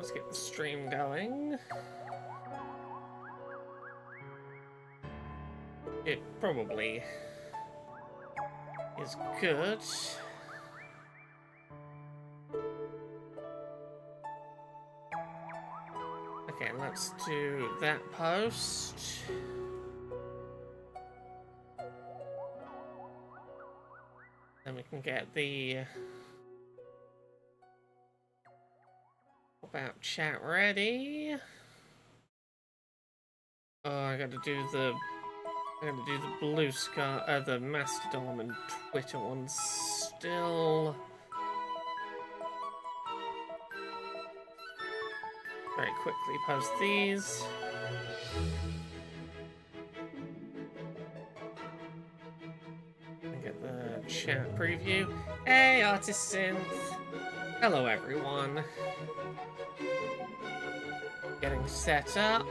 Let's get the stream going. It probably is good. Okay, let's do that post. Then we can get the about chat ready. Oh, I gotta do the Blue Sky, the Mastodon and Twitter ones still. Very quickly post these. And get the chat preview. Hey, Artist Synth. Hello, everyone. Getting set up.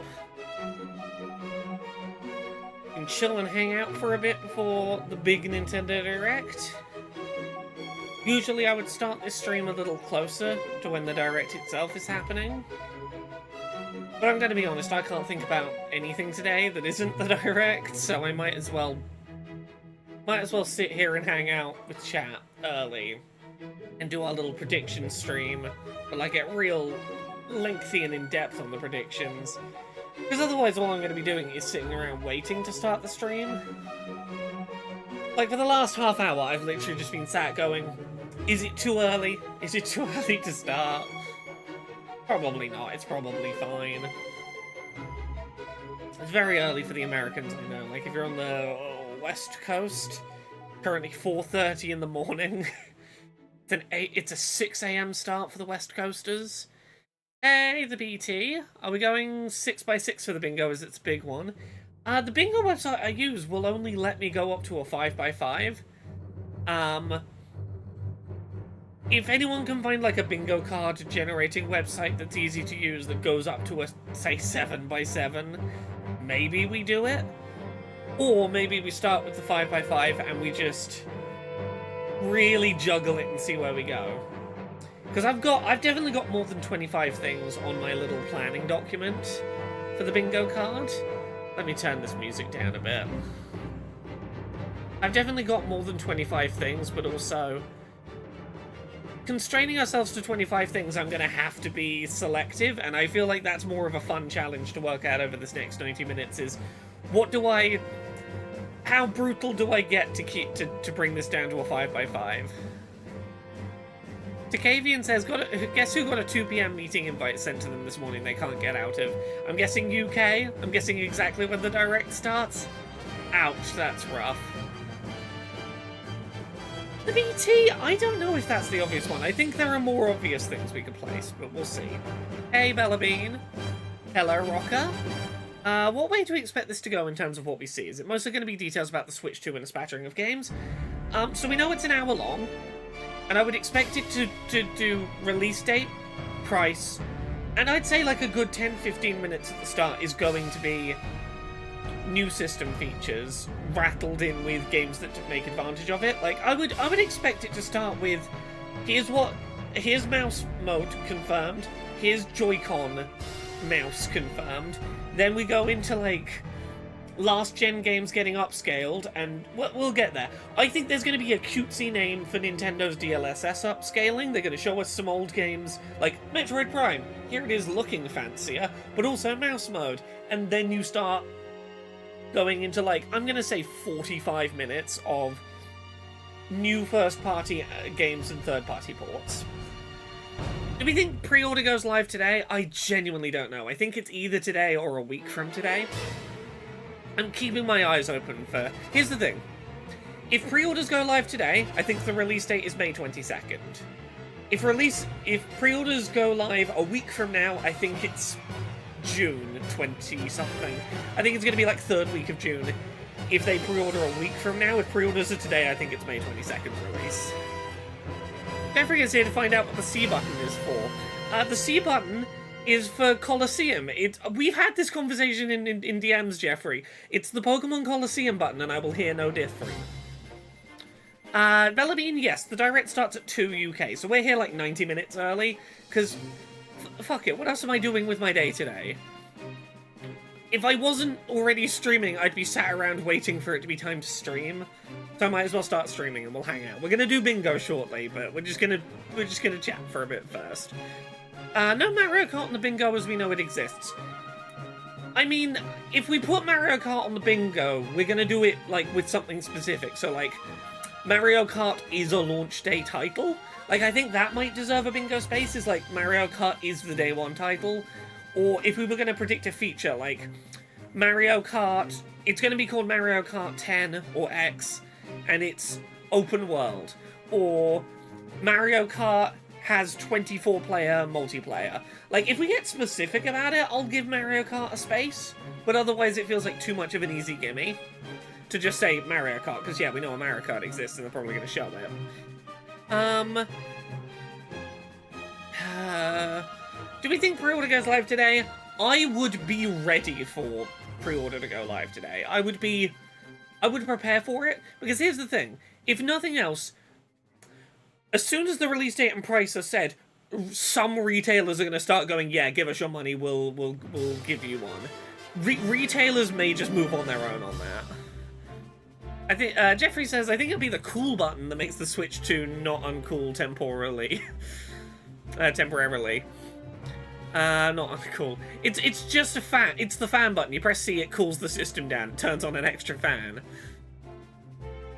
And chill and hang out for a bit before the big Nintendo Direct. Usually I would start this stream a little closer to when the Direct itself is happening. But I'm gonna be honest, I can't think about anything today that isn't the Direct, so I might as well sit here and hang out with chat early and do our little prediction stream, but like get real lengthy and in-depth on the predictions. Because otherwise all I'm going to be doing is sitting around waiting to start the stream. Like, for the last half hour, I've literally just been sat going, is it too early? Is it too early to start? Probably not, it's probably fine. It's very early for the Americans, I know. Like, if you're on the West Coast, currently 4:30 in the morning. It's a 6 AM start for the West Coasters. Hey, the BT. Are we going 6x6 for the bingo as its big one? The bingo website I use will only let me go up to a 5x5. If anyone can find like a bingo card generating website that's easy to use that goes up to a, say, 7x7, maybe we do it. Or maybe we start with the 5x5 and we just really juggle it and see where we go. Because I've definitely got more than 25 things on my little planning document for the bingo card. Let me turn this music down a bit. I've definitely got more than 25 things, but also constraining ourselves to 25 things, I'm going to have to be selective, and I feel like that's more of a fun challenge to work out over this next 90 minutes is, how brutal do I get to bring this down to a 5x5? Decavian says, guess who got a 2 PM meeting invite sent to them this morning they can't get out of? I'm guessing UK? I'm guessing exactly when the Direct starts? Ouch, that's rough. The BT, I don't know if that's the obvious one. I think there are more obvious things we could place, but we'll see. Hey, Bella Bean. Hello, Rocker. What way do we expect this to go in terms of what we see? Is it mostly going to be details about the Switch 2 and a spattering of games? So we know it's an hour long. And I would expect it to do release date, price, and I'd say like a good 10-15 minutes at the start is going to be new system features rattled in with games that make advantage of it. Like I would expect it to start with here's mouse mode confirmed, here's Joy-Con mouse confirmed. Then we go into like last-gen games getting upscaled, and we'll get there. I think there's going to be a cutesy name for Nintendo's DLSS upscaling. They're going to show us some old games, like Metroid Prime. Here it is looking fancier, but also mouse mode. And then you start going into, like, I'm going to say 45 minutes of new first-party games and third-party ports. Do we think pre-order goes live today? I genuinely don't know. I think it's either today or a week from today. I'm keeping my eyes open for... Here's the thing. If pre-orders go live today, I think the release date is May 22nd. If pre-orders go live a week from now, I think it's June 20-something. I think it's going to be like 3rd week of June. If they pre-order a week from now, if pre-orders are today, I think it's May 22nd release. Jeffrey is here to find out what the C button is for. The C button is for Colosseum. We've had this conversation in DMs, Jeffrey. It's the Pokemon Colosseum button, and I will hear no different. Bellabine, yes, the Direct starts at 2 UK, so we're here like 90 minutes early, because fuck it, what else am I doing with my day today? If I wasn't already streaming, I'd be sat around waiting for it to be time to stream. So I might as well start streaming and we'll hang out. We're gonna do bingo shortly, but we're just gonna chat for a bit first. No Mario Kart on the bingo as we know it exists. I mean, if we put Mario Kart on the bingo, we're gonna do it, like, with something specific. So, like, Mario Kart is a launch day title. Like, I think that might deserve a bingo space, is like, Mario Kart is the day one title. Or if we were gonna predict a feature, like, Mario Kart, it's gonna be called Mario Kart 10 or X, and it's open world. Or Mario Kart has 24-player multiplayer. Like, if we get specific about it, I'll give Mario Kart a space, but otherwise it feels like too much of an easy gimme to just say Mario Kart, because yeah, we know a Mario Kart exists and they're probably going to show it. Do we think pre-order goes live today? I would be ready for pre-order to go live today. I would prepare for it, because here's the thing. If nothing else, as soon as the release date and price are said, some retailers are going to start going, yeah, give us your money, we'll give you one. Retailers may just move on their own on that. I think, Jeffrey says, I think it'll be the cool button that makes the Switch 2 not uncool temporarily. Temporarily. Not uncool. It's just a fan. It's the fan button. You press C, it cools the system down. It turns on an extra fan.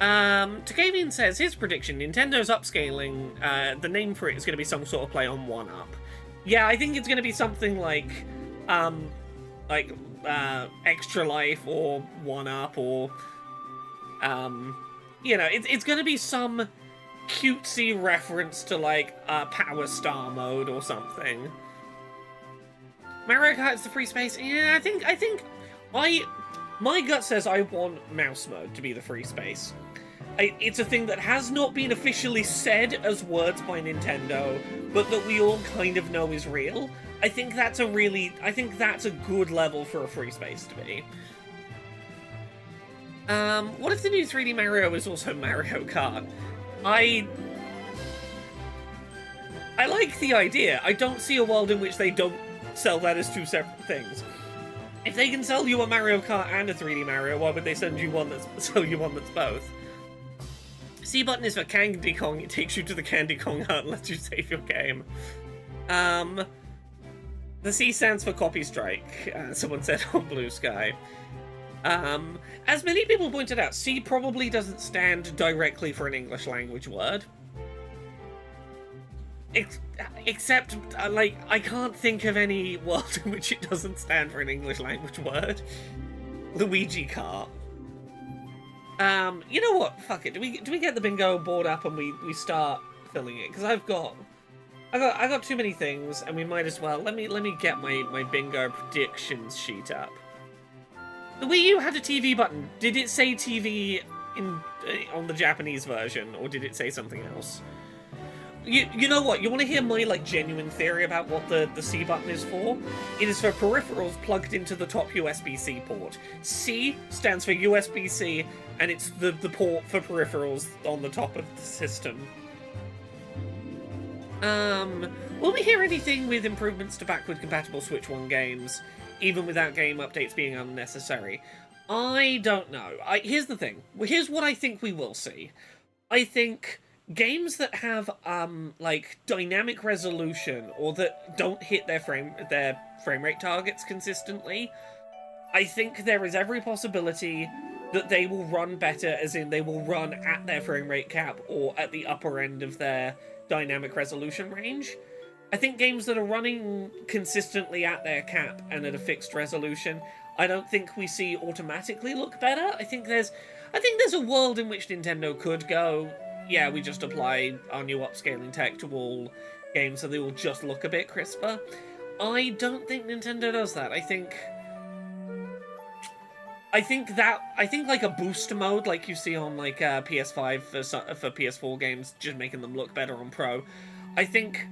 Takavian says, his prediction, Nintendo's upscaling, the name for it is going to be some sort of play on 1-Up. Yeah, I think it's going to be something like Extra Life or 1-Up or, you know, it's going to be some cutesy reference to, like, Power Star mode or something. Mario Kart's the free space? Yeah, I think my gut says I want mouse mode to be the free space. It's a thing that has not been officially said as words by Nintendo, but that we all kind of know is real. I think that's a good level for a free space to be. What if the new 3D Mario is also Mario Kart? I like the idea. I don't see a world in which they don't sell that as two separate things. If they can sell you a Mario Kart and a 3D Mario, why would they sell you one that's both? C button is for Candy Kong. It takes you to the Candy Kong hut and lets you save your game. The C stands for Copy Strike, someone said on Blue Sky. As many people pointed out, C probably doesn't stand directly for an English language word. Except, like, I can't think of any world in which it doesn't stand for an English language word. Luigi Kart. You know what? Fuck it. Do we get the bingo board up and we start filling it? Because I got too many things, and we might as well. Let me get my bingo predictions sheet up. The Wii U had a TV button. Did it say TV on the Japanese version, or did it say something else? You know what? You want to hear my, like, genuine theory about what the C button is for? It is for peripherals plugged into the top USB-C port. C stands for USB-C, and it's the port for peripherals on the top of the system. Will we hear anything with improvements to backward-compatible Switch 1 games, even without game updates being unnecessary? I don't know. Here's the thing. Here's what I think we will see. I think games that have, like, dynamic resolution, or that don't hit their frame rate targets consistently, I think there is every possibility that they will run better, as in they will run at their frame rate cap, or at the upper end of their dynamic resolution range. I think games that are running consistently at their cap and at a fixed resolution, I don't think we see automatically look better. I think there's a world in which Nintendo could go, yeah, we just apply our new upscaling tech to all games so they will just look a bit crisper. I don't think Nintendo does that. I think like a boost mode like you see on, like, PS5 for PS4 games, just making them look better on Pro, I think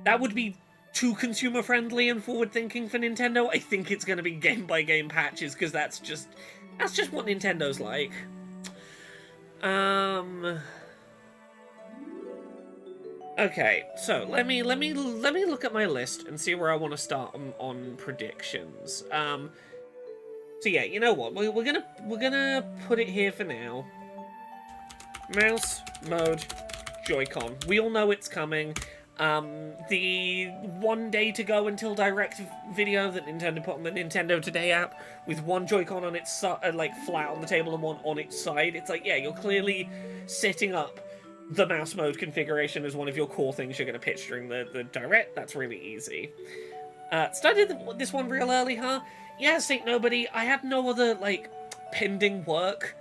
that would be too consumer friendly and forward thinking for Nintendo. I think it's going to be game by game patches, because that's just what Nintendo's like. Okay, so let me look at my list and see where I want to start on predictions. So yeah, you know what? We're gonna put it here for now. Mouse mode Joy-Con. We all know it's coming. The 1 day to go until Direct video that Nintendo put on the Nintendo Today app with one Joy-Con on its like flat on the table and one on its side. It's like, yeah, you're clearly setting up the mouse mode configuration as one of your core things you're going to pitch during the Direct. That's really easy. Started this one real early, huh? Yeah, Saint Nobody. I had no other, like, pending work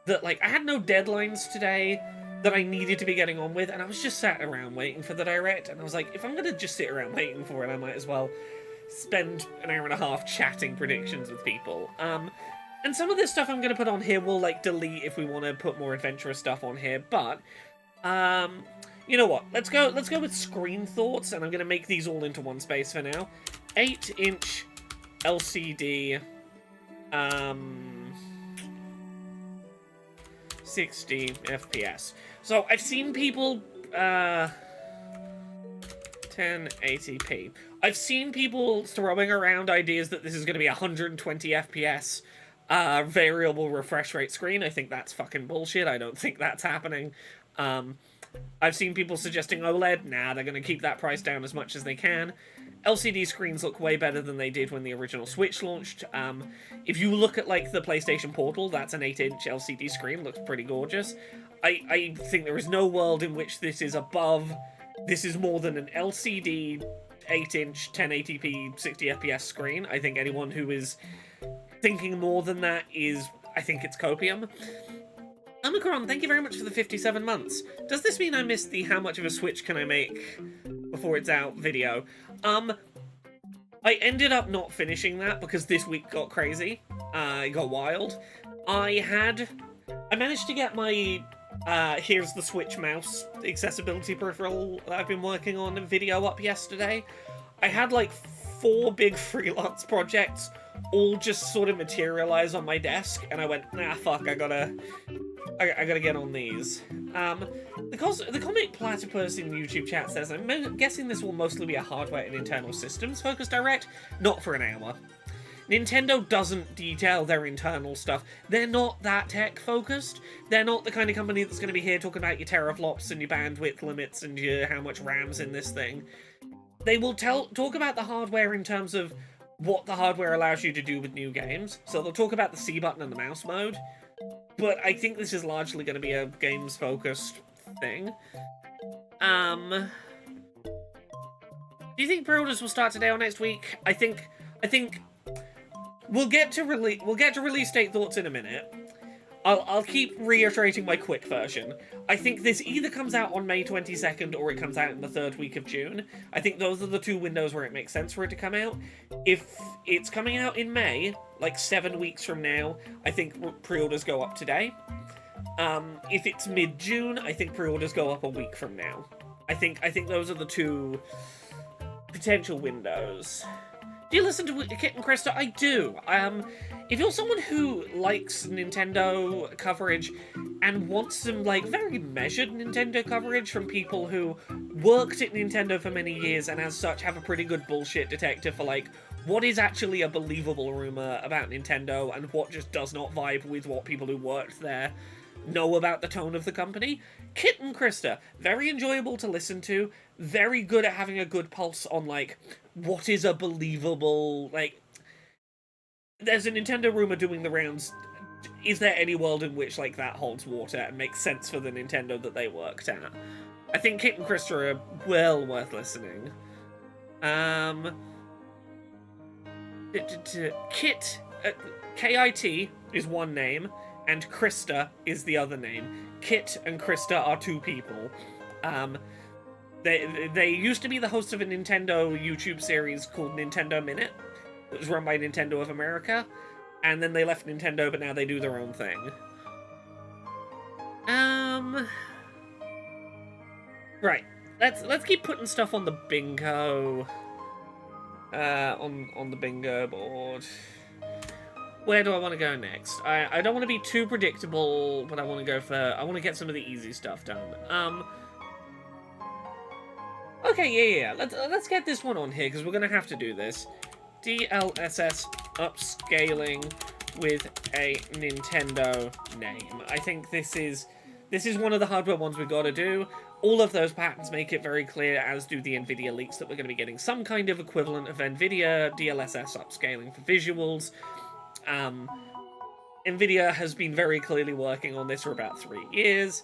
that, like, I had no deadlines today that I needed to be getting on with, and I was just sat around waiting for the Direct, and I was like, if I'm gonna just sit around waiting for it, I might as well spend an hour and a half chatting predictions with people. And some of this stuff I'm gonna put on here we'll, like, delete if we want to put more adventurous stuff on here, but, you know what? Let's go with screen thoughts, and I'm gonna make these all into one space for now. 8-inch LCD, 60 FPS. So I've seen people, 1080p. I've seen people throwing around ideas that this is going to be 120 FPS, variable refresh rate screen. I think that's fucking bullshit. I don't think that's happening. I've seen people suggesting OLED. Nah, they're going to keep that price down as much as they can. LCD screens look way better than they did when the original Switch launched. If you look at, like, the PlayStation Portal, that's an 8-inch LCD screen. Looks pretty gorgeous. I think there is no world in which this is above... This is more than an LCD 8-inch 1080p 60 FPS screen. I think anyone who is thinking more than that is... I think it's copium. Omicron, thank you very much for the 57 months. Does this mean I missed the how much of a Switch can I make before it's out video? I ended up not finishing that because this week got crazy. It got wild. I managed to get my here's the Switch mouse accessibility peripheral that I've been working on a video up yesterday. I had like 4 big freelance projects all just sort of materialize on my desk, and I went, nah, fuck, I gotta get on these. The Comic Platypus in YouTube chat says, I'm guessing this will mostly be a hardware and internal systems focused Direct, not for an hour. Nintendo doesn't detail their internal stuff. They're not that tech-focused. They're not the kind of company that's going to be here talking about your teraflops and your bandwidth limits and your how much RAM's in this thing. They will talk about the hardware in terms of what the hardware allows you to do with new games. So they'll talk about the C button and the mouse mode. But I think this is largely going to be a games-focused thing. Do you think pre-orders will start today or next week? I think we'll get to release date thoughts in a minute. I'll keep reiterating my quick version. I think this either comes out on May 22nd or it comes out in the 3rd week of June. I think those are the 2 windows where it makes sense for it to come out. If it's coming out in May, like 7 weeks from now, I think pre-orders go up today. If it's mid-June, I think pre-orders go up a week from now. I think those are the 2 potential windows. Do you listen to Kit and Krista? I do. If you're someone who likes Nintendo coverage and wants some, like, very measured Nintendo coverage from people who worked at Nintendo for many years and as such have a pretty good bullshit detector for, like, what is actually a believable rumor about Nintendo and what just does not vibe with what people who worked there know about the tone of the company, Kit and Krista, very enjoyable to listen to, very good at having a good pulse on, like, what is a believable, like, there's a Nintendo rumor doing the rounds. Is there any world in which, like, that holds water and makes sense for the Nintendo that they worked at? I think Kit and Krista are well worth listening. Kit, K-I-T is one name, and Krista is the other name. Kit and Krista are 2 people. They used to be the hosts of a Nintendo YouTube series called Nintendo Minute. It was run by Nintendo of America, and then they left Nintendo, but now they do their own thing. Right. Let's keep putting stuff on the bingo. On the bingo board. Where do I want to go next? I don't want to be too predictable, but I want to get some of the easy stuff done. Okay, yeah. Let's get this one on here, because we're going to have to do this. DLSS upscaling with a Nintendo name. I think this is one of the hardware ones we've got to do. All of those patents make it very clear, as do the NVIDIA leaks, that we're going to be getting some kind of equivalent of NVIDIA DLSS upscaling for visuals. NVIDIA has been very clearly working on this for about 3 years.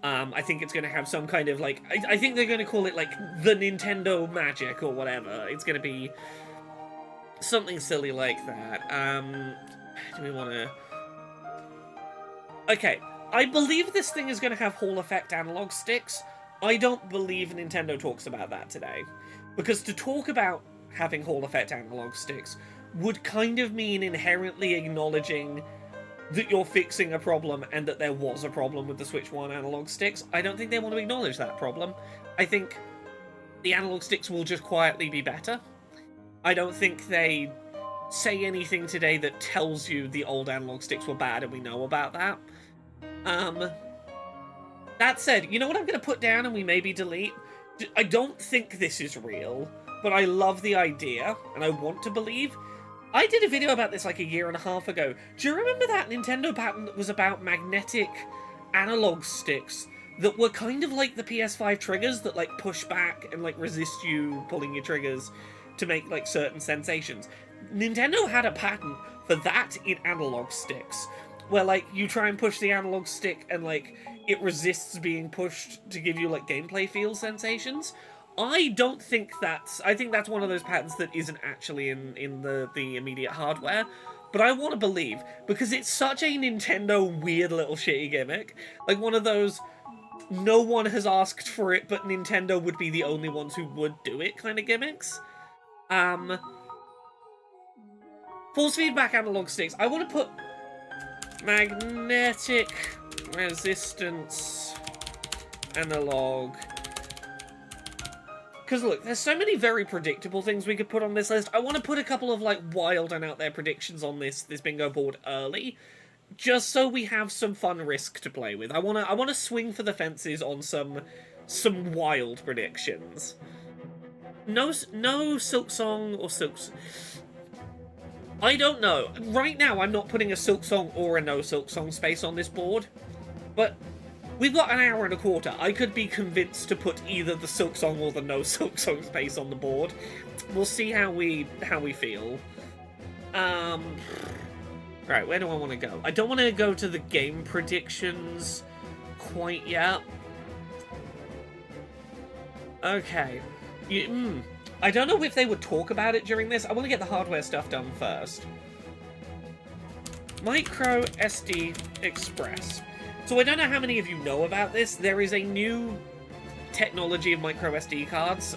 I think it's going to have some kind of, like, I think they're going to call it, like, the Nintendo Magic or whatever. It's going to be something silly like that. Do we want to... Okay, I believe this thing is going to have Hall Effect analog sticks. I don't believe Nintendo talks about that today. Because to talk about having Hall Effect analog sticks would kind of mean inherently acknowledging that you're fixing a problem and that there was a problem with the Switch 1 analog sticks. I don't think they want to acknowledge that problem. I think the analog sticks will just quietly be better. I don't think they say anything today that tells you the old analog sticks were bad and we know about that. That said, you know what I'm going to put down and we maybe delete? I don't think this is real, but I love the idea, and I want to believe. I did a video about this like 1.5 years ago. Do you remember that Nintendo patent that was about magnetic analog sticks that were kind of like the PS5 triggers that like push back and like resist you pulling your triggers to make like certain sensations? Nintendo had a patent for that in analog sticks, where like you try and push the analog stick and like it resists being pushed to give you like gameplay feel sensations. I don't think that's... I think that's one of those patents that isn't actually in the immediate hardware, but I want to believe, because it's such a Nintendo weird little shitty gimmick. Like one of those, no one has asked for it, but Nintendo would be the only ones who would do it kind of gimmicks. Force feedback analog sticks. I want to put magnetic resistance analog. Because look, there's so many very predictable things we could put on this list. I want to put a couple of like wild and out there predictions on this bingo board early, just so we have some fun risk to play with. I want to swing for the fences on some wild predictions. No Silksong or Silks. I don't know. Right now, I'm not putting a Silksong or a no Silksong space on this board, but we've got 1.25 hours. I could be convinced to put either the Silksong or the no Silksong space on the board. We'll see how we feel. Right, where do I want to go? I don't want to go to the game predictions quite yet. Okay. I don't know if they would talk about it during this. I want to get the hardware stuff done first. Micro SD Express. So I don't know how many of you know about this. There is a new technology of micro SD cards,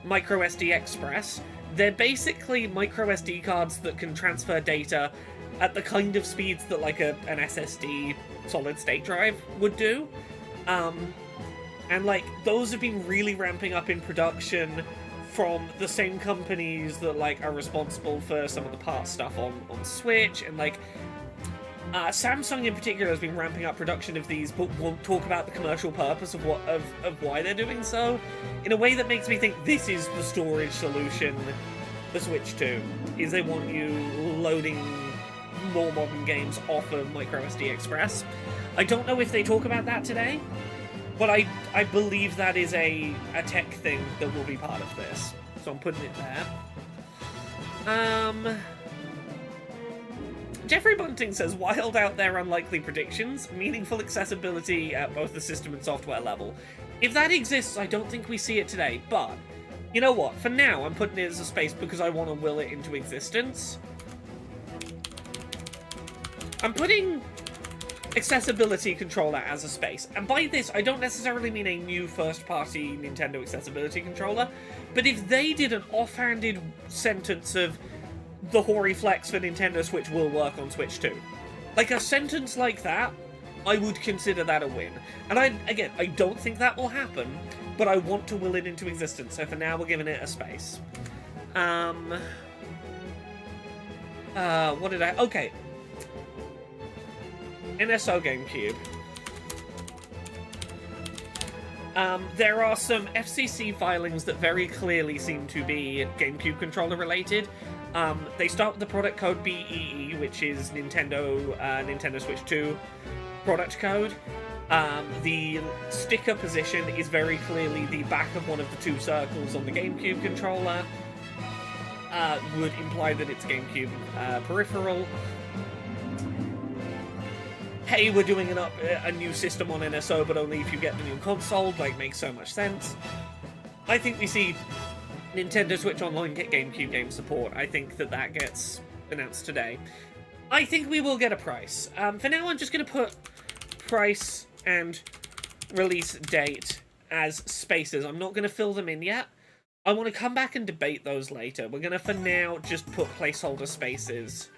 Micro SD Express. They're basically micro SD cards that can transfer data at the kind of speeds that like an SSD solid state drive would do. And like those have been really ramping up in production from the same companies that like are responsible for some of the parts stuff on Switch, and like Samsung in particular has been ramping up production of these, but won't talk about the commercial purpose of why they're doing so, in a way that makes me think this is the storage solution for Switch 2, is they want you loading more modern games off of microSD Express. I don't know if they talk about that today, but I believe that is a tech thing that will be part of this, so I'm putting it there. Jeffrey Bunting says, wild out there unlikely predictions, meaningful accessibility at both the system and software level. If that exists, I don't think we see it today, but you know what? For now, I'm putting it as a space because I want to will it into existence. I'm putting accessibility controller as a space, and by this, I don't necessarily mean a new first-party Nintendo accessibility controller, but if they did an offhanded sentence of the Hori Flex for Nintendo Switch will work on Switch 2. Like, a sentence like that, I would consider that a win. And I don't think that will happen, but I want to will it into existence, so for now we're giving it a space. What did I... Okay. NSO GameCube. There are some FCC filings that very clearly seem to be GameCube controller related. They start with the product code BEE, which is Nintendo Switch 2 product code. The sticker position is very clearly the back of one of the two circles on the GameCube controller. Would imply that it's GameCube peripheral. Hey, we're doing a new system on NSO, but only if you get the new console. Like, makes so much sense. I think we see Nintendo Switch Online get GameCube game support. I think that gets announced today. I think we will get a price. For now, I'm just going to put price and release date as spaces. I'm not going to fill them in yet. I want to come back and debate those later. We're going to, for now, just put placeholder spaces.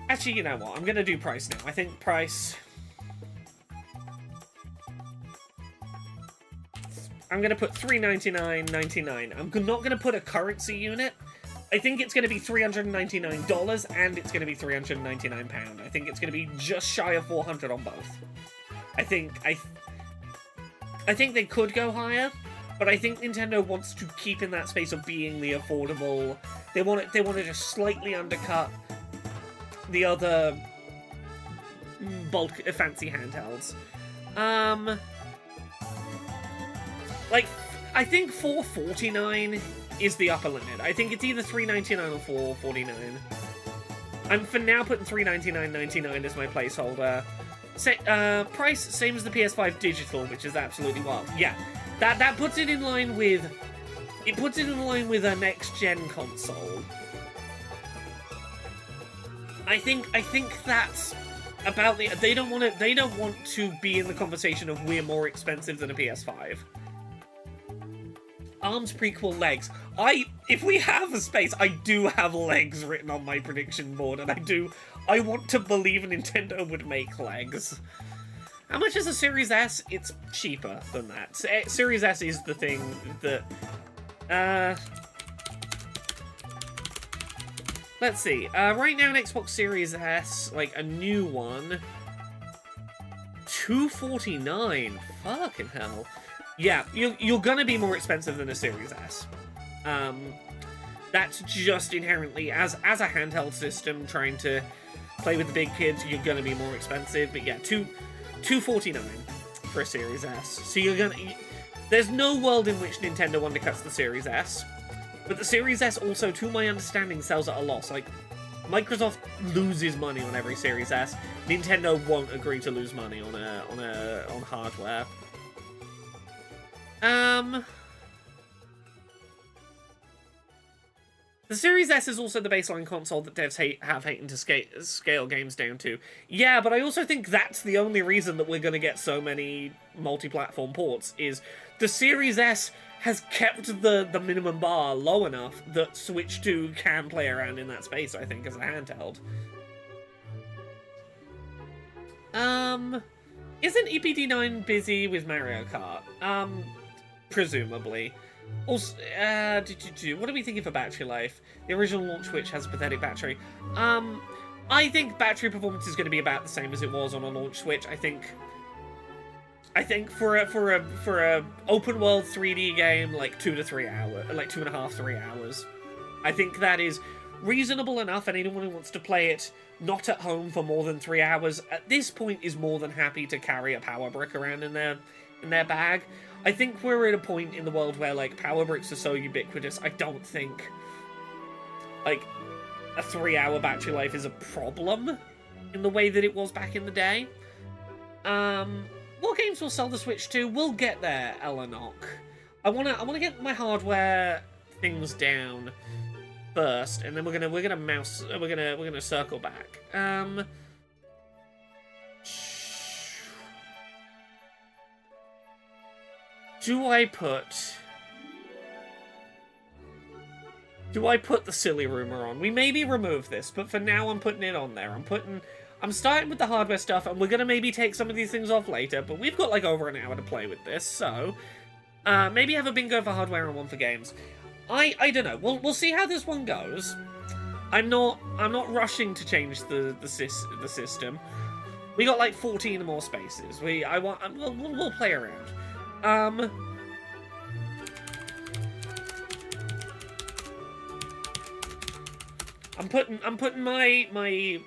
Actually, you know what? I'm going to do price now. I think price... I'm going to put $399.99. I'm not going to put a currency unit. I think it's going to be $399 and it's going to be £399. I think it's going to be just shy of 400 on both. I think they could go higher, but I think Nintendo wants to keep in that space of being the affordable. They want to just slightly undercut the other bulk fancy handhelds. Like, I think $449 is the upper limit. I think it's either $399 or $449. I'm for now putting $399.99 as my placeholder. Price same as the PS5 digital, which is absolutely wild. Yeah, that puts it in line with a next gen console. I think that's about the. They don't want to be in the conversation of we're more expensive than a PS5. ARMS prequel legs. If we have a space, I do have legs written on my prediction board, and I want to believe Nintendo would make legs. How much is a Series S? It's cheaper than that. Series S is the thing that, let's see. Right now, an Xbox Series S, like a new one, $249. Fucking hell. Yeah, you're gonna be more expensive than a Series S. That's just inherently, as a handheld system trying to play with the big kids, you're gonna be more expensive. But yeah, $249 for a Series S. So there's no world in which Nintendo undercuts the Series S. But the Series S also, to my understanding, sells at a loss. Like, Microsoft loses money on every Series S. Nintendo won't agree to lose money on hardware. The Series S is also the baseline console that devs have hated to scale games down to. Yeah, but I also think that's the only reason that we're going to get so many multi-platform ports, is the Series S has kept the minimum bar low enough that Switch 2 can play around in that space, I think, as a handheld. Isn't EPD9 busy with Mario Kart? Presumably. Also, what are we thinking for battery life? The original launch Switch has a pathetic battery. I think battery performance is going to be about the same as it was on a launch Switch. I think for a open world 3D game, like 2 to 3 hours, like 2.5, 3 hours. I think that is reasonable enough, and anyone who wants to play it not at home for more than 3 hours at this point is more than happy to carry a power brick around in their bag. I think we're at a point in the world where, like, power bricks are so ubiquitous, I don't think, like, a 3-hour battery life is a problem in the way that it was back in the day. What games will sell the Switch to? We'll get there, Eleanor. I wanna get my hardware things down first, and then we're gonna circle back. Do I put the silly rumor on? We maybe remove this, but for now I'm putting it on there. I'm starting with the hardware stuff, and we're gonna maybe take some of these things off later, but we've got like over an hour to play with this, so maybe have a bingo for hardware and one for games. I don't know. We'll see how this one goes. I'm not rushing to change the system. We got like 14 more spaces. We'll play around. I'm putting my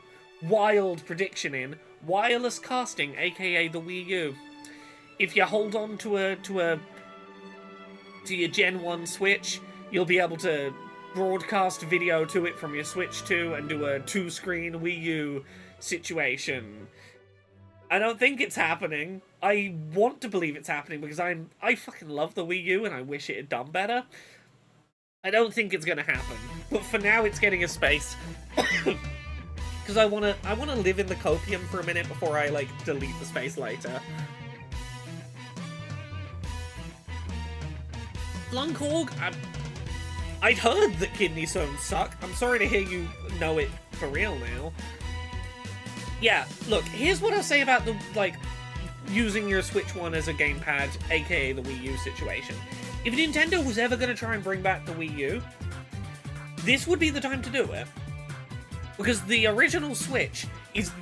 wild prediction in. Wireless casting, aka the Wii U. If you hold on to your Gen 1 Switch, you'll be able to broadcast video to it from your Switch 2 and do a 2-screen Wii U situation. I don't think it's happening. I want to believe it's happening because I fucking love the Wii U and I wish it had done better. I don't think it's gonna happen, but for now it's getting a space. Because I wanna live in the copium for a minute before I like delete the space later. Flunkorg, I'd heard that kidney stones suck. I'm sorry to hear you know it for real now. Yeah, look, here's what I'll say about the, like, using your Switch 1 as a gamepad, aka the Wii U situation. If Nintendo was ever going to try and bring back the Wii U, this would be the time to do it. Because the original Switch is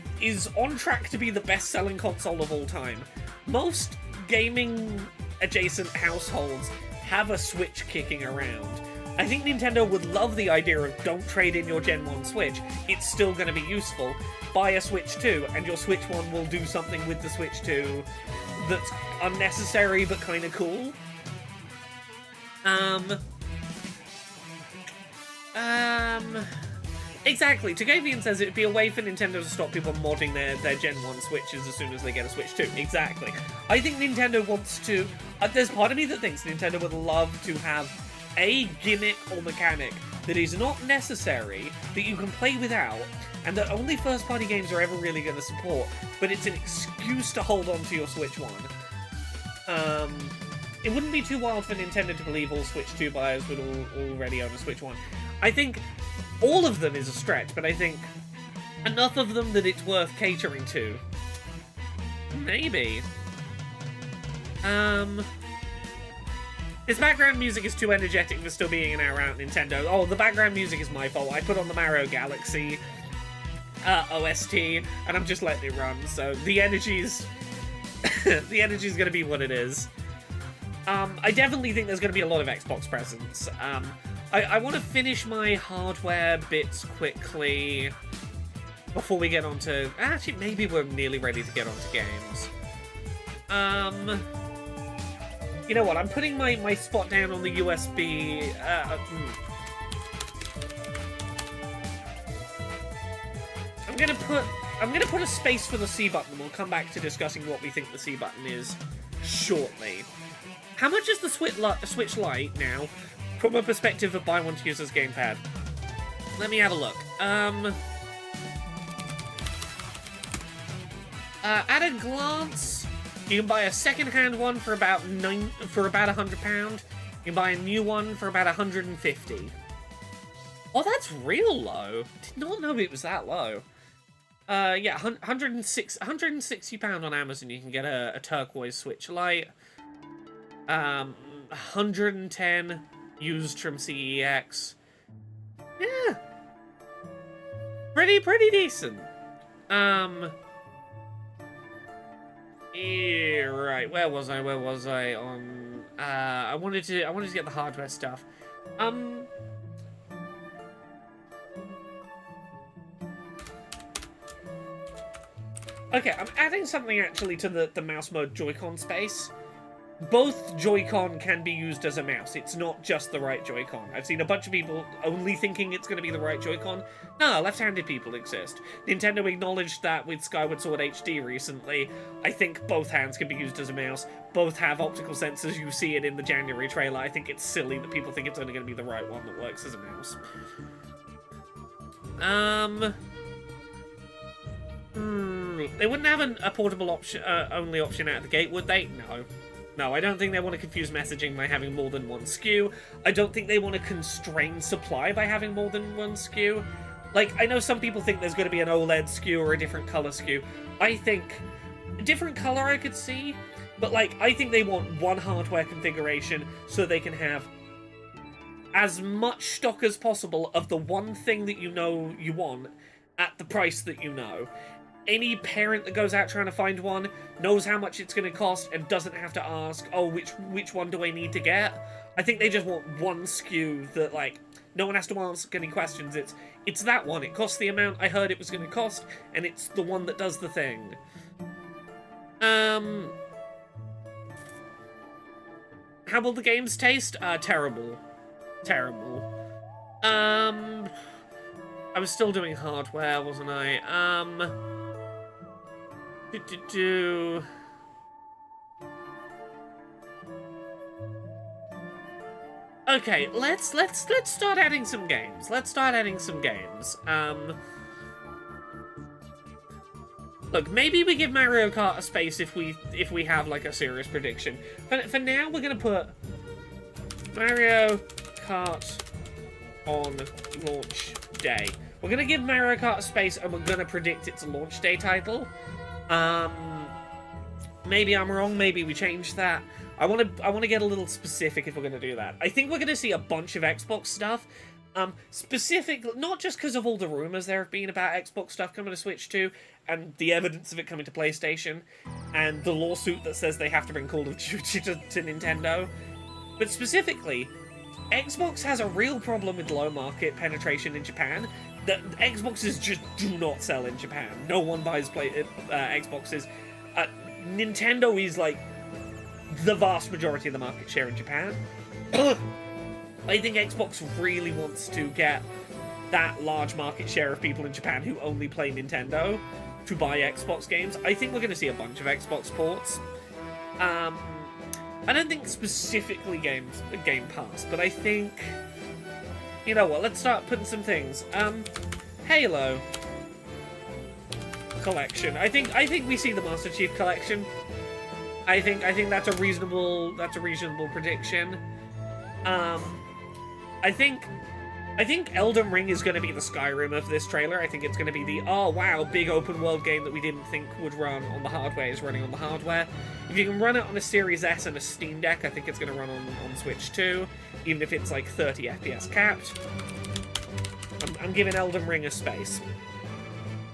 on track to be the best-selling console of all time. Most gaming-adjacent households have a Switch kicking around. I think Nintendo would love the idea of don't trade in your Gen 1 Switch. It's still going to be useful. Buy a Switch 2, and your Switch 1 will do something with the Switch 2 that's unnecessary but kind of cool. Exactly. Togavian says it'd be a way for Nintendo to stop people modding their Gen 1 Switches as soon as they get a Switch 2. Exactly. I think Nintendo wants to... there's part of me that thinks Nintendo would love to have a gimmick or mechanic that is not necessary, that you can play without, and that only first-party games are ever really going to support, but it's an excuse to hold on to your Switch 1. It wouldn't be too wild for Nintendo to believe all Switch 2 buyers would already own a Switch 1. I think all of them is a stretch, but I think enough of them that it's worth catering to. Maybe. This background music is too energetic for still being an hour out, Nintendo. Oh, the background music is my fault. I put on the Mario Galaxy OST, and I'm just letting it run, so the energy's... the energy's gonna be what it is. I definitely think there's gonna be a lot of Xbox presence. I want to finish my hardware bits quickly before we get onto... Actually, maybe we're nearly ready to get onto games. You know what? I'm putting my spot down on the USB. I'm gonna put a space for the C button. We'll come back to discussing what we think the C button is shortly. How much is the Switch Lite now, from a perspective of buy one to use as gamepad? Let me have a look. At a glance, you can buy a second-hand one for about £100. You can buy a new one for about 150. Oh, that's real low. Did not know it was that low. Yeah, £160 on Amazon. You can get a turquoise Switch Lite. 110 used from CEX. Yeah, pretty decent. Yeah, right. Where was I on? I wanted to get the hardware stuff. Okay, I'm adding something actually to the mouse mode Joy-Con space. Both Joy-Con can be used as a mouse. It's not just the right Joy-Con. I've seen a bunch of people only thinking it's going to be the right Joy-Con. No, left-handed people exist. Nintendo acknowledged that with Skyward Sword HD recently. I think both hands can be used as a mouse. Both have optical sensors. You see it in the January trailer. I think it's silly that people think it's only going to be the right one that works as a mouse. They wouldn't have a portable option, only option out of the gate, would they? No. No, I don't think they want to confuse messaging by having more than one SKU. I don't think they want to constrain supply by having more than one SKU. Like, I know some people think there's going to be an OLED SKU or a different color SKU. I think a different color I could see, but like, I think they want one hardware configuration so they can have as much stock as possible of the one thing that you know you want at the price that you know. any parent that goes out trying to find one knows how much it's going to cost and doesn't have to ask, oh, which one do I need to get? I think they just want one SKU that, like, no one has to ask any questions. It's that one. It costs the amount I heard it was going to cost, and it's the one that does the thing. How will the games taste? Terrible. Terrible. I was still doing hardware, wasn't I? Okay, let's start adding some games. Look, maybe we give Mario Kart a space if we have like a serious prediction. For now, we're gonna put Mario Kart on launch day. We're gonna give Mario Kart a space, and we're gonna predict it's a launch day title. Maybe I'm wrong. Maybe we change that. I want to get a little specific if we're gonna do that. I think we're gonna see a bunch of Xbox stuff. Specifically, not just because of all the rumors there have been about Xbox stuff coming to Switch 2, and the evidence of it coming to PlayStation, and the lawsuit that says they have to bring Call of Duty to Nintendo, but specifically, Xbox has a real problem with low market penetration in Japan. That Xboxes just do not sell in Japan. No one buys Xboxes. Nintendo is like the vast majority of the market share in Japan. I think Xbox really wants to get that large market share of people in Japan who only play Nintendo to buy Xbox games. I think we're going to see a bunch of Xbox ports. I don't think specifically Game Pass, but I think... You know what, let's start putting some things. Halo collection. I think we see the Master Chief collection. I think that's a reasonable prediction. I think Elden Ring is going to be the Skyrim of this trailer. I think it's going to be the, oh wow, big open world game that we didn't think would run on the hardware is running on the hardware. If you can run it on a Series S and a Steam Deck, I think it's going to run on Switch 2, even if it's like 30 FPS capped. I'm giving Elden Ring a space.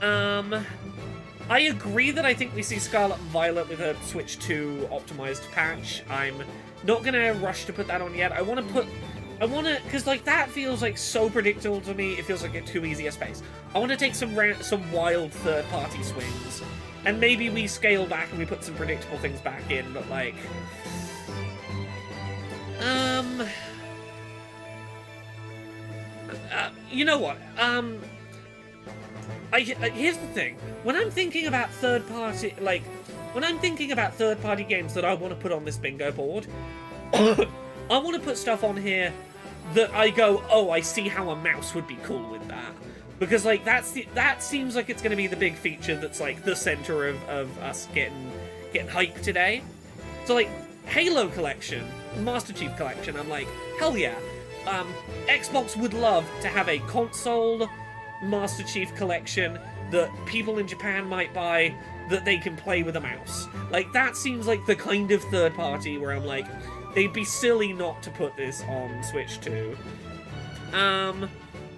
I agree that I think we see Scarlet and Violet with a Switch 2 optimized patch. I'm not going to rush to put that on yet. Because like that feels like so predictable to me. It feels like a too easy a space. I want to take some wild third-party swings, and maybe we scale back and we put some predictable things back in. But like, you know what? Here's the thing. When I'm thinking about third-party games that I want to put on this bingo board, I want to put stuff on here that I go, oh, I see how a mouse would be cool with that. Because, like, that seems like it's going to be the big feature that's, like, the center of us getting hyped today. So, like, Halo Collection, Master Chief Collection, I'm like, hell yeah. Xbox would love to have a console Master Chief Collection that people in Japan might buy that they can play with a mouse. Like, that seems like the kind of third party where I'm like, they'd be silly not to put this on Switch 2.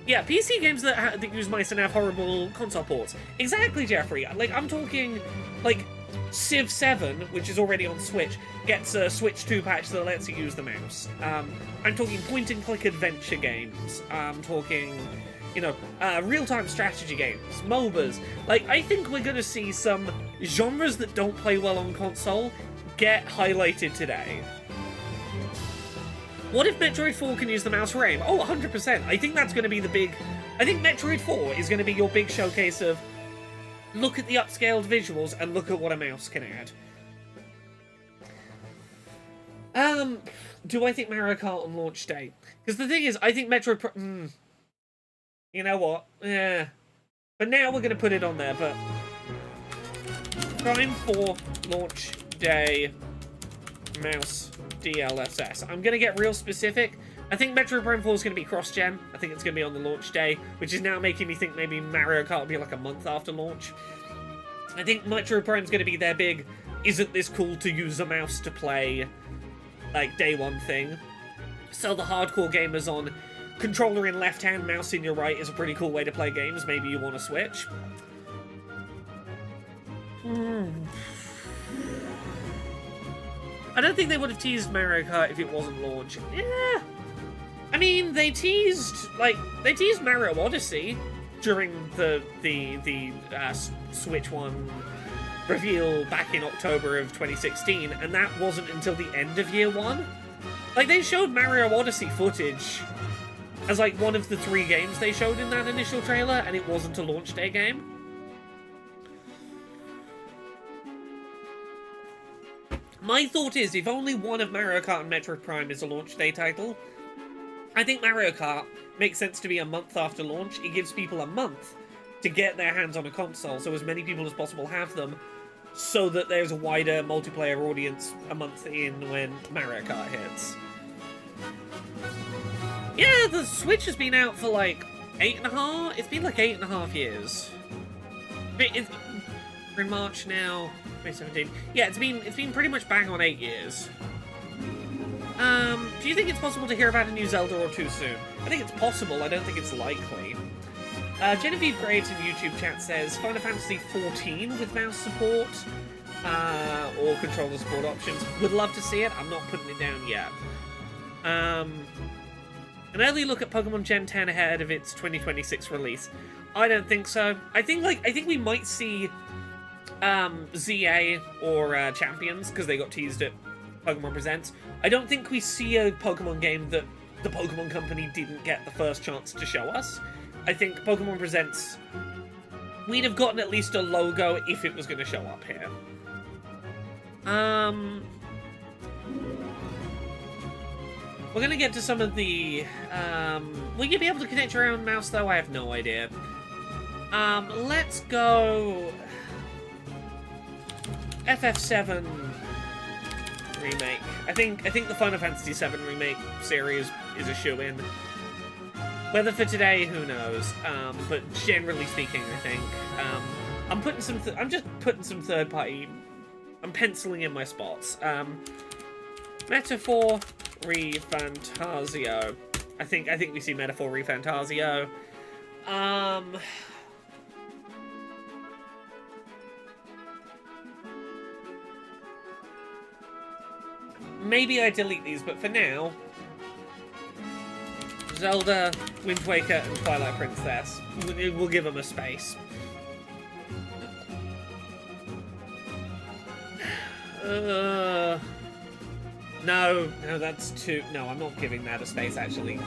Yeah, PC games that use mice and have horrible console ports. Exactly, Jeffrey. Like, I'm talking, like, Civ 7, which is already on Switch, gets a Switch 2 patch that lets you use the mouse. I'm talking point-and-click adventure games. I'm talking, you know, real-time strategy games, MOBAs. Like, I think we're gonna see some genres that don't play well on console get highlighted today. What if Metroid 4 can use the mouse for aim? Oh, 100%. I think that's going to be the big... I think Metroid 4 is going to be your big showcase of look at the upscaled visuals and look at what a mouse can add. Do I think Mario Kart on launch day? Because the thing is, I think Metroid... You know what? Yeah. But now we're going to put it on there, but... Prime 4 launch day mouse DLSS. I'm going to get real specific. I think Metroid Prime 4 is going to be cross-gen. I think it's going to be on the launch day, which is now making me think maybe Mario Kart will be like a month after launch. I think Metroid Prime is going to be their big, isn't this cool to use a mouse to play, like, day one thing. Sell the hardcore gamers on controller in left hand, mouse in your right is a pretty cool way to play games. Maybe you want to switch. I don't think they would have teased Mario Kart if it wasn't launched. Yeah. I mean, they teased Mario Odyssey during the Switch One reveal back in October of 2016, and that wasn't until the end of year one. Like, they showed Mario Odyssey footage as like one of the 3 games they showed in that initial trailer, and it wasn't a launch day game. My thought is, if only one of Mario Kart and Metroid Prime is a launch day title, I think Mario Kart makes sense to be a month after launch. It gives people a month to get their hands on a console, so as many people as possible have them, so that there's a wider multiplayer audience a month in when Mario Kart hits. Yeah, the Switch has been out for like 8.5. It's been like 8.5 years. We're in March now, 2017. Yeah, it's been pretty much bang on 8 years. Do you think it's possible to hear about a new Zelda or 2 soon? I think it's possible. I don't think it's likely. Genevieve Graves in YouTube chat says Final Fantasy XIV with mouse support or controller support options. Would love to see it. I'm not putting it down yet. An early look at Pokemon Gen 10 ahead of its 2026 release. I don't think so. I think we might see ZA or Champions, because they got teased at Pokemon Presents. I don't think we see a Pokemon game that the Pokemon Company didn't get the first chance to show us. I think Pokemon Presents, we'd have gotten at least a logo if it was going to show up here. We're going to get to some of the... will you be able to connect your own mouse, though? I have no idea. Let's go... FF7 remake. I think the Final Fantasy VII remake series is a shoo-in. Whether for today, who knows? But generally speaking, I think I'm putting some. I'm just putting some third-party. I'm penciling in my spots. Metaphor ReFantazio. I think we see Metaphor ReFantazio. Maybe I delete these, but for now, Zelda, Wind Waker, and Twilight Princess. We'll give them a space. No, that's too... No, I'm not giving that a space, actually.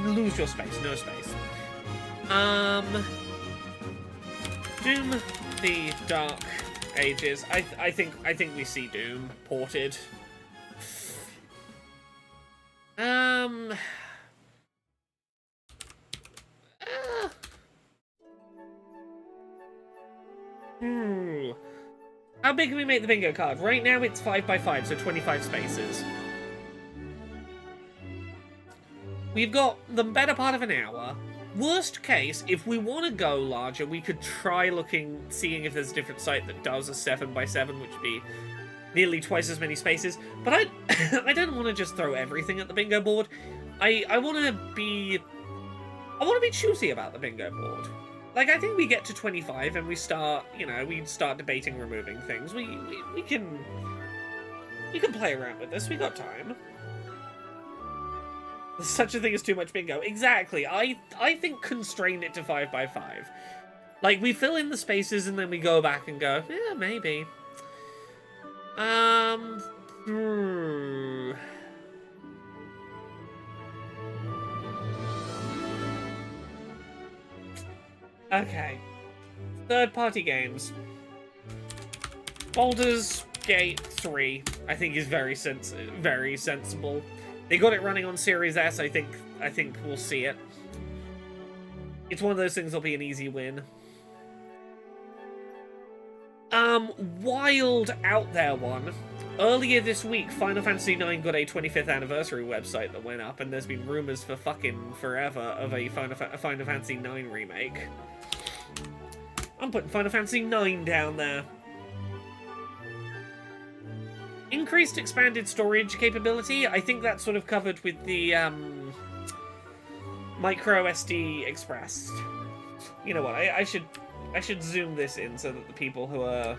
Lose your space, no space. Doom, the Dark Ages. I think we see Doom ported. How big can we make the bingo card? Right now it's 5x5, so 25 spaces. We've got the better part of an hour. Worst case, if we want to go larger, we could try seeing if there's a different site that does a 7x7, which would be nearly twice as many spaces. But I don't want to just throw everything at the bingo board. I want to be choosy about the bingo board. Like, I think we get to 25 and we start debating removing things. We can play around with this. We got time. There's such a thing as too much bingo. Exactly. I think constrain it to 5x5. Like, we fill in the spaces and then we go back and go, yeah, maybe. Okay. Third-party games. Baldur's Gate 3, I think, is very sensible. They got it running on Series S. I think we'll see it. It's one of those things that'll be an easy win. Wild out there one. Earlier this week, Final Fantasy IX got a 25th anniversary website that went up, and there's been rumors for fucking forever of a Final Fantasy IX remake. I'm putting Final Fantasy IX down there. Increased expanded storage capability. I think that's sort of covered with the micro SD Express. You know what? I should zoom this in so that the people who are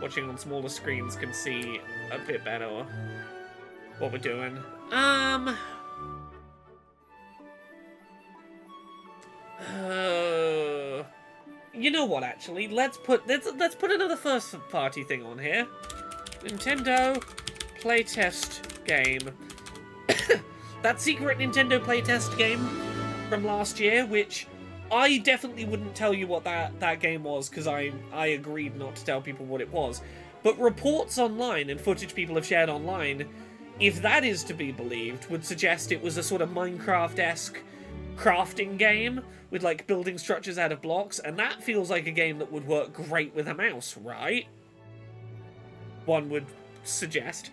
watching on smaller screens can see a bit better what we're doing. You know what? Actually, let's put another first party thing on here. Nintendo playtest game. That secret Nintendo playtest game from last year, which I definitely wouldn't tell you what that game was, because I agreed not to tell people what it was. But reports online and footage people have shared online, if that is to be believed, would suggest it was a sort of Minecraft-esque crafting game with, like, building structures out of blocks, and that feels like a game that would work great with a mouse, right? One would suggest.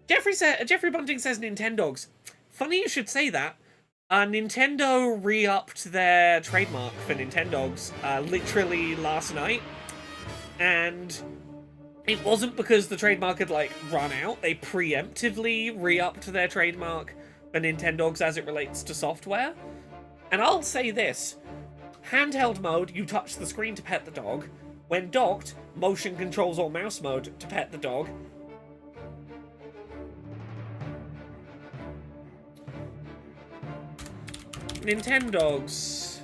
Jeffrey Bunting says Nintendogs. Funny you should say that. Nintendo re-upped their trademark for Nintendogs literally last night, and it wasn't because the trademark had, like, run out. They preemptively re-upped their trademark for Nintendogs as it relates to software. And I'll say this. Handheld mode, you touch the screen to pet the dog. When docked, motion controls or mouse mode to pet the dog. Nintendogs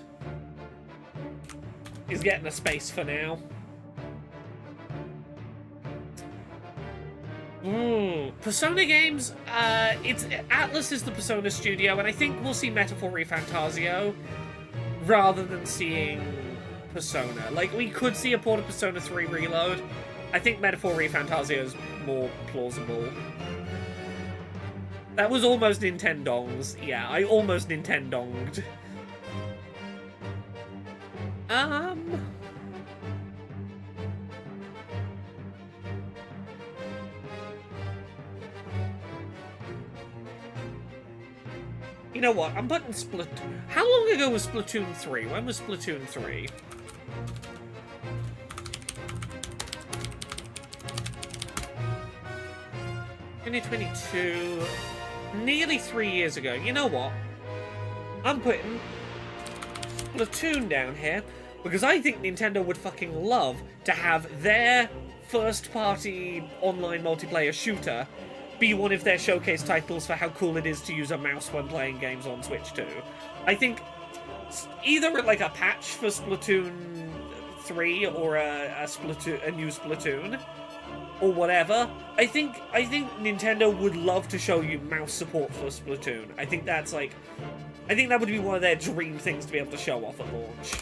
is getting a space for now. Persona games, Atlus is the Persona studio, and I think we'll see Metaphor ReFantazio rather than seeing Persona. Like, we could see a port of Persona 3 Reload. I think Metaphor ReFantazio is more plausible. That was almost Nintendongs. Yeah, I almost Nintendonged. You know what? I'm putting Splatoon. How long ago was Splatoon 3? When was Splatoon 3? (2022). Nearly 3 years ago. You know what? I'm putting Splatoon down here because I think Nintendo would fucking love to have their first-party online multiplayer shooter be one of their showcase titles for how cool it is to use a mouse when playing games on Switch 2. I think either like a patch for Splatoon 3 or a new Splatoon or whatever. I think Nintendo would love to show you mouse support for Splatoon. I think that would be one of their dream things to be able to show off at launch.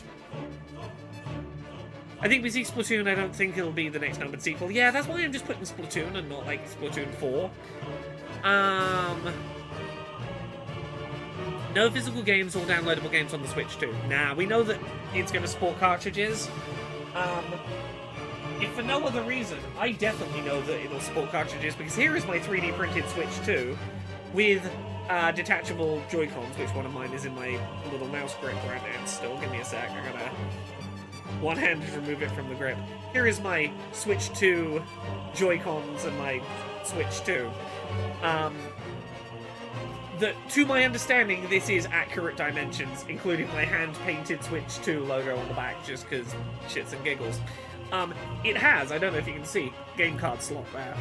I think we see Splatoon, I don't think it'll be the next numbered sequel. Yeah, that's why I'm just putting Splatoon and not, like, Splatoon 4. No physical games or downloadable games on the Switch too. Nah, we know that it's going to support cartridges. If for no other reason, I definitely know that it'll support cartridges, because here is my 3D printed Switch 2 with detachable Joy-Cons, which one of mine is in my little mouse grip right now. Still, give me a sec, I gotta one-handed remove it from the grip. Here is my Switch 2 Joy-Cons and my Switch 2. To my understanding, this is accurate dimensions, including my hand-painted Switch 2 logo on the back, just because shits and giggles. It has, I don't know if you can see, game card slot there.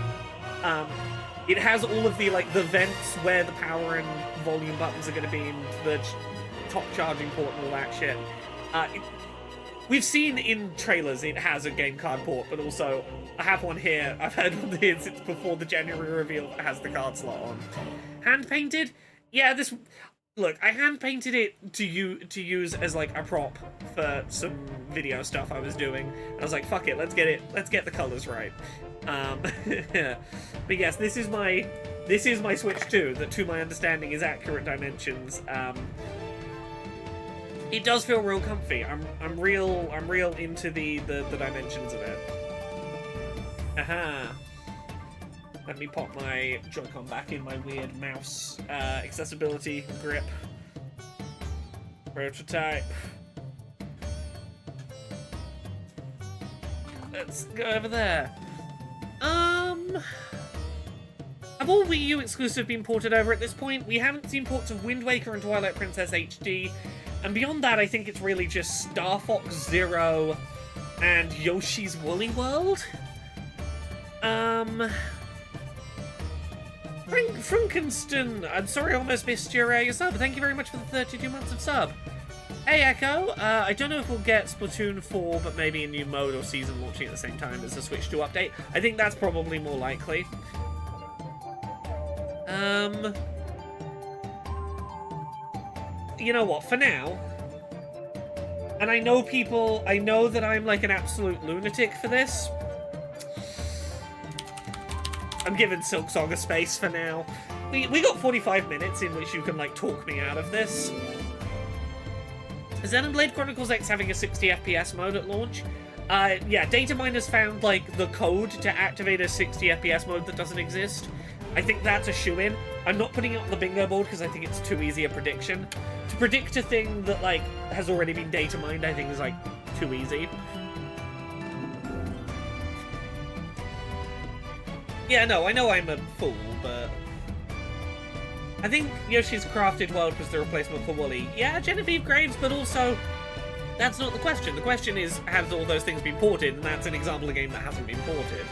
It has all of the, like, the vents where the power and volume buttons are going to be, and the top charging port and all that shit. We've seen in trailers it has a game card port, but also I have one here. I've had one here since before the January reveal that has the card slot on. Hand-painted? Yeah, this... Look, I hand-painted it to use as, like, a prop for some video stuff I was doing. And I was like, fuck it, let's get the colors right. But yes, this is my Switch 2, that to my understanding is accurate dimensions. It does feel real comfy. I'm real into the dimensions of it. Aha. Let me pop my Joy-Con back in my weird mouse accessibility grip. Prototype. Let's go over there. Have all Wii U exclusive been ported over at this point? We haven't seen ports of Wind Waker and Twilight Princess HD. And beyond that, I think it's really just Star Fox Zero and Yoshi's Woolly World. Frankenstein, I'm sorry I almost missed your sub. Thank you very much for the 32 months of sub. Hey Echo, I don't know if we'll get Splatoon 4, but maybe a new mode or season launching at the same time as the Switch 2 update. I think that's probably more likely. You know what, for now, and I know that I'm like an absolute lunatic for this, I'm giving Silksong a space for now. We got 45 minutes in which you can, like, talk me out of this. Is Xenoblade Chronicles X having a 60 FPS mode at launch? Yeah, Dataminer's found, like, the code to activate a 60 FPS mode that doesn't exist. I think that's a shoo-in. I'm not putting it on the bingo board because I think it's too easy a prediction. To predict a thing that, like, has already been data mined, I think is, like, too easy. Yeah, no, I know I'm a fool, but I think Yoshi's Crafted World was the replacement for Woolly. Yeah, Genevieve Graves, but also, that's not the question. The question is, have all those things been ported? And that's an example of a game that hasn't been ported.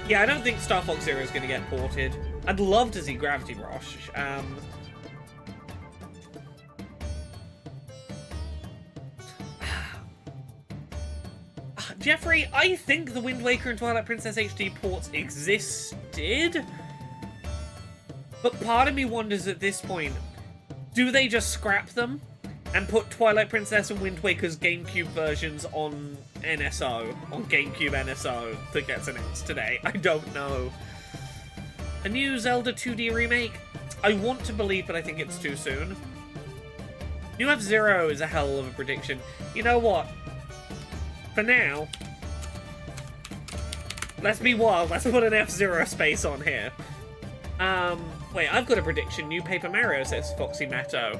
Yeah, I don't think Star Fox Zero is going to get ported. I'd love to see Gravity Rush. Jeffrey, I think the Wind Waker and Twilight Princess HD ports existed, but part of me wonders at this point, do they just scrap them and put Twilight Princess and Wind Waker's GameCube versions on NSO, on GameCube NSO that gets announced today? I don't know. A new Zelda 2D remake? I want to believe, but I think it's too soon. New F-Zero is a hell of a prediction. You know what? For now, let's be wild. Let's put an F-Zero space on here. Wait, I've got a prediction. New Paper Mario, says Foxy Matto.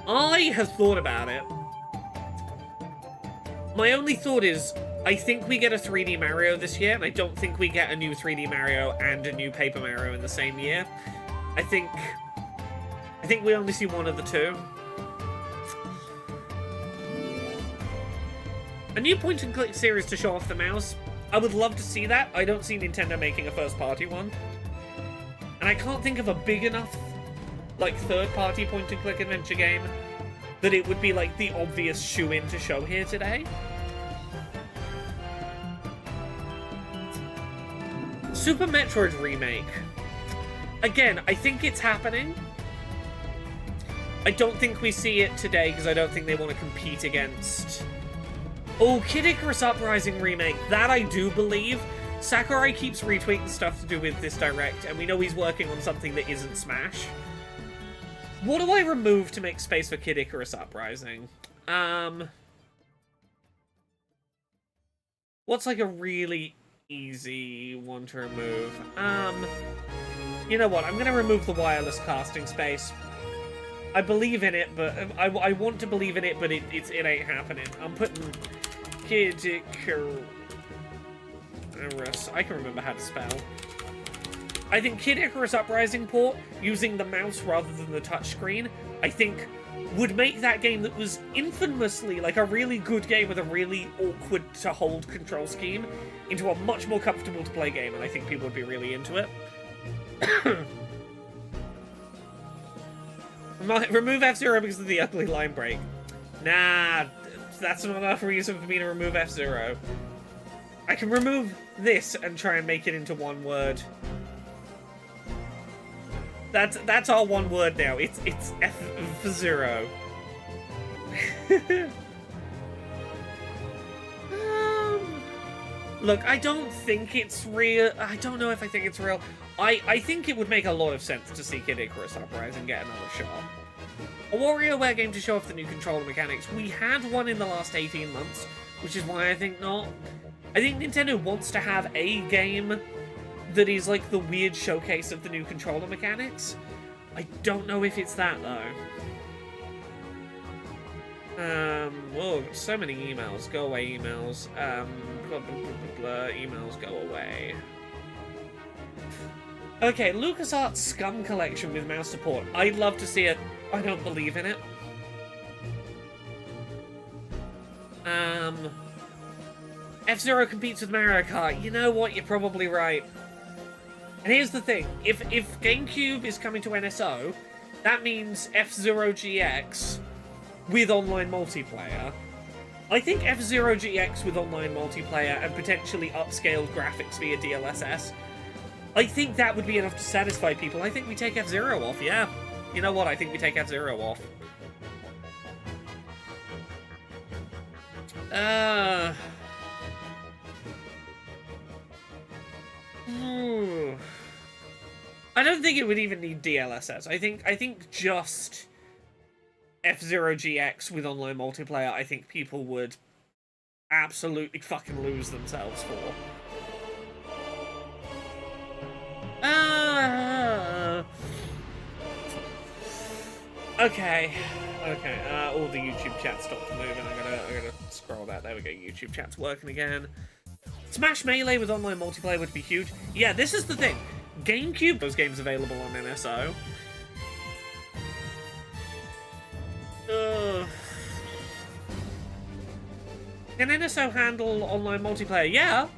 I have thought about it. My only thought is, I think we get a 3D Mario this year, and I don't think we get a new 3D Mario and a new Paper Mario in the same year. I think we only see one of the two. A new point-and-click series to show off the mouse. I would love to see that. I don't see Nintendo making a first-party one. And I can't think of a big enough, like, third-party point-and-click adventure game that it would be, like, the obvious shoe-in to show here today. Super Metroid Remake. Again, I think it's happening. I don't think we see it today because I don't think they want to compete against... Oh, Kid Icarus Uprising Remake. That I do believe. Sakurai keeps retweeting stuff to do with this direct, and we know he's working on something that isn't Smash. What do I remove to make space for Kid Icarus Uprising? What's like a really easy one to remove? You know what? I'm going to remove the wireless casting space. I believe in it, but I want to believe in it, but it ain't happening. I'm putting Kid Icarus. I can remember how to spell. I think Kid Icarus Uprising port, using the mouse rather than the touchscreen, I think would make that game that was infamously like a really good game with a really awkward to hold control scheme into a much more comfortable to play game, and I think people would be really into it. Remove F-Zero because of the ugly line break. Nah, that's not enough reason for me to remove F-Zero. I can remove this and try and make it into one word. That's our one word now. It's F-Zero. Look, I don't think it's real. I don't know if I think it's real. I think it would make a lot of sense to see Kid Icarus Uprising get another shot. A WarioWare game to show off the new controller mechanics. We had one in the last 18 months, which is why I think not. I think Nintendo wants to have a game that is like the weird showcase of the new controller mechanics. I don't know if it's that, though. Whoa, so many emails. Go away, emails. Blah, blah, blah, blah, blah. Emails, go away. Okay, LucasArts Scum Collection with mouse support. I'd love to see it. I don't believe in it. F-Zero competes with Mario Kart. You know what? You're probably right. And here's the thing. If GameCube is coming to NSO, that means F-Zero GX with online multiplayer. I think F-Zero GX with online multiplayer and potentially upscaled graphics via DLSS, I think that would be enough to satisfy people. I think we take F-Zero off, yeah. You know what? I think we take F-Zero off. I don't think it would even need DLSS. I think just F-Zero GX with online multiplayer, I think people would absolutely fucking lose themselves for. Okay. All the YouTube chat stopped moving. I gotta scroll back. There we go. YouTube chat's working again. Smash Melee with online multiplayer would be huge. Yeah, this is the thing. GameCube, those games available on NSO. Can NSO handle online multiplayer? Yeah.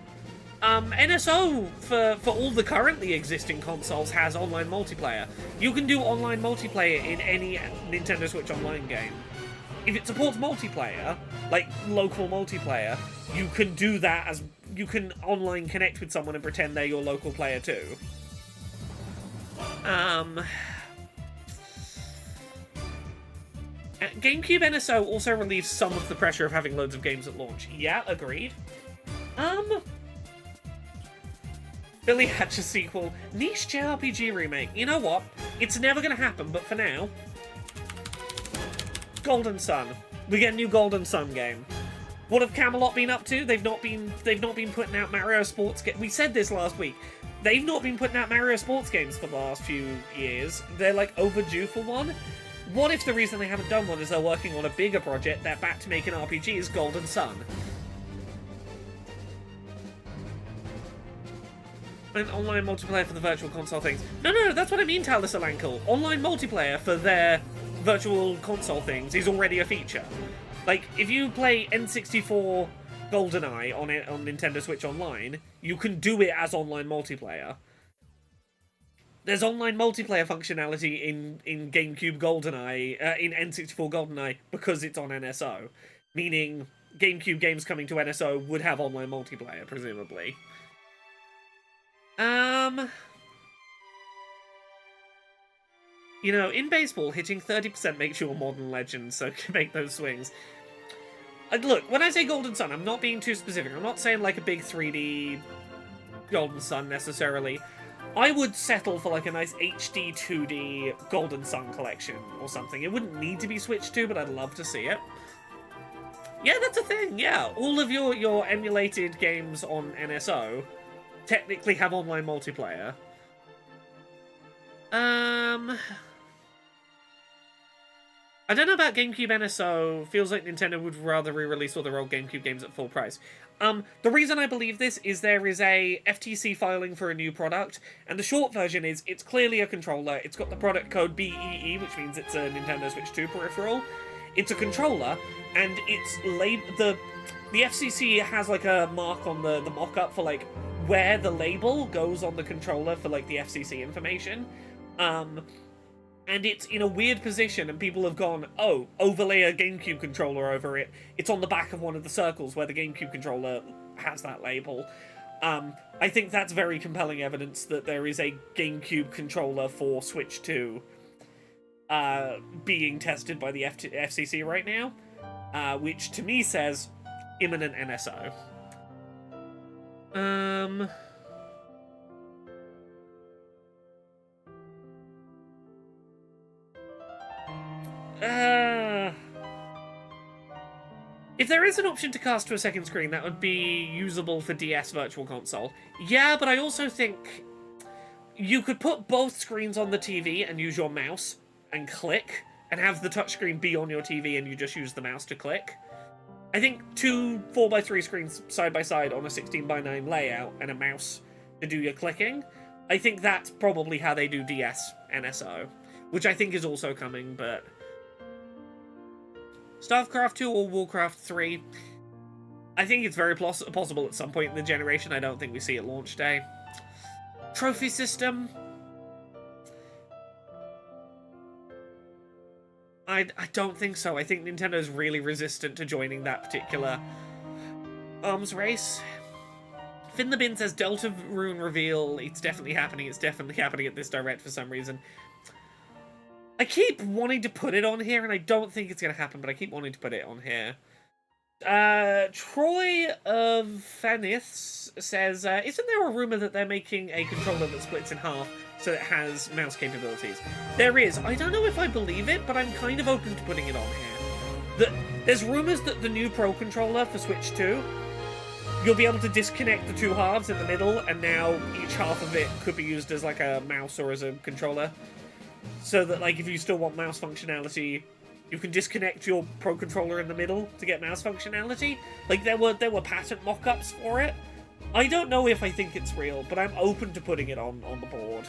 NSO, for all the currently existing consoles, has online multiplayer. You can do online multiplayer in any Nintendo Switch Online game. If it supports multiplayer, like local multiplayer, you can do that as... You can online connect with someone and pretend they're your local player too. GameCube NSO also relieves some of the pressure of having loads of games at launch. Yeah, agreed. Billy Hatcher sequel. Niche JRPG remake. You know what? It's never gonna happen, but for now... Golden Sun. We get a new Golden Sun game. What have Camelot been up to? They've not been putting out Mario Sports games. We said this last week. They've not been putting out Mario Sports games for the last few years. They're, like, overdue for one. What if the reason they haven't done one is they're working on a bigger project, they're back to making RPGs, Golden Sun? And online multiplayer for the virtual console things. No, that's what I mean, Talis Alankle. Online multiplayer for their virtual console things is already a feature. Like, if you play N64 GoldenEye on Nintendo Switch Online, you can do it as online multiplayer. There's online multiplayer functionality in GameCube GoldenEye, in N64 GoldenEye, because it's on NSO. Meaning, GameCube games coming to NSO would have online multiplayer, presumably. You know, in baseball, hitting 30% makes you a modern legend, so make those swings. Look, when I say Golden Sun, I'm not being too specific. I'm not saying like a big 3D Golden Sun, necessarily. I would settle for like a nice HD 2D Golden Sun collection or something. It wouldn't need to be switched to, but I'd love to see it. Yeah, that's a thing, yeah. All of your emulated games on NSO technically have online multiplayer. I don't know about GameCube NSO. Feels like Nintendo would rather re-release all their old GameCube games at full price. The reason I believe this is there is a FTC filing for a new product, and the short version is it's clearly a controller. It's got the product code BEE, which means it's a Nintendo Switch 2 peripheral. It's a controller, and it's the FCC has like a mark on the mock-up for like where the label goes on the controller for like the FCC information. And it's in a weird position, and people have gone, oh, overlay a GameCube controller over it. It's on the back of one of the circles where the GameCube controller has that label. I think that's very compelling evidence that there is a GameCube controller for Switch 2 being tested by the FCC right now, which to me says imminent NSO. If there is an option to cast to a second screen, that would be usable for DS Virtual Console. Yeah, but I also think you could put both screens on the TV and use your mouse and click, and have the touchscreen be on your TV and you just use the mouse to click. I think 2 4x3 screens side by side on a 16:9 layout and a mouse to do your clicking I think that's probably how they do DS NSO, which I think is also coming, but... StarCraft 2 or Warcraft 3? I think it's very possible at some point in the generation. I don't think we see it launch day. Trophy system? I don't think so. I think Nintendo's really resistant to joining that particular arms race. Finn the Bin says Delta Rune reveal. It's definitely happening. It's definitely happening at this direct for some reason. I keep wanting to put it on here, and I don't think it's going to happen, but I keep wanting to put it on here. Troy of Faniths says, isn't there a rumor that they're making a controller that splits in half so it has mouse capabilities? There is. I don't know if I believe it, but I'm kind of open to putting it on here. There's rumors that the new Pro Controller for Switch 2, you'll be able to disconnect the two halves in the middle, and now each half of it could be used as like a mouse or as a controller. So that, like, if you still want mouse functionality, you can disconnect your Pro Controller in the middle to get mouse functionality. Like, there were patent mock-ups for it. I don't know if I think it's real, but I'm open to putting it on the board.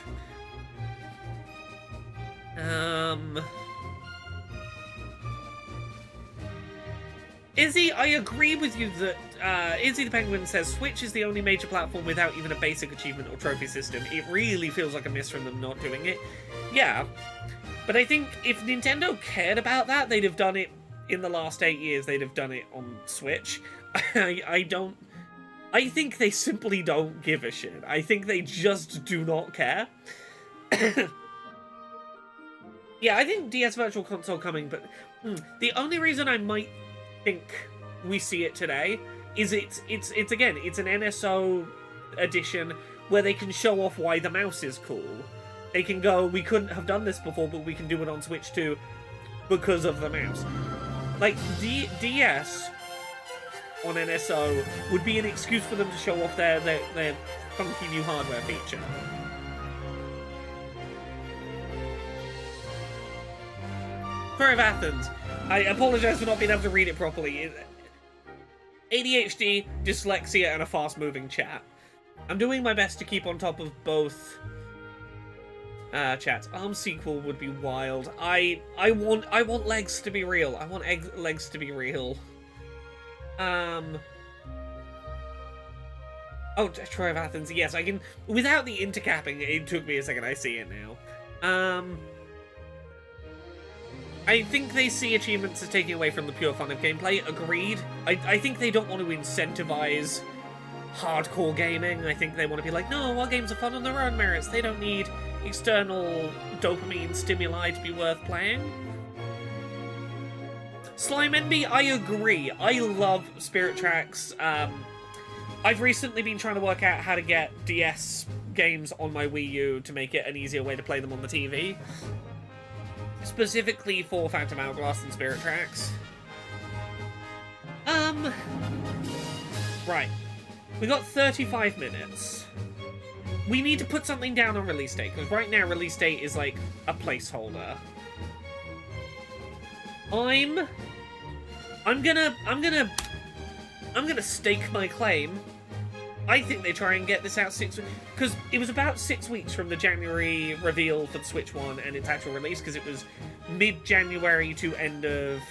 Izzy, I agree with you that Izzy the Penguin says Switch is the only major platform without even a basic achievement or trophy system. It really feels like a miss from them not doing it. Yeah, but I think if Nintendo cared about that, they'd have done it in the last 8 years. They'd have done it on Switch. I think they simply don't give a shit. I think they just do not care. Yeah, I think DS Virtual Console coming, but the only reason I might think we see it today is it's again, it's an NSO edition where they can show off why the mouse is cool. They can go, we couldn't have done this before, but we can do it on Switch 2 because of the mouse. Like, DS on NSO would be an excuse for them to show off their funky new hardware feature. Crow of Athens, I apologise for not being able to read it properly. ADHD, dyslexia, and a fast-moving chat. I'm doing my best to keep on top of both chats. ARMS sequel would be wild. I want legs to be real. I want legs to be real. Oh, Troy of Athens. Yes, I can. Without the intercapping, it took me a second. I see it now. I think they see achievements as taking away from the pure fun of gameplay. Agreed. I think they don't want to incentivize hardcore gaming. I think they want to be like, no, our games are fun on their own merits. They don't need external dopamine stimuli to be worth playing. Slime Envy, I agree. I love Spirit Tracks. I've recently been trying to work out how to get DS games on my Wii U to make it an easier way to play them on the TV. Specifically for Phantom Hourglass and Spirit Tracks. Right. We got 35 minutes. We need to put something down on release date, because right now release date is like a placeholder. I'm gonna stake my claim. I think they try and get this out 6 weeks, because it was about 6 weeks from the January reveal for the Switch 1 and its actual release, because it was mid-January to end of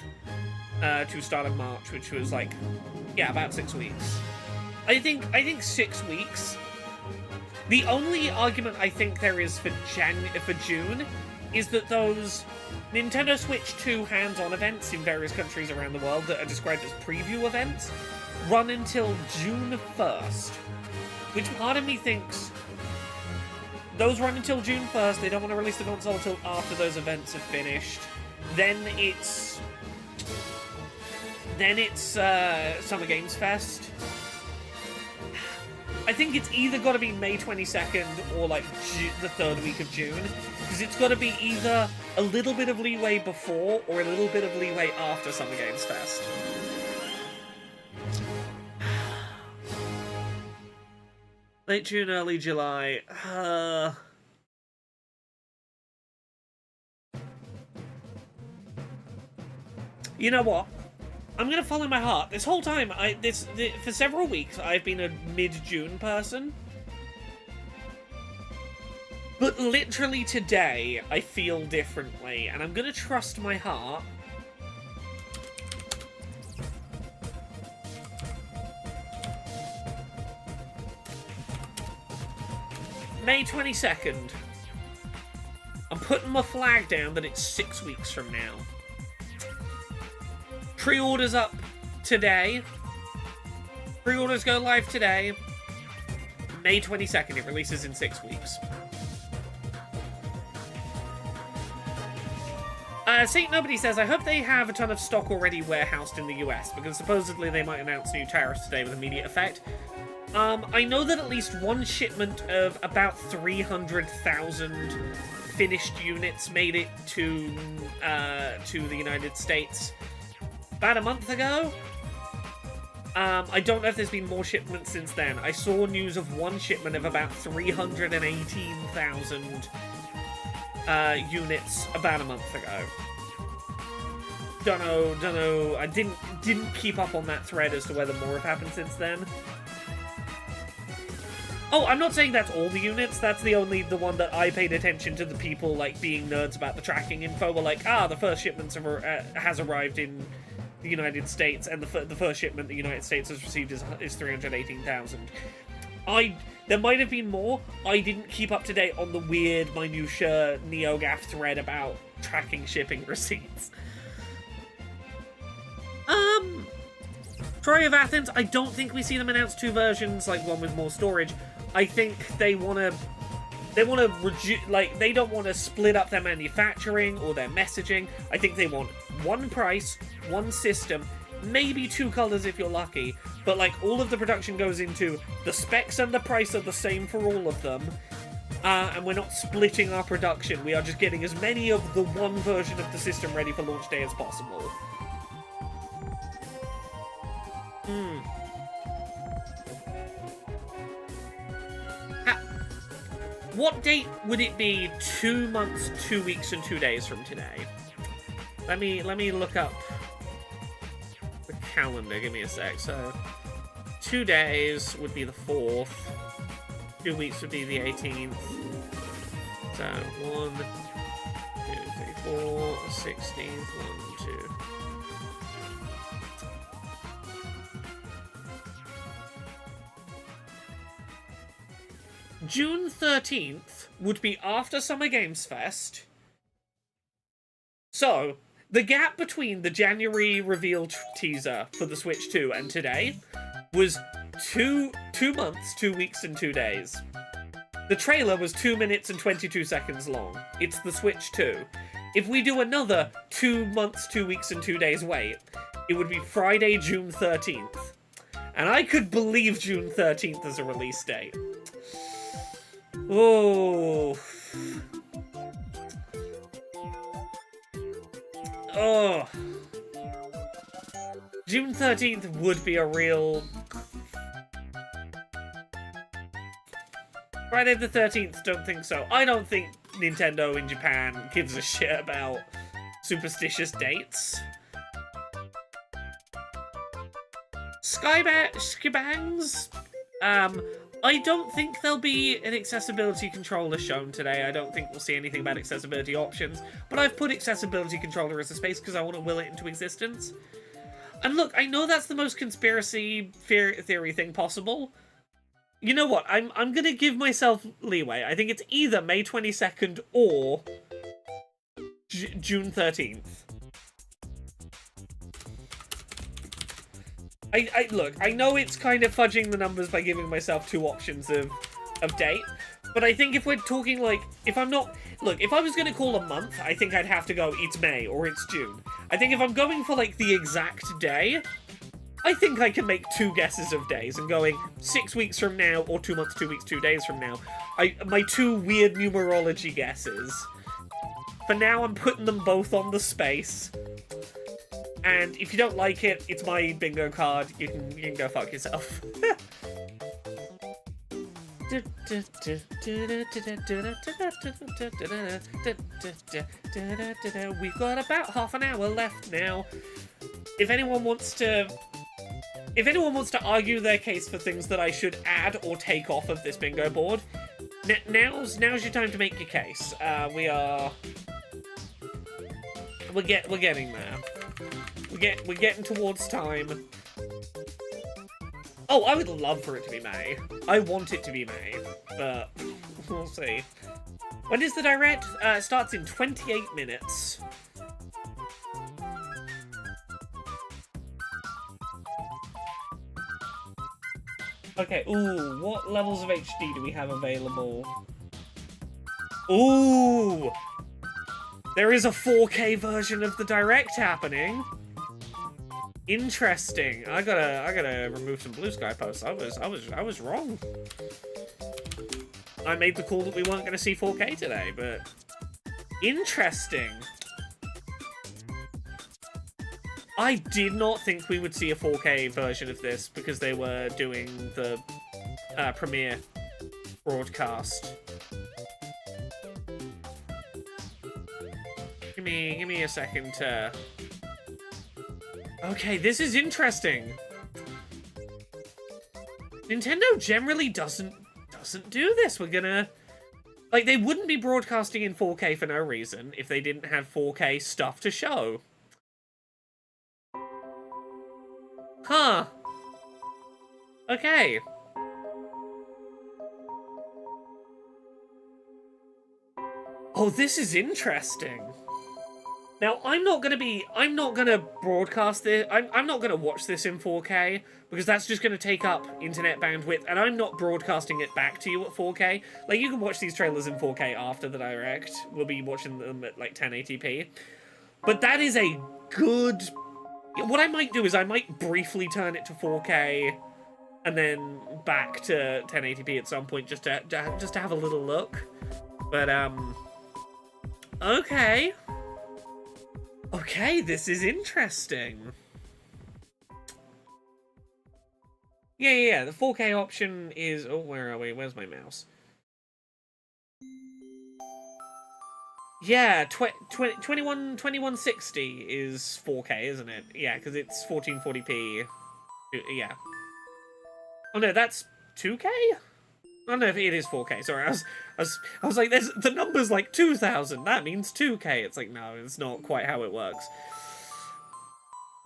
to start of March, which was like, yeah, about 6 weeks. I think 6 weeks. The only argument I think there is for June is that those Nintendo Switch 2 hands-on events in various countries around the world that are described as preview events run until June 1st. Which part of me thinks those run until June 1st, they don't want to release the console until after those events have finished. Then it's Summer Games Fest. I think it's either got to be May 22nd or like the third week of June, because it's got to be either a little bit of leeway before or a little bit of leeway after Summer Games Fest. Late June, early July. You know what? I'm gonna follow my heart. This whole time, for several weeks, I've been a mid-June person. But literally today, I feel differently, and I'm gonna trust my heart. May 22nd. I'm putting my flag down that it's 6 weeks from now. Pre-orders up today. Pre-orders go live today. May 22nd, it releases in 6 weeks. Saint Nobody says, I hope they have a ton of stock already warehoused in the US, because supposedly they might announce new tariffs today with immediate effect. I know that at least one shipment of about 300,000 finished units made it to the United States about a month ago. I don't know if there's been more shipments since then. I saw news of one shipment of about 318,000 units about a month ago. Don't know. I didn't keep up on that thread as to whether more have happened since then. Oh, I'm not saying that's all the units. That's the one that I paid attention to. The people like being nerds about the tracking info were like, the first shipment has arrived in the United States, and the first shipment the United States has received is 318,000. There might have been more. I didn't keep up to date on the weird minutia NeoGAF thread about tracking shipping receipts. Troy of Athens, I don't think we see them announce two versions, like one with more storage. I think they don't want to split up their manufacturing or their messaging. I think they want one price, one system, maybe two colors if you're lucky, but like all of the production goes into the specs and the price are the same for all of them, and we're not splitting our production. We are just getting as many of the one version of the system ready for launch day as possible. What date would it be 2 months, 2 weeks, and 2 days from today? Let me look up the calendar. Give me a sec. So, 2 days would be the 4th. 2 weeks would be the 18th. So, 1, 2, 3, 4, 16th, 1, 2. June 13th would be after Summer Games Fest. So, the gap between the January reveal teaser for the Switch 2 and today was 2 months, 2 weeks, and 2 days. The trailer was 2 minutes and 22 seconds long. It's the Switch 2. If we do another 2 months, 2 weeks, and 2 days wait, it would be Friday, June 13th. And I could believe June 13th as a release date. Oh. Oh. June 13th would be a real... Friday the 13th, don't think so. I don't think Nintendo in Japan gives a shit about superstitious dates. Skybangs? I don't think there'll be an accessibility controller shown today. I don't think we'll see anything about accessibility options. But I've put accessibility controller as a space because I want to will it into existence. And look, I know that's the most conspiracy theory thing possible. You know what? I'm gonna give myself leeway. I think it's either May 22nd or June 13th. Look, I know it's kind of fudging the numbers by giving myself two options of date, but I think if we're talking, like, if I'm not... Look, if I was going to call a month, I think I'd have to go, it's May, or it's June. I think if I'm going for, like, the exact day, I think I can make two guesses of days, and going 6 weeks from now, or 2 months, 2 weeks, 2 days from now. My two weird numerology guesses. For now, I'm putting them both on the space. And if you don't like it, it's my bingo card. You can go fuck yourself. We've got about half an hour left now. If anyone wants to argue their case for things that I should add or take off of this bingo board, Now's your time to make your case. We're getting there. We're getting towards time. Oh, I would love for it to be May. I want it to be May, but we'll see. When is the direct? It starts in 28 minutes. Okay, ooh, what levels of HD do we have available? Ooh! There is a 4K version of the Direct happening. Interesting. I gotta remove some Blue Sky posts. I was wrong. I made the call that we weren't gonna see 4K today, but interesting. I did not think we would see a 4K version of this because they were doing the premiere broadcast. Give me a second to... Okay, this is interesting. Nintendo generally doesn't do this. We're gonna... Like, they wouldn't be broadcasting in 4K for no reason if they didn't have 4K stuff to show. Huh. Okay. Oh, this is interesting. Now, I'm not gonna broadcast this, I'm not gonna watch this in 4K, because that's just gonna take up internet bandwidth, and I'm not broadcasting it back to you at 4K. Like, you can watch these trailers in 4K after the Direct. We'll be watching them at, like, 1080p. But that is a good... What I might do is I might briefly turn it to 4K, and then back to 1080p at some point, just to have a little look. But, okay. Okay, this is interesting. Yeah, the 4K option is... Oh, where are we? Where's my mouse? Yeah, 2160 is 4K, isn't it? Yeah, because it's 1440p. Yeah. Oh no, that's 2K? Oh no, it is 4K. Sorry, I was like, there's the number's like 2000. That means 2K. It's like, no, it's not quite how it works.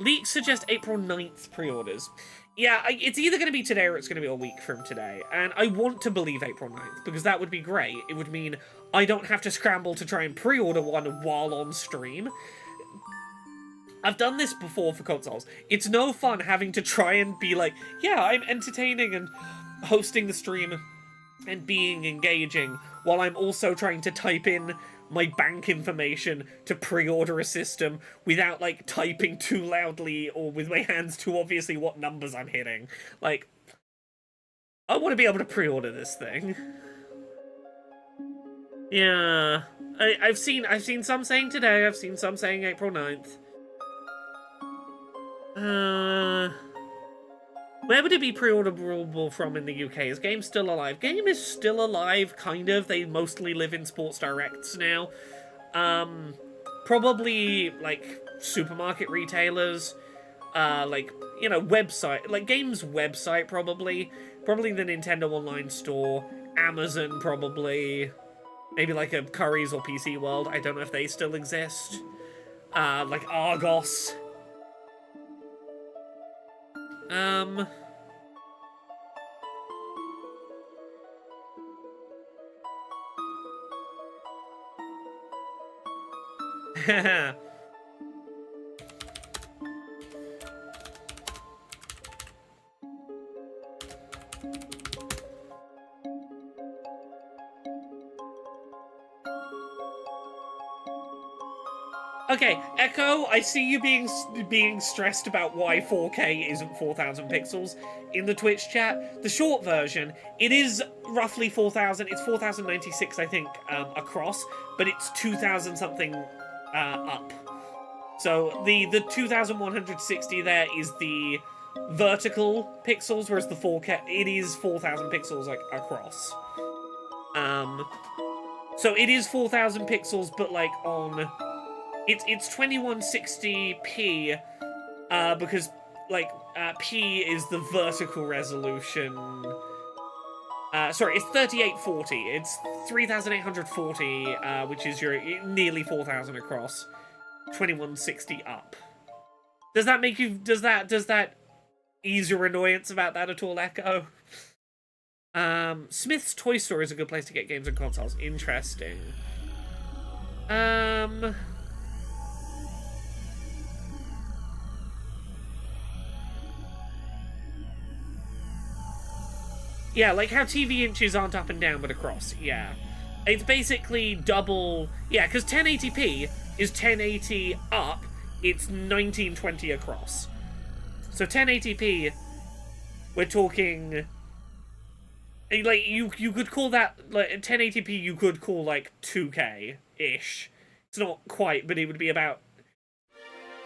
Leaks suggest April 9th pre-orders. Yeah, it's either going to be today or it's going to be a week from today. And I want to believe April 9th, because that would be great. It would mean I don't have to scramble to try and pre-order one while on stream. I've done this before for consoles. It's no fun having to try and be like, yeah, I'm entertaining and hosting the stream and being engaging, while I'm also trying to type in my bank information to pre-order a system without, like, typing too loudly or with my hands too obviously what numbers I'm hitting. Like, I want to be able to pre-order this thing. Yeah. I've seen some saying today, I've seen some saying April 9th. Where would it be pre-orderable from in the UK? Is Game still alive? Game is still alive, kind of. They mostly live in Sports Directs now. Probably, like, supermarket retailers. Like, you know, website. Like, Game's website, probably. Probably the Nintendo Online Store. Amazon, probably. Maybe, like, a Currys or PC World. I don't know if they still exist. Like, Argos. Okay, Echo, I see you being stressed about why 4K isn't 4,000 pixels in the Twitch chat. The short version, it is roughly 4,000. It's 4,096, I think, across, but it's 2,000 something up. So the 2,160 there is the vertical pixels, whereas the 4K, it is 4,000 pixels, like, across. So it is 4,000 pixels, but, like, on... It's 2160p, because, like, P is the vertical resolution. Sorry, it's 3840. It's 3,840, which is your nearly 4,000 across. 2160 up. Does that make you? Does that ease your annoyance about that at all, Echo? Smith's Toy Store is a good place to get games and consoles. Interesting. Yeah, like how TV inches aren't up and down but across. Yeah. It's basically double. Yeah, because 1080p is 1080 up, it's 1920 across. So 1080p, we're talking. Like, you could call that. Like, 1080p, you could call like 2K ish. It's not quite, but it would be about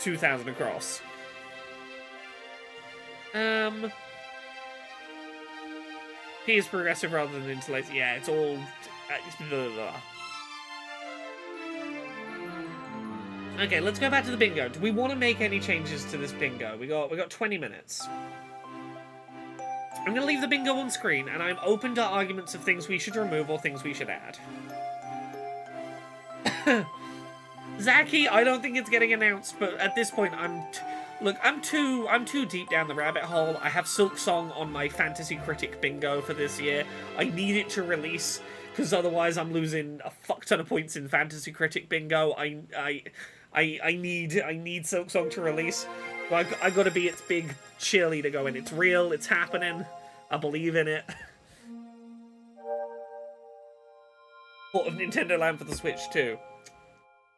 2,000 across. P is progressive rather than interlaced. Yeah, it's all. Blah, blah, blah. Okay, let's go back to the bingo. Do we want to make any changes to this bingo? We got 20 minutes. I'm going to leave the bingo on screen, and I'm open to arguments of things we should remove or things we should add. Zaki, I don't think it's getting announced, but at this point, I'm too deep down the rabbit hole. I have Silk Song on my Fantasy Critic bingo for this year. I need it to release, because otherwise I'm losing a fuck ton of points in Fantasy Critic bingo. I need Silk Song to release. So I gotta be its big cheerleader going. It's real. It's happening. I believe in it. Thought of Nintendo Land for the Switch too.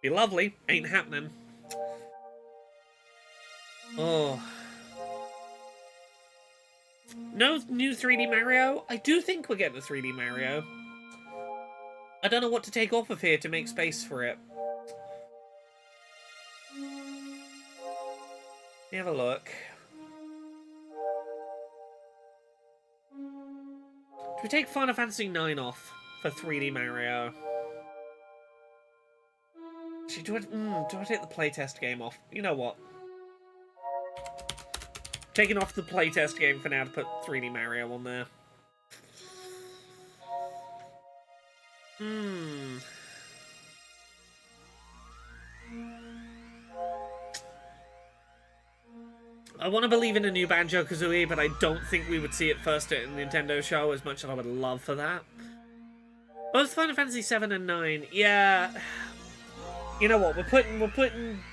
Be lovely. Ain't happening. Oh. No new 3D Mario? I do think we're getting a 3D Mario. I don't know what to take off of here to make space for it. Let me have a look. Do we take Final Fantasy IX off for 3D Mario? Actually, do I take the playtest game off? You know what? Taking off the playtest game for now to put 3D Mario on there. I want to believe in a new Banjo-Kazooie, but I don't think we would see it first at a Nintendo show, as much as I would love for that. Both Final Fantasy 7 and 9, yeah. You know what? We're putting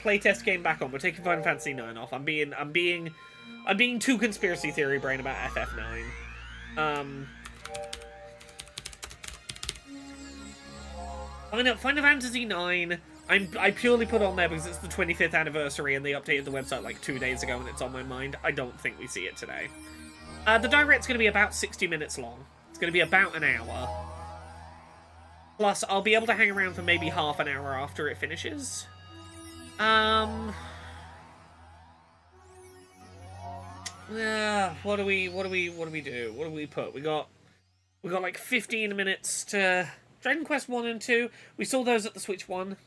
playtest game back on. We're taking Final Fantasy 9 off. I'm being too conspiracy theory brain about FF9. Final Fantasy 9. I purely put on there because it's the 25th anniversary and they updated the website like 2 days ago and it's on my mind. I don't think we see it today. The direct's going to be about 60 minutes long. It's going to be about an hour. Plus, I'll be able to hang around for maybe half an hour after it finishes. What do we do? What do we put? We got like 15 minutes to Dragon Quest 1 and 2. We saw those at the Switch 1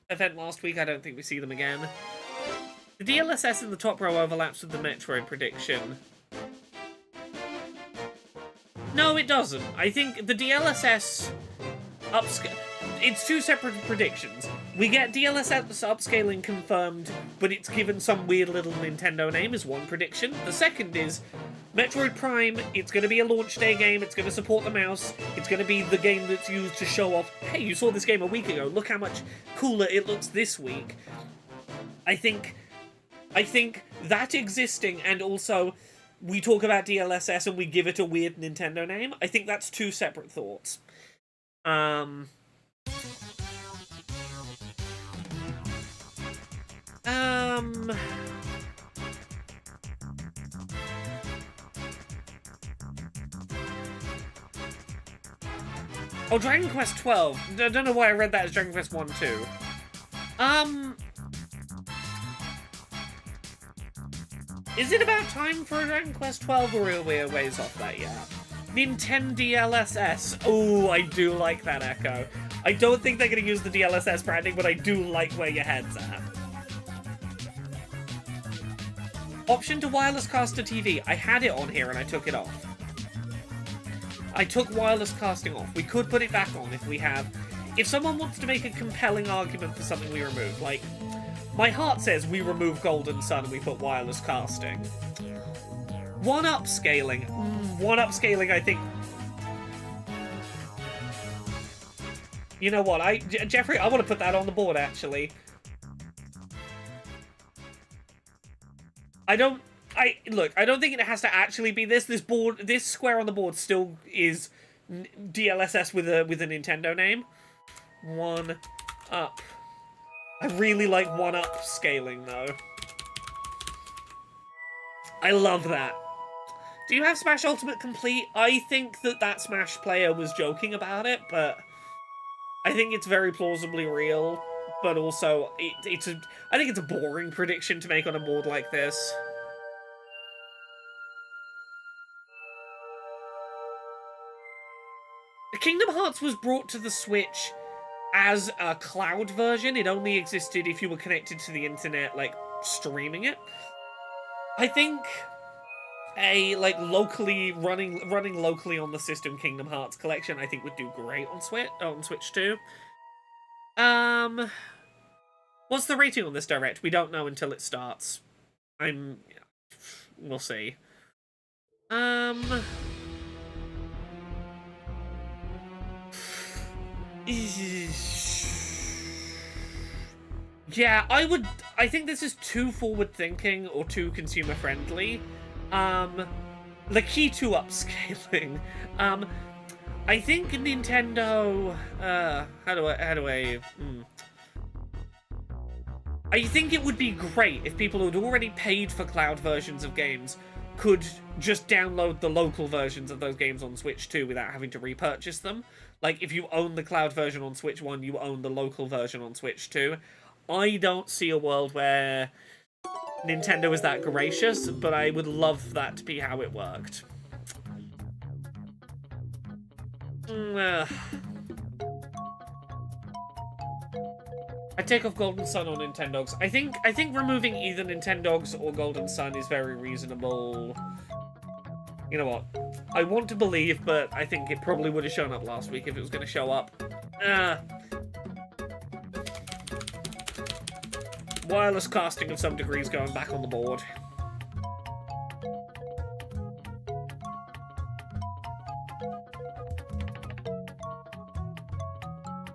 event last week. I don't think we see them again. The DLSS in the top row overlaps with the Metroid prediction. No, it doesn't. I think the DLSS it's two separate predictions. We get DLSS upscaling confirmed, but it's given some weird little Nintendo name is one prediction. The second is Metroid Prime, it's going to be a launch day game, it's going to support the mouse, it's going to be the game that's used to show off, hey, you saw this game a week ago, look how much cooler it looks this week. I think that existing, and also we talk about DLSS and we give it a weird Nintendo name, I think that's two separate thoughts. Oh, Dragon Quest 12. I don't know why I read that as Dragon Quest 1 too. Is it about time for a Dragon Quest 12 or are we a ways off that yet? Nintendo DLSS. Oh, I do like that, Echo. I don't think they're going to use the DLSS branding, but I do like where your head's at. Option to wireless cast to TV. I had it on here and I took it off. I took wireless casting off. We could put it back on if we have... If someone wants to make a compelling argument for something we remove, like... My heart says we remove Golden Sun and we put wireless casting. One-up scaling. One-up scaling, I think... You know what? Jeffrey, I want to put that on the board, actually. Look, I don't think it has to actually be this. This square on the board still is DLSS with a Nintendo name. One up. I really like one-up scaling, though. I love that. Do you have Smash Ultimate complete? I think that Smash player was joking about it, but I think it's very plausibly real. But also, I think it's a boring prediction to make on a board like this. Kingdom Hearts was brought to the Switch as a cloud version. It only existed if you were connected to the internet, like, streaming it. I think a, like, locally, running locally on the system Kingdom Hearts collection, I think would do great on Switch too. What's the rating on this Direct? We don't know until it starts. We'll see. Yeah, I think this is too forward-thinking or too consumer-friendly. The key to upscaling. I think Nintendo, I think it would be great if people who'd already paid for cloud versions of games could just download the local versions of those games on Switch 2 without having to repurchase them. Like, if you own the cloud version on Switch 1, you own the local version on Switch 2. I don't see a world where Nintendo is that gracious, but I would love that to be how it worked. I take off Golden Sun on Nintendogs. I think removing either Nintendogs or Golden Sun is very reasonable. You know what? I want to believe, but I think it probably would have shown up last week if it was going to show up. Wireless casting of some degrees going back on the board.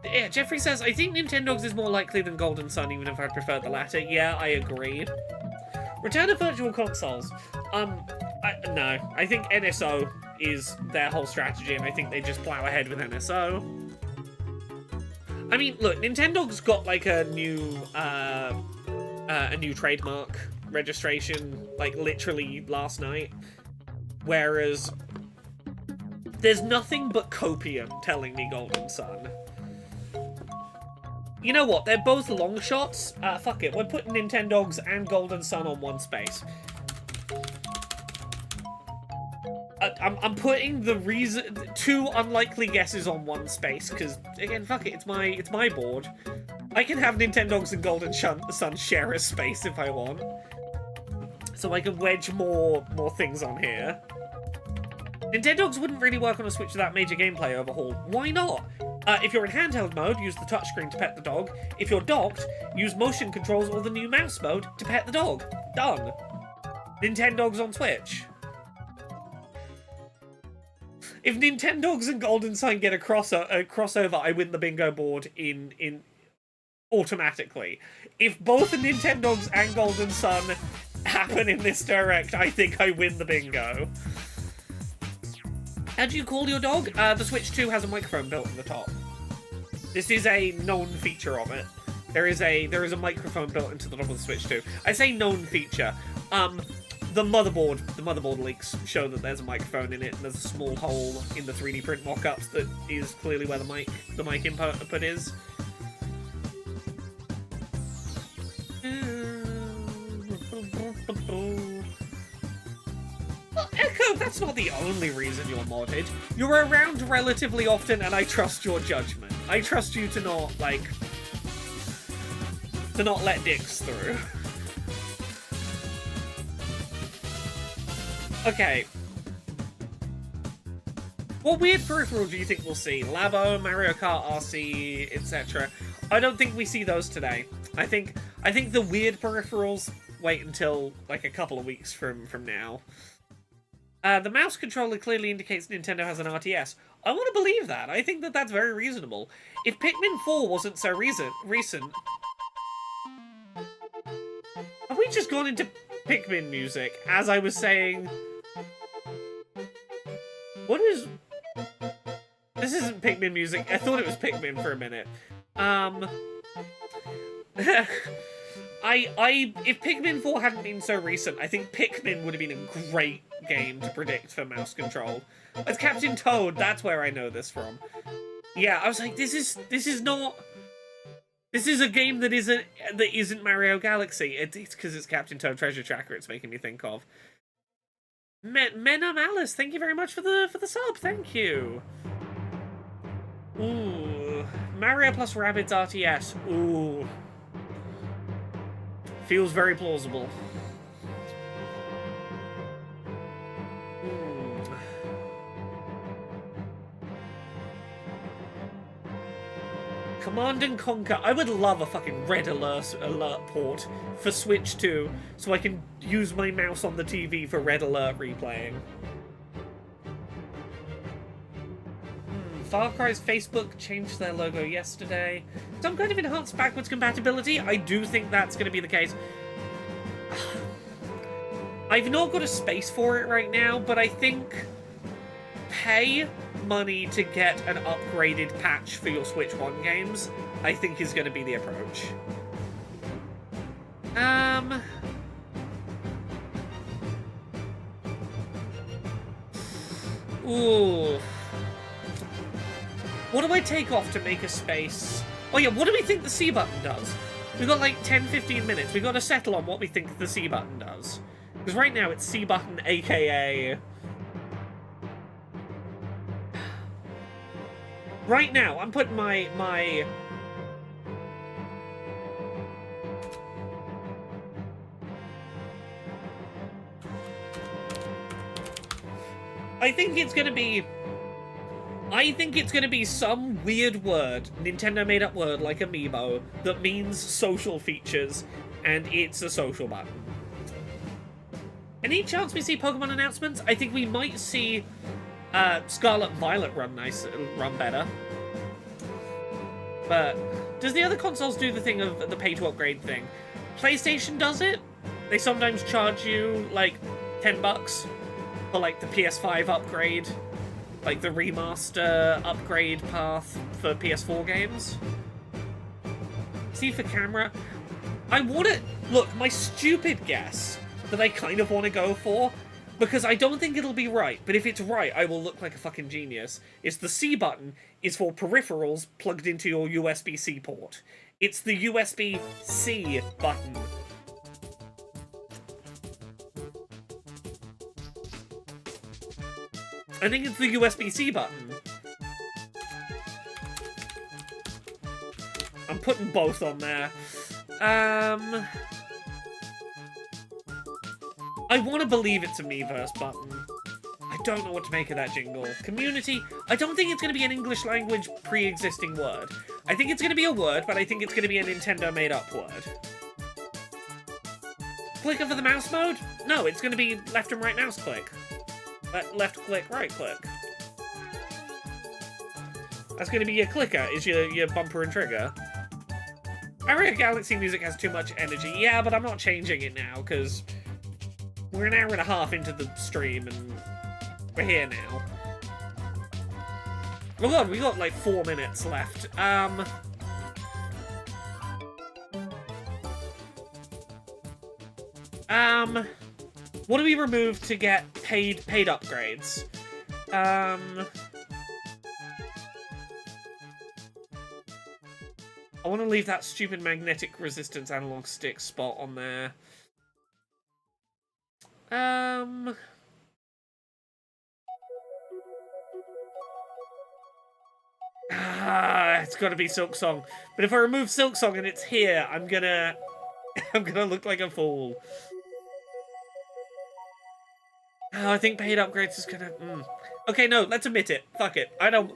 Yeah, Jeffrey says, I think Nintendogs is more likely than Golden Sun, even if I prefer the latter. Yeah, I agree. Return of Virtual Consoles. No. I think NSO is their whole strategy, and I think they just plow ahead with NSO. I mean, look, Nintendogs got, like, a new trademark registration, like, literally last night. Whereas there's nothing but copium telling me Golden Sun. You know what? They're both long shots. Fuck it. We're putting Nintendogs and Golden Sun on one space. I'm putting the two unlikely guesses on one space because, again, fuck it. It's my board. I can have Nintendogs and Golden Sun share a space if I want, so I can wedge more things on here. Nintendogs wouldn't really work on a Switch without major gameplay overhaul. Why not? If you're in handheld mode, use the touchscreen to pet the dog. If you're docked, use motion controls or the new mouse mode to pet the dog. Done. Nintendogs on Switch. If Nintendogs and Golden Sun get a crossover, I win the bingo board in automatically. If both Nintendogs and Golden Sun happen in this Direct, I think I win the bingo. How do you call your dog? The Switch 2 has a microphone built in the top. This is a known feature of it. There is a microphone built into the top of the Switch 2. I say known feature. The motherboard leaks show that there's a microphone in it, and there's a small hole in the 3D print mock-ups that is clearly where the mic input is. Well, Echo, that's not the only reason you're modded. You're around relatively often, and I trust your judgment. I trust you to not let dicks through. Okay. What weird peripheral do you think we'll see? Labo, Mario Kart RC, etc. I don't think we see those today. I think the weird peripherals wait until like a couple of weeks from now. The mouse controller clearly indicates Nintendo has an RTS. I want to believe that. I think that that's very reasonable. If Pikmin 4 wasn't so recent, have we just gone into Pikmin music? As I was saying, what is? This isn't Pikmin music. I thought it was Pikmin for a minute. If Pikmin 4 hadn't been so recent, I think Pikmin would have been a great game to predict for mouse control. As Captain Toad, that's where I know this from. Yeah, I was like, this is a game that isn't Mario Galaxy. It's because it's Captain Toad Treasure Tracker. It's making me think of. Menam Alice, thank you very much for the sub. Thank you. Ooh, Mario plus Rabbids RTS. Ooh, feels very plausible. Command and Conquer. I would love a fucking Red Alert port for Switch 2, so I can use my mouse on the TV for Red Alert replaying. Far Cry's Facebook changed their logo yesterday. Some kind of enhanced backwards compatibility? I do think that's going to be the case. I've not got a space for it right now, but I think pay money to get an upgraded patch for your Switch 1 games, I think is going to be the approach. Ooh. What do I take off to make a space? Oh yeah, what do we think the C button does? We've got like 10-15 minutes. We've got to settle on what we think the C button does. Because right now it's C button, aka... Right now, I'm putting my... I think it's gonna be some weird word, Nintendo made up word like amiibo, that means social features, and it's a social button. Any chance we see Pokemon announcements? I think we might see Scarlet Violet run better. But does the other consoles do the thing of the pay to upgrade thing? PlayStation does it. They sometimes charge you like $10 for like the PS5 upgrade, like the remaster upgrade path for PS4 games. See for camera. I want to look, my stupid guess that I kind of want to go for, because I don't think it'll be right, but if it's right, I will look like a fucking genius, is the C button is for peripherals plugged into your USB-C port. It's the USB-C button. I think it's the USB-C button. I'm putting both on there. I want to believe it's a Miiverse button. I don't know what to make of that jingle. Community, I don't think it's going to be an English language pre-existing word. I think it's going to be a word, but I think it's going to be a Nintendo made-up word. Clicker for the mouse mode? No, it's going to be left and right mouse click. Left click, right click. That's going to be your clicker, is your bumper and trigger. Mario Galaxy music has too much energy. Yeah, but I'm not changing it now, because we're an hour and a half into the stream, and we're here now. Oh god, we got like 4 minutes left. What do we remove to get paid upgrades? I want to leave that stupid magnetic resistance analog stick spot on there. It's got to be Silksong. But if I remove Silksong and it's here, I'm gonna look like a fool. Oh, I think paid upgrades is gonna. Okay, no, let's admit it. Fuck it. I don't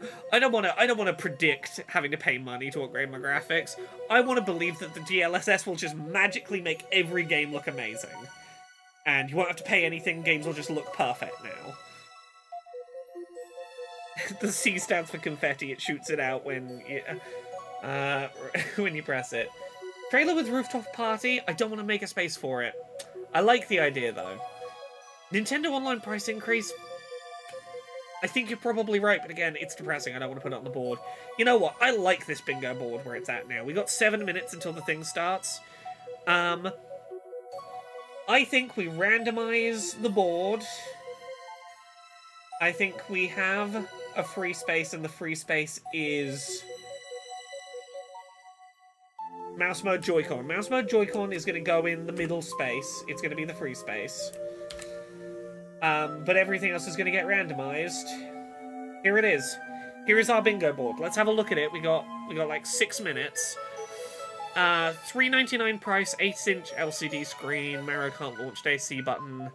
wanna predict having to pay money to upgrade my graphics. I want to believe that the DLSS will just magically make every game look amazing, and you won't have to pay anything. Games will just look perfect now. The C stands for confetti. It shoots it out when you, when you press it. Trailer with rooftop party. I don't want to make a space for it. I like the idea though. Nintendo Online price increase. I think you're probably right, but again, it's depressing. I don't want to put it on the board. You know what? I like this bingo board where it's at now. We got 7 minutes until the thing starts. I think we randomize the board. I think we have a free space, and the free space is mouse mode Joy-Con. Mouse mode Joy-Con is going to go in the middle space. It's going to be the free space. But everything else is going to get randomized. Here it is. Here is our bingo board. Let's have a look at it. We got like 6 minutes. $3.99 price, 8-inch LCD screen, Mario Kart Launch Day, C button,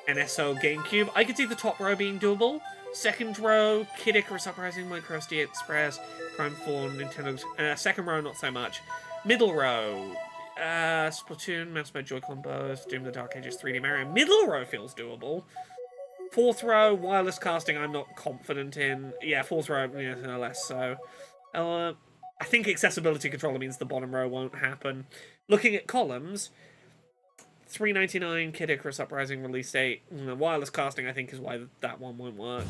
NSO GameCube. I could see the top row being doable. Second row, Kid Icarus Uprising, Micro SD Express, Prime 4, Nintendo. Second row, not so much. Middle row, Splatoon, Mouse Mode Joy-Con both, Doom the Dark Ages 3D Mario. Middle row feels doable. Fourth row, wireless casting, I'm not confident in. Yeah, fourth row, yeah, no less so. I think accessibility controller means the bottom row won't happen. Looking at columns, $3.99, Kid Icarus Uprising release date. Wireless casting, I think, is why that one won't work.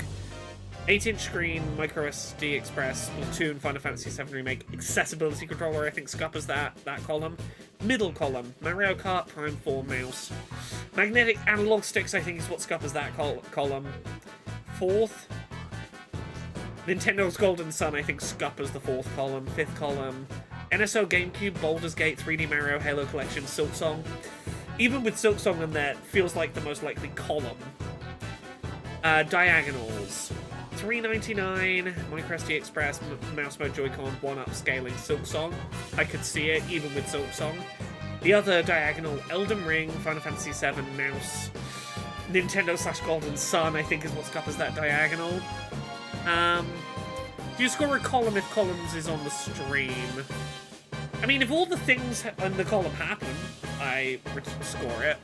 8-inch screen, Micro SD Express, Splatoon, Final Fantasy VII Remake, accessibility controller, I think, scuppers that column. Middle column, Mario Kart, Prime 4 mouse. Magnetic analog sticks, I think, is what scuppers that column. Fourth, Nintendo's Golden Sun, I think, scuppers the fourth column. Fifth column, NSO GameCube, Baldur's Gate, 3D Mario, Halo Collection, Silksong. Even with Silksong in there, feels like the most likely column. Diagonals. $3.99, Micro SD Express, Mouse Mode Joy-Con, 1-up scaling, Silksong. I could see it, even with Silksong. The other diagonal, Elden Ring, Final Fantasy VII, mouse. Nintendo/Golden Sun, I think, is what scuppers that diagonal. Do you score a column if columns is on the stream? I mean, if all the things in the column happen, I would score it.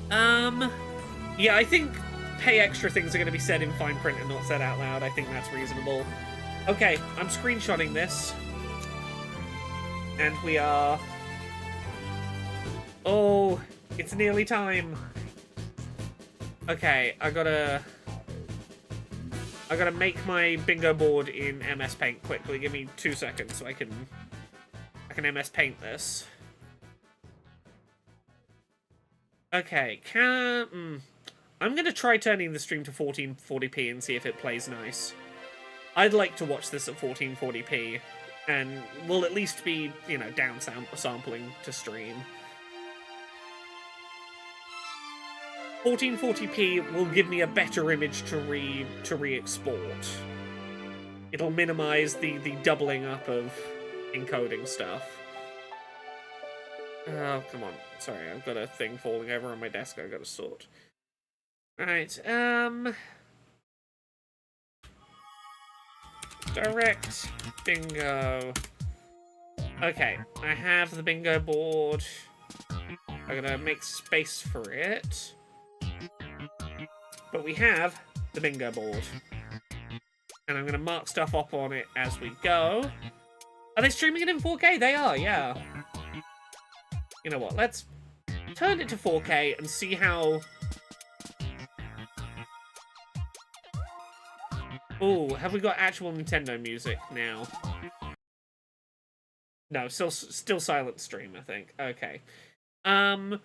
Yeah, I think pay extra things are going to be said in fine print and not said out loud. I think that's reasonable. Okay, I'm screenshotting this. And we are... Oh, it's nearly time. Okay, I gotta make my bingo board in MS Paint quickly. Give me 2 seconds so I can MS Paint this. Okay, I'm gonna try turning the stream to 1440p and see if it plays nice. I'd like to watch this at 1440p, and we'll at least be, you know, down sampling to stream. 1440p will give me a better image to re-export. It'll minimize the doubling up of encoding stuff. Oh, come on. Sorry, I've got a thing falling over on my desk I've got to sort. Right, direct bingo. Okay, I have the bingo board. I'm gonna make space for it. But we have the bingo board. And I'm gonna mark stuff up on it as we go. Are they streaming it in 4K? They are, yeah. You know what, let's turn it to 4K and see how... Ooh, have we got actual Nintendo music now? No, still silent stream, I think. Okay. I'm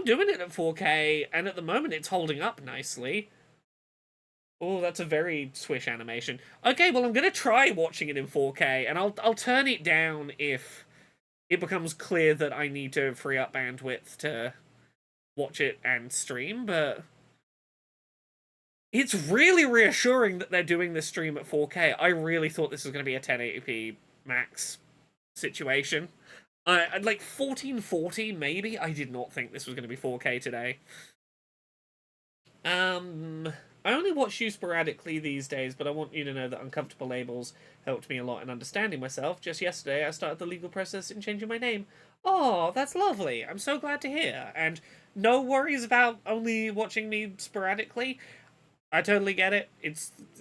doing it at 4K, and at the moment it's holding up nicely. Oh, that's a very swish animation. Okay, well, I'm gonna try watching it in 4K, and I'll turn it down if it becomes clear that I need to free up bandwidth to watch it and stream, but... It's really reassuring that they're doing this stream at 4K. I really thought this was going to be a 1080p max situation. I'd like 1440, maybe? I did not think this was going to be 4K today. I only watch you sporadically these days, but I want you to know that Uncomfortable Labels helped me a lot in understanding myself. Just yesterday, I started the legal process in changing my name. Oh, that's lovely. I'm so glad to hear. And no worries about only watching me sporadically. I totally get it.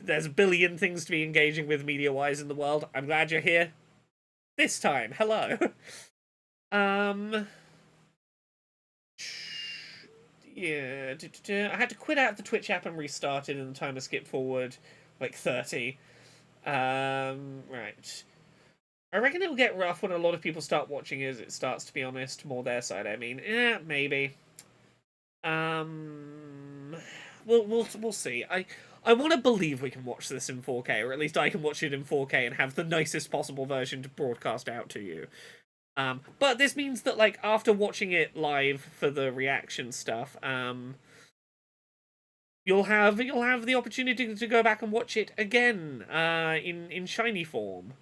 There's a billion things to be engaging with media-wise in the world. I'm glad you're here. This time, hello. Yeah, I had to quit out the Twitch app and restart it, and the timer skipped forward like 30. Right. I reckon it'll get rough when a lot of people start watching as it starts to be honest, more their side, I mean. Yeah, maybe. We'll see. I want to believe we can watch this in 4K, or at least I can watch it in 4K and have the nicest possible version to broadcast out to you. But this means that, like, after watching it live for the reaction stuff, you'll have the opportunity to go back and watch it again, in shiny form.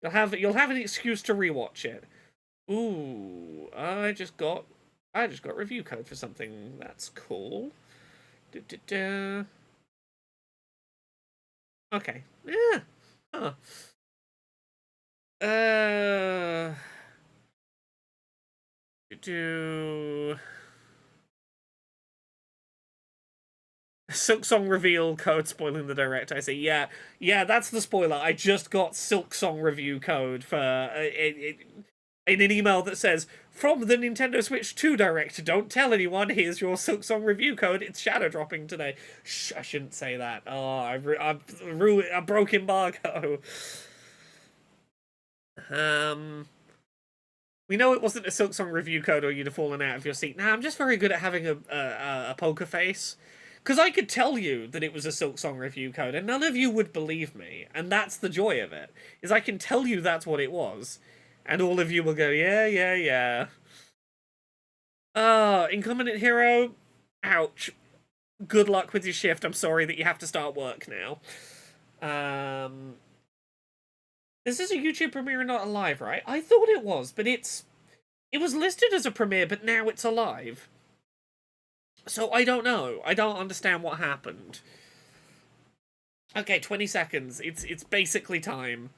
You'll have an excuse to rewatch it. Ooh, I just got review code for something. That's cool. Okay. Yeah. Huh. Silksong reveal code spoiling the direct. I say, yeah, that's the spoiler. I just got Silksong review code for in an email that says, from the Nintendo Switch 2 direct, don't tell anyone, here's your Silksong review code, it's shadow dropping today. Shh, I shouldn't say that. Oh, I broke embargo. We know it wasn't a Silksong review code or you'd have fallen out of your seat. Nah, I'm just very good at having a poker face. Because I could tell you that it was a Silksong review code, and none of you would believe me. And that's the joy of it, is I can tell you that's what it was. And all of you will go, yeah. Incumbent hero? Ouch. Good luck with your shift. I'm sorry that you have to start work now. This is a YouTube premiere and not a live, right? I thought it was, but it was listed as a premiere, but now it's a live. So I don't know. I don't understand what happened. Okay, 20 seconds. It's basically time.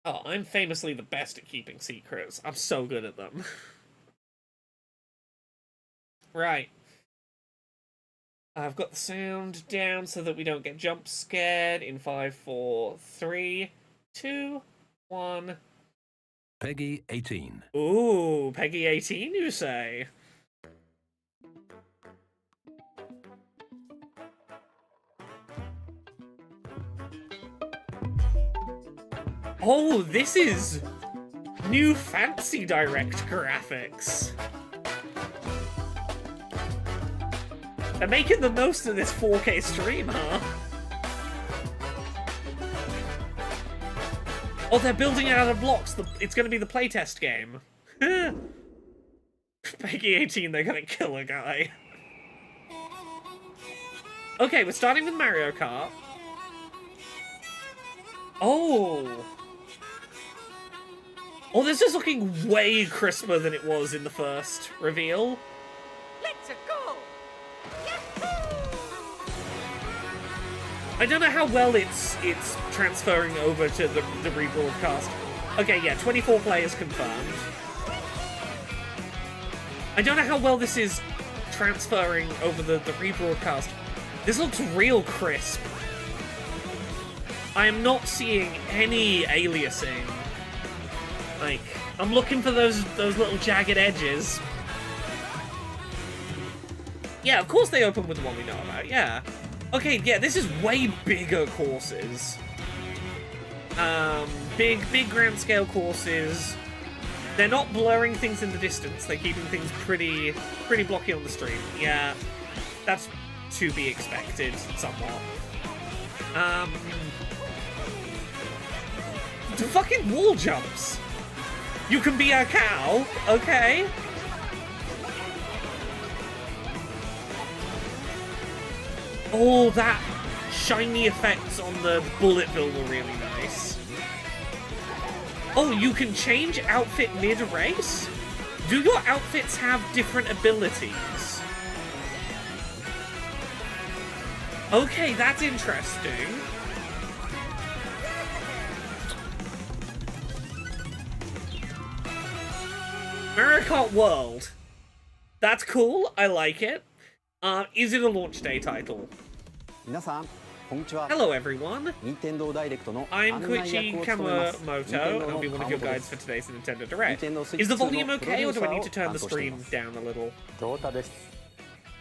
Oh, I'm famously the best at keeping secrets. I'm so good at them. Right. I've got the sound down so that we don't get jump scared in 5, 4, 3, 2, 1. Peggy 18. Ooh, Peggy 18, you say? Oh, this is new fancy direct graphics. They're making the most of this 4K stream, huh? Oh, they're building it out of blocks. It's going to be the playtest game. Peggy 18, they're going to kill a guy. Okay, we're starting with Mario Kart. Oh, this is looking way crisper than it was in the first reveal. Let's go! I don't know how well it's transferring over to the rebroadcast. Okay, yeah, 24 players confirmed. I don't know how well this is transferring over the rebroadcast. This looks real crisp. I am not seeing any aliasing. Like, I'm looking for those little jagged edges. Yeah, of course they open with the one we know about, yeah. Okay, yeah, this is way bigger courses. Big grand scale courses. They're not blurring things in the distance, they're keeping things pretty blocky on the stream. Yeah, that's to be expected, somewhat. The fucking wall jumps! You can be a cow, okay? Oh, that shiny effects on the Bulletville were really nice. Oh, you can change outfit mid-race? Do your outfits have different abilities? Okay, that's interesting. Mario Kart World. That's cool. I like it. Is it a launch day title? 皆さん、こんにちは。 Hello, everyone. 任天堂ダイレクトの I'm 案内 Koichi 役を務めます Kamamoto, and I'll be one of your 任天堂の guides for today's Nintendo Direct. Nintendo Switch Is the 2の volume okay, or do I need to turn the プロデューサーを担当してい stream ます down a little? ジョータです。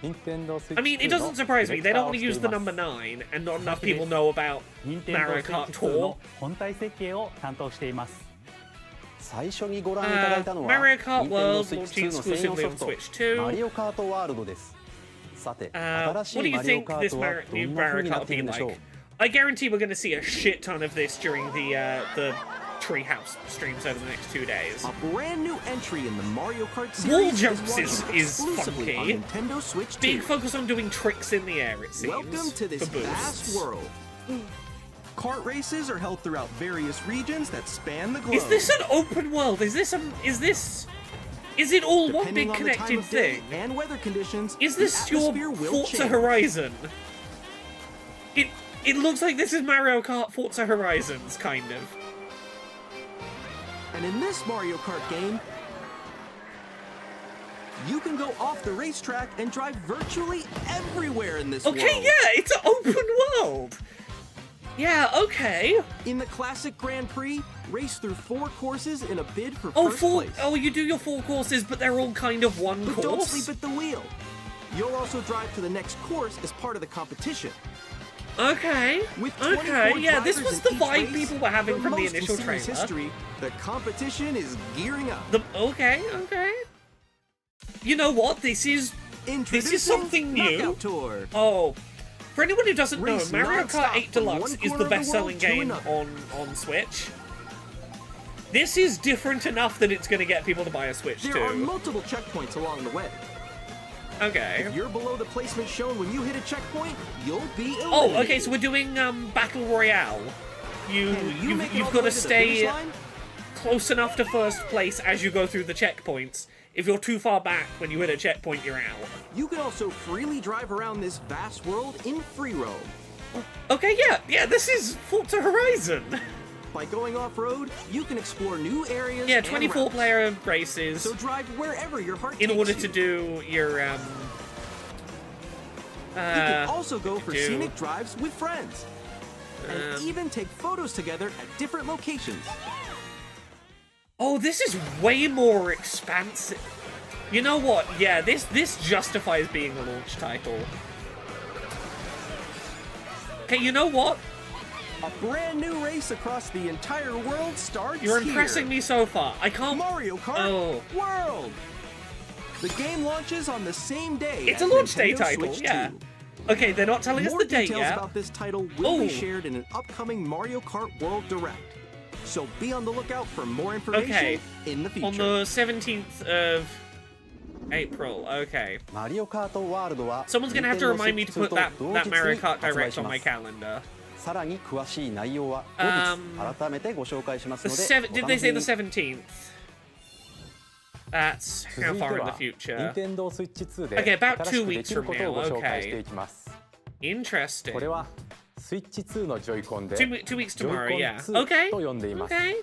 任天堂スイッチ I mean, it 2の doesn't surprise me. They don't want to ディレ use ク the ターを number しています 9, and not enough people know about 任天堂 Mario スイッ Kart チ2 Tour. の本体設計を担当しています。最初にご覧いただいたのは Mario Kart 任天堂 World スイッチ2の launching 専用 exclusively ソ on フト Switch 2. マリオカートワールドです。さて、 What 新し do い you マリオ think カー this トは Mario, ど new んな風 Mario にな Kart ってい will る be んでしょう like? I guarantee we're going to see a shit ton of this during the Treehouse streams over the next 2 days. A brand new entry in the Mario Kart series Wall jumps is launching is exclusively on funky. Nintendo Switch 2. Big focus on doing tricks in the air, it seems. Welcome to this for boosts. vast world. Kart races are held throughout various regions that span the globe. Is this an open world? Is it all one Depending big on the time connected of day thing? and weather conditions, Is the this your atmosphere will Forza change. Horizon? It looks like this is Mario Kart Forza Horizons, kind of. And in this Mario Kart game, you can go off the racetrack and drive virtually everywhere in this Okay, world. yeah, it's an open world. Yeah, okay. In the classic Grand Prix, race through 4 courses in a bid for Oh, first place. you do your 4 courses, but they're all kind of one But don't course. sleep at the wheel. You'll also drive to the next course as part of the competition. Okay. With 24 Okay, yeah, this drivers was in the each vibe race, people were having the from the most in initial series trailer. history, the competition is gearing up. Okay. You know what? This is Introducing something new. Knockout Tour. Oh, for anyone who doesn't know, Race Mario non-stop Kart 8 from Deluxe one is corner the of the best-selling world to game another. on Switch. This is different enough that it's going to get people to buy a Switch There are too. multiple checkpoints along the way. Okay. If you're below the placement shown when you hit a checkpoint, you'll be eliminated. Oh, okay. So we're doing Battle Royale. Can you make it all You've the got way to to the finish stay line? close enough to first place as you go through the checkpoints. If you're too far back when you hit a checkpoint, you're out. You can also freely drive around this vast world in free roam. Okay, yeah, this is Forza Horizon. By going off-road, you can explore new areas Yeah, and 24 routes. player races So drive wherever your heart in takes order you. to do your You can also go for scenic drives with friends. And even take photos together at different locations. Oh, this is way more expansive. You know what? Yeah, this justifies being a launch title. Okay, you know what? A brand new race across the entire world starts You're impressing me so far. I can't... Mario Kart Oh. World! The game launches on the same day It's as a launch day Nintendo title, Switch yeah. 2. Okay, they're not telling us More the date details yet. about this title will Oh. be shared in an upcoming Mario Kart World Direct. So be on the lookout for more information Okay. in the future. On the 17th of April, okay. マリオカートワールドは Someone's gonna have to remind me to put that 同 Mario 日に Kart 発売 Direct し on ま my す calendar. さらに詳しい内容は後日改めてご紹介します The ので did お they 楽し say み the に 17th? That's 続 how いて far in the は future. 任天堂スイッチ2で Okay, about 新し 2 weeks くできることをご from now, 紹介していきます。 Interesting. これはスイッチ2のジョイコンで Two weeks ジョ tomorrow, イ yeah. コン Okay. 2と呼んでいます。 Okay.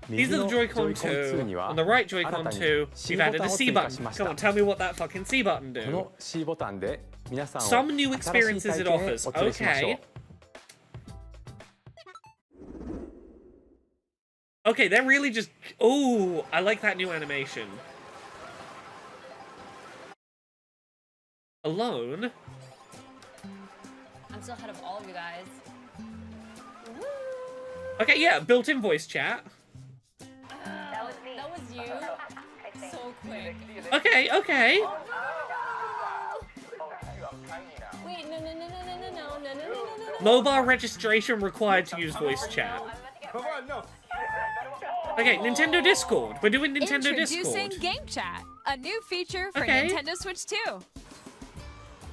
右 These are の the ジョイ Joy-Con コン2 2. には On the right 新 Joy-Con たに 2, C we've ボ added タ a ンを C 追加 button. しまし Come た。 on, tell me what that fucking C button こ do. の C ボタンで皆さんを Some new 新しい experiences 体 it 験へ offers. お連れしましょう Okay. Okay, they're really just... Oh, I like that new animation. Alone? I'm still ahead of all of you guys. Okay, yeah, built-in voice chat. That was you. So quick. Okay. Wait, no. Mobile registration required to use voice chat. Okay, Nintendo Discord. We're doing Nintendo Introducing Discord. Game Chat, a new feature for Okay. Nintendo Switch 2.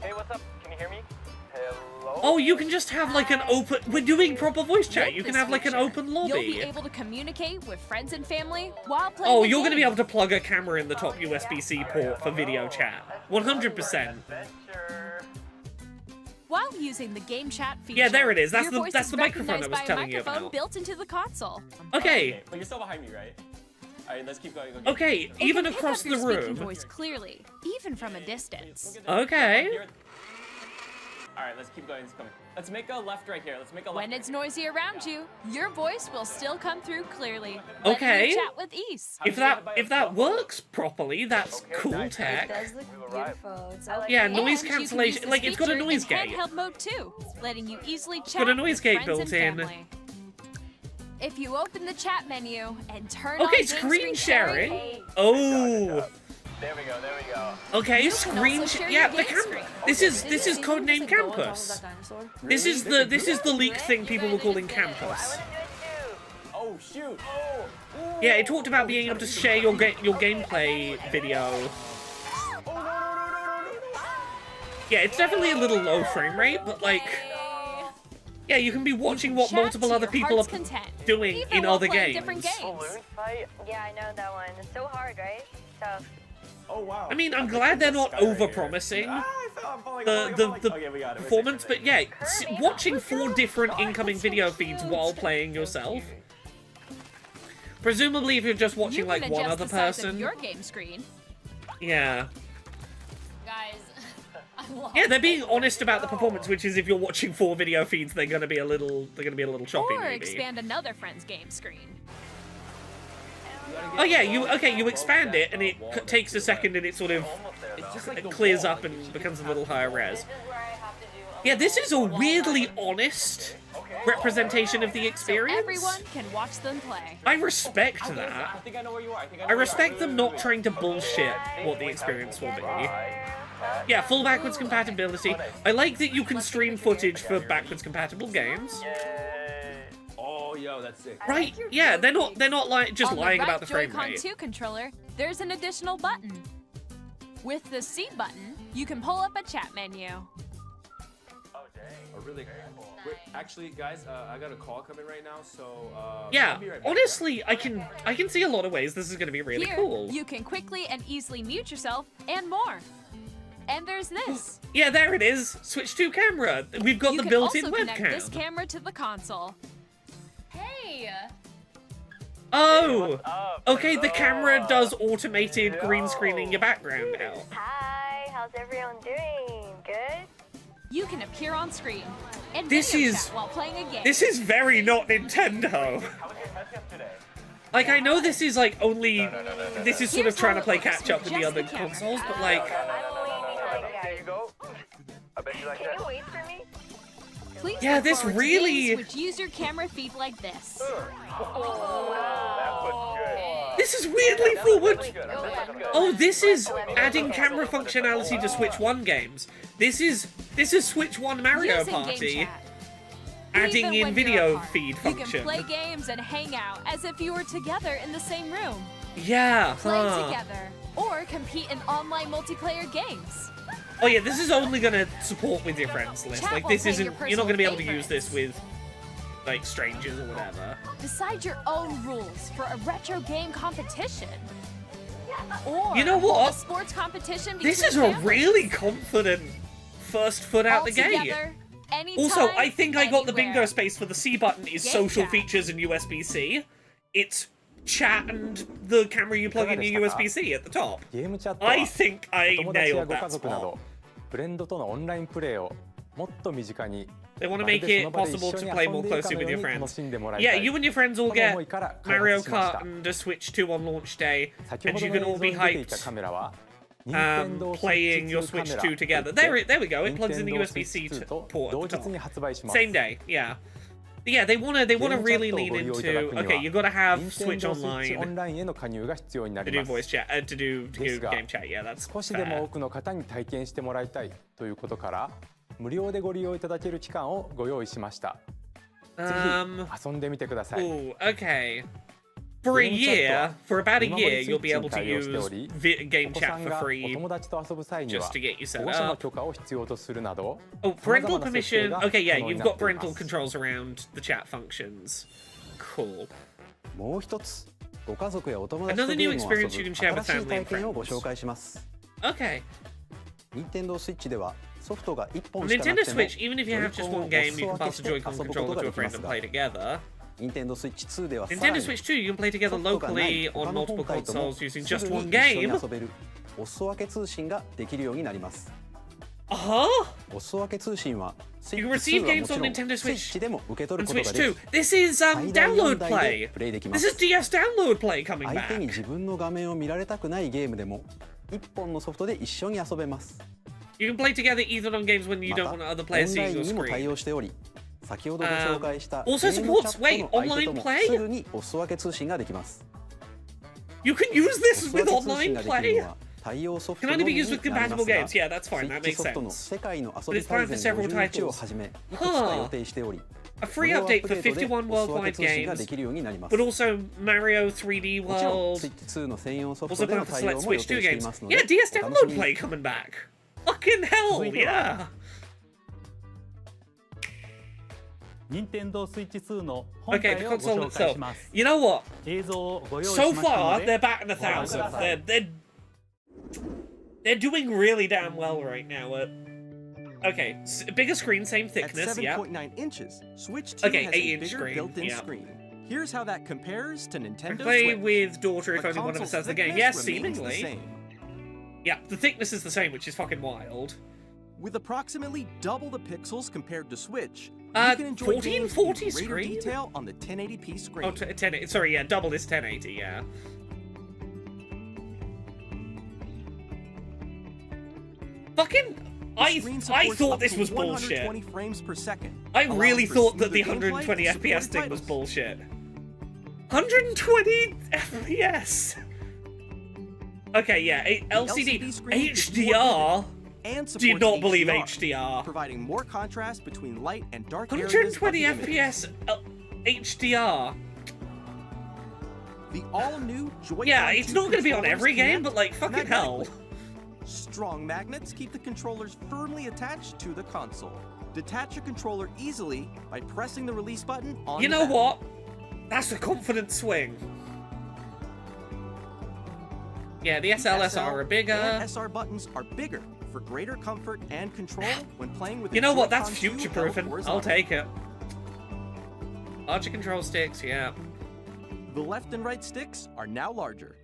Hey, what's up? Can you hear me? Hello? Oh, you can just have like an open. We're doing proper voice chat. With You can this have like an feature, open lobby. You'll be able to communicate with friends and family while playing. Oh, the you're going to be game. able to plug a camera in the top USB-C port for video chat. 100%. While using the game chat feature. Yeah, there it is. That's your the- voice that's is the microphone I recognized was by a telling you microphone about. built into the console. Okay. But you're still behind me, right? Alright, let's keep going. Okay, It even can pick across up the your speaking room. voice clearly, even from a distance. Okay. Alright, let's keep going. Let's make a left right here. Let's make a left. When it's noisy around you, your voice will still come through clearly. Okay. Letting you chat with ease. If that works properly, that's cool tech. It does look beautiful. It's so Yeah, And noise you can cancellation. use this Like, it's got a feature noise in gate. handheld mode too, letting you easily chat got a noise with gate friends built and in. family. If you open the chat menu and turn Okay, on screen sharing. Oh. There we go. Okay, You can screen. also share Yeah, your the game cam. screen. This is codename Campus. This is the leak thing people were calling Campus. Oh shoot! Yeah, it talked about being able to share your gameplay video. Yeah, it's definitely a little low frame rate, but like, yeah, you can be watching what Chat multiple to other your people are heart's content, doing even in while other playing games. different games. Yeah, I know that one. It's so hard, right? Tough. Oh wow! I mean, I'm glad they're not over-promising the performance, but yeah, watching 4 different incoming video feeds while playing yourself. Presumably, if you're just You watching can like one adjust other the size of person. your game screen. Yeah. Guys, I'm lost. Yeah, they're being honest about the performance, which is if you're watching 4 video feeds, they're gonna be a little choppy, Or maybe. expand another friend's game screen. Oh yeah, you expand it, and it takes a second, and it sort of it clears up and becomes a little higher res. Yeah, this is a weirdly honest representation of the experience. Everyone can watch them play. I respect I that. think I know where you are. I respect them not trying to bullshit what the experience will be. Yeah, full backwards compatibility. I like that you can stream footage for backwards compatible games. Oh, yo, that's sick. Right? Yeah, they're not just On lying the right about the frame Joy-Con rate. 2 controller, there's an additional button. With the C button, you can pull up a chat menu. Oh, really? Wait, actually, guys, I got a call coming right now, so Yeah, I'll be right back. honestly, I can see a lot of ways this is going to be really Here, cool. you can quickly and easily mute yourself and more. And there's this. Yeah, there it is. Switch to camera. We've got You the can built-in also connect this webcam. camera to the console. Hey! Oh, okay. The camera does automated green screening your background now. Hi, how's everyone doing? Good? You can appear on screen and This video is- chat while playing a game. This is very not Nintendo. Like, I know this is like only, this is sort of Here's trying how to play it works catch up with with the just other the camera. consoles, but like, There you go. Can you wait for me? Please Yeah, look this forward to really- games which use your camera feed like this. this is weirdly forward. Oh, this is adding camera functionality to Switch 1 games. This is Switch 1 Mario Using Party. Game Chat. Adding Even in when you're video apart, feed You can function. play games and hang out as if you were together in the same room. Yeah, Play huh. together or compete in online multiplayer games. Oh yeah, this is only gonna support with your friends list. Chat Like while this playing isn't. your You're not gonna be able to personal use this with like strangers or whatever. Decide your own rules for a retro game competition. Or You know hold what? a sports competition This between is a families. really confident first foot out All the gate. together, anytime, Also, I think I got the anywhere. bingo space for the C button is Game social chat. features and USB-C. It's chat and the camera you plug in your USB-C at the top. ゲームチャットは I think I お友達や nailed ご家 that 族な spot. どフレンドとのオンラインプレイをもっと身近に They want to まる make で it その場で一 possible 緒 to に play 遊 more んでいるか closely の with よ your うに楽 friends. しんでもらい Yeah, たい you and your friends will この get 思いから開 Mario 発しました Kart and a Switch 2 on launch day, 先 and ほ you ど can の all 映像 be に出ていた hyped カメラは Nintendo playing your Switch Switch 2 2 together. There we go. It plugs in the USB-C Switch 2と port 同 at the 日に top. 発売します Same day, yeah. Yeah, they wanna really lean into. Okay, you gotta have Switch Nintendo Switch Online オンラインへの加入が必要にな to り do ます voice chat, to do ですが game chat. Yeah, that's 少しでも多 fair. くの方に体験してもらいたいということから無料でご利用いただける期間をご用意しました。ぜひ遊んでみてください。 Ooh, okay. For a ゲームチャット year, は for about a 見守り year, スイ you'll ッ be チ able に to 対応してお use り、 game お子 chat さん for がお free 友達と遊ぶ際に just は to get you set 保護者の up. 許可を必要とするなど Oh, 様 parental 々な設定 permission. が Okay, yeah, 可能に you've なっ got ていま parental す。 controls around the chat functions. Cool. もう一つ、ご家族やお友達 Another と new ゲームを遊 experience you ぶ can share with 新しい family 体 and 験をご friends. 紹介します。 Okay. Nintendo Switch ではソフトが1 On 本しかな Nintendo くても Switch, even if you have just one game, you can pass a Joy-Con controller to a friend and play together. Nintendo Switch 2ではさら Nintendo に Switch 2, you can play ソ together フトがない locally 他 on の multiple 本体とも consoles す using ぐ just に one 一緒に game. 遊べるお裾分け通信ができるようになります。 Uh-huh. お裾分け通信は You can Switch receive 2は games もち on ろん Nintendo Switch Switch でも受け取 and ることが Switch で 2. き This is 最大 download 4台 play. でプレイできま This す。 is DS download play coming 相手に back. 自分の画面を見られたくないゲームでも1本のソフトで一緒に遊べます。 You can play together even on games when you また don't オン want other ラ players イ seeing ン your にも対 screen. 応しており、先ほどご紹介したゲ Also ームチャ supports ットの相手と online も play? すぐにお裾分け通信ができます。 You can use お this 裾 with 分け通 online 信ができる play? のは対応ソフト Can の only み be に used with なり compatible ますが、 games. Yeah, that's fine. スイ That ッチ makes ソフトの sense. 世界の遊 But び it's 大 planned for 全 several 51を titles. はじめいくつか予定しており、 A 無 free 料アッ update プ for デートで51お裾分 worldwide け通信が games, できるようになります。 but also Mario 3D もちろん World. スイッチ2の専用ソフ Also トで planned の for 対 select 応も予 Switch 2定してい games. ますので、 Yeah, DS お楽し download みに。 play coming back. Fucking hell, yeah. 任天堂スイッチ2の Okay, the 本体をご console 紹介 itself. します。 You know what? 映像をご用意し So ました far, の they're で、 batting a ご覧く thousand. ださい。 They're doing really damn well right now. Okay, bigger screen, same At thickness. Yeah. 7.9 inches, Switch 2 Okay, has 8 a inch bigger screen, built-in yeah. screen. Here's how that compares to I Nintendo play Switch. with daughter if The only one of us console's has the game. thickness Yes, remains the seemingly. same. Yeah, the thickness is the same, which is fucking wild. With approximately double the pixels compared to Switch, you Uh, can enjoy 1440 games in greater screen? detail on the 1080p screen. Oh, 10. Sorry, yeah, double is 1080. Yeah. Fucking. The I screen I supports thought up this to was 120 bullshit. frames per second. I allowing really for thought that the smoother gameplay 120 and FPS supported thing was titles. bullshit. 120 FPS. Okay, yeah, LCD, LCD screen is more HDR. And Do you supports not believe HDR, HDR? providing more contrast between light and dark areas 120 of the image. FPS HDR. The all-new Joy-Con Yeah, it's 2 not going to be on controllers every game, connect but like fucking hell. magnetically. Strong magnets keep the controllers firmly attached to the console. Detach your controller easily by pressing the release button on You the know back. what? That's a confident swing. Yeah, the SLSR SL are bigger. and SR buttons are bigger for greater comfort and control when playing with You the know what? That's Joy-Con 2 future-proofing. held I'll horizontally. take it. Larger control sticks, yeah. The left and right sticks are now larger.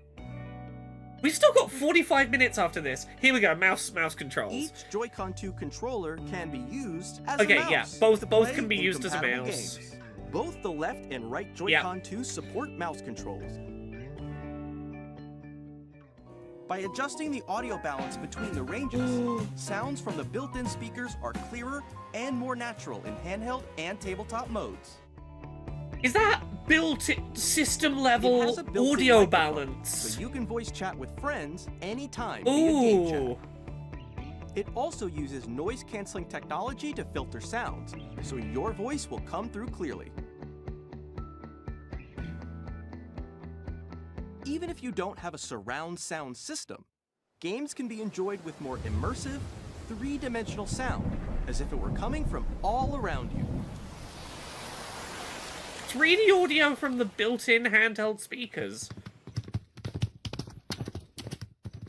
We've still got 45 minutes after this. Here we go, mouse controls. Each Joy-Con 2 controller can be used as Okay, a mouse. yeah, both to can play be in used as a compatible mouse. games. Both the left and right Joy-Con 2 support mouse controls. By adjusting the audio balance between the ranges, sounds from the built-in speakers are clearer and more natural in handheld and tabletop modes. Is that built system It level has a built-in audio microphone, balance? so you can voice chat with friends anytime via game chat. Ooh. It also uses noise-canceling technology to filter sounds, so your voice will come through clearly. Even if you don't have a surround sound system, games can be enjoyed with more immersive, three-dimensional sound, as if it were coming from all around you. 3D audio from the built-in handheld speakers.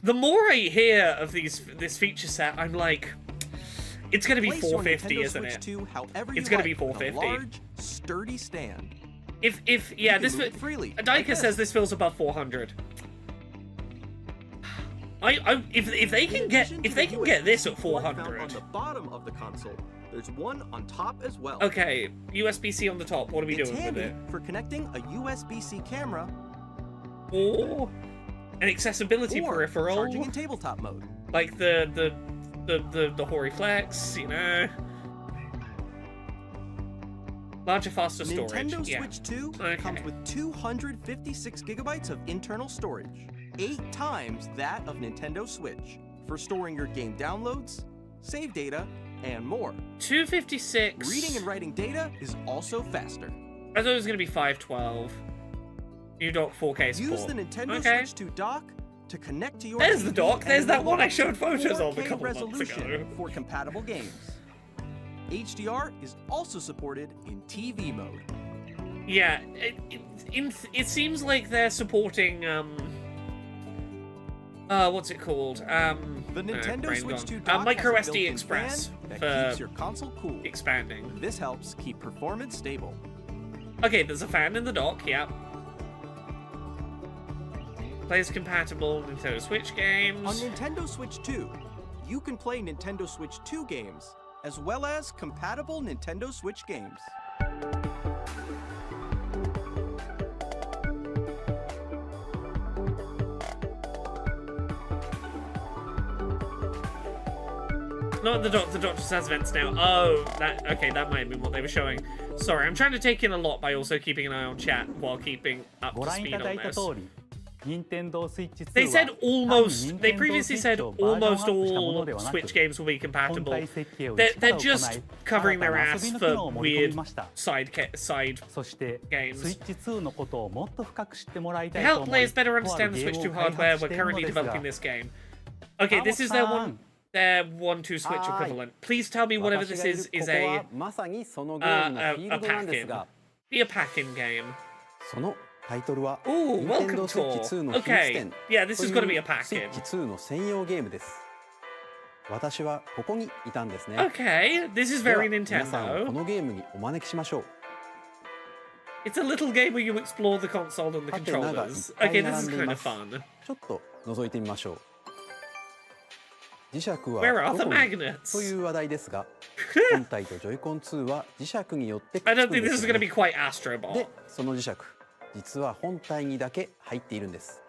The more I hear of this feature set, I'm like, it's gonna be Place your 450, Nintendo isn't Switch it? 2 however It's you gonna like, be with a 450. large, sturdy stand. Yeah, can this move it freely, like Daika this. says this feels above 400. If they can get this at port found 400. on the bottom of the console, there's one on top as well. Okay, USB-C on the top. What are we It's doing with handy it? for connecting a USB-C camera Or an accessibility or peripheral, charging in tabletop mode. like the Hori Flex, you know. Larger, faster storage. Nintendo Yeah. Switch 2 Okay. comes with 256 gigabytes of internal storage, 8 times that of Nintendo Switch, for storing your game downloads, save data, and more. 256. Reading and writing data is also faster. I thought it was gonna be 512. New dock 4K support. Use the Nintendo Okay. Switch 2 dock to connect to your There's the TV dock. and There's that enable one I up to showed photos of a 4K couple months resolution ago. for compatible games. HDR is also supported in TV mode. Yeah, it seems like they're supporting what's it called? The Nintendo brain Switch gone. 2 dock Micro has a SD built-in Express fan that for keeps your console cool. expanding. This helps keep performance stable. Okay, there's a fan in the dock. Yeah. Plays compatible Nintendo Switch games. On Nintendo Switch 2, you can play Nintendo Switch 2 games as well as compatible Nintendo Switch games. Not the dock. The dock just has vents now. Oh, okay. That might have been what they were showing. Sorry, I'm trying to take in a lot by also keeping an eye on chat while keeping up ご to 覧い speed ただ on いた this. 通り、Nintendo Switch 2 They said は almost. 単に They Nintendo previously said Switch をバージョンアッ almost プしたもの all ではなく、 Switch games will be 本 compatible. 体設計を They're 一から just 行い、 covering 新た their な遊 ass びの機 for 能を盛り込み weird ました。 side そして games. Switch 2のことをもっと深く知ってもらい To たいと help 思い、 players better とあ understand る the ゲ Switch 2ームを開 hardware, 発し we're ているの currently ですが、 developing this game. Okay, this is their one. Their 1-2 Switch equivalent. Please tell me whatever 私 this がいる is こ is こ a はまさにそのゲームのフィールドなんですが、 be a pack-in game. そのタイトルは Ooh, welcome Nintendo Switch tour. 2の秘密 Okay, 店 yeah, this と is い going to be a う pack-in. Switch 2の専用ゲームです。私はここにいたんですね。 Okay, this is では very 皆さんをこ Nintendo. のゲームにお招きしましょう。 It's a little game where you explore the console and the ハテナがいっ controllers. ぱい Okay, 並 this ん is でい kind ま of す。 fun. ちょっと覗いてみましょう。磁石は Where are ど the こに magnets? という話題ですが、本体とジョイコン2は磁石によってく I っつ don't くん think で this す is よ going to ね be quite Astro Ball. で、その磁石、実は本体にだけ入っているんです。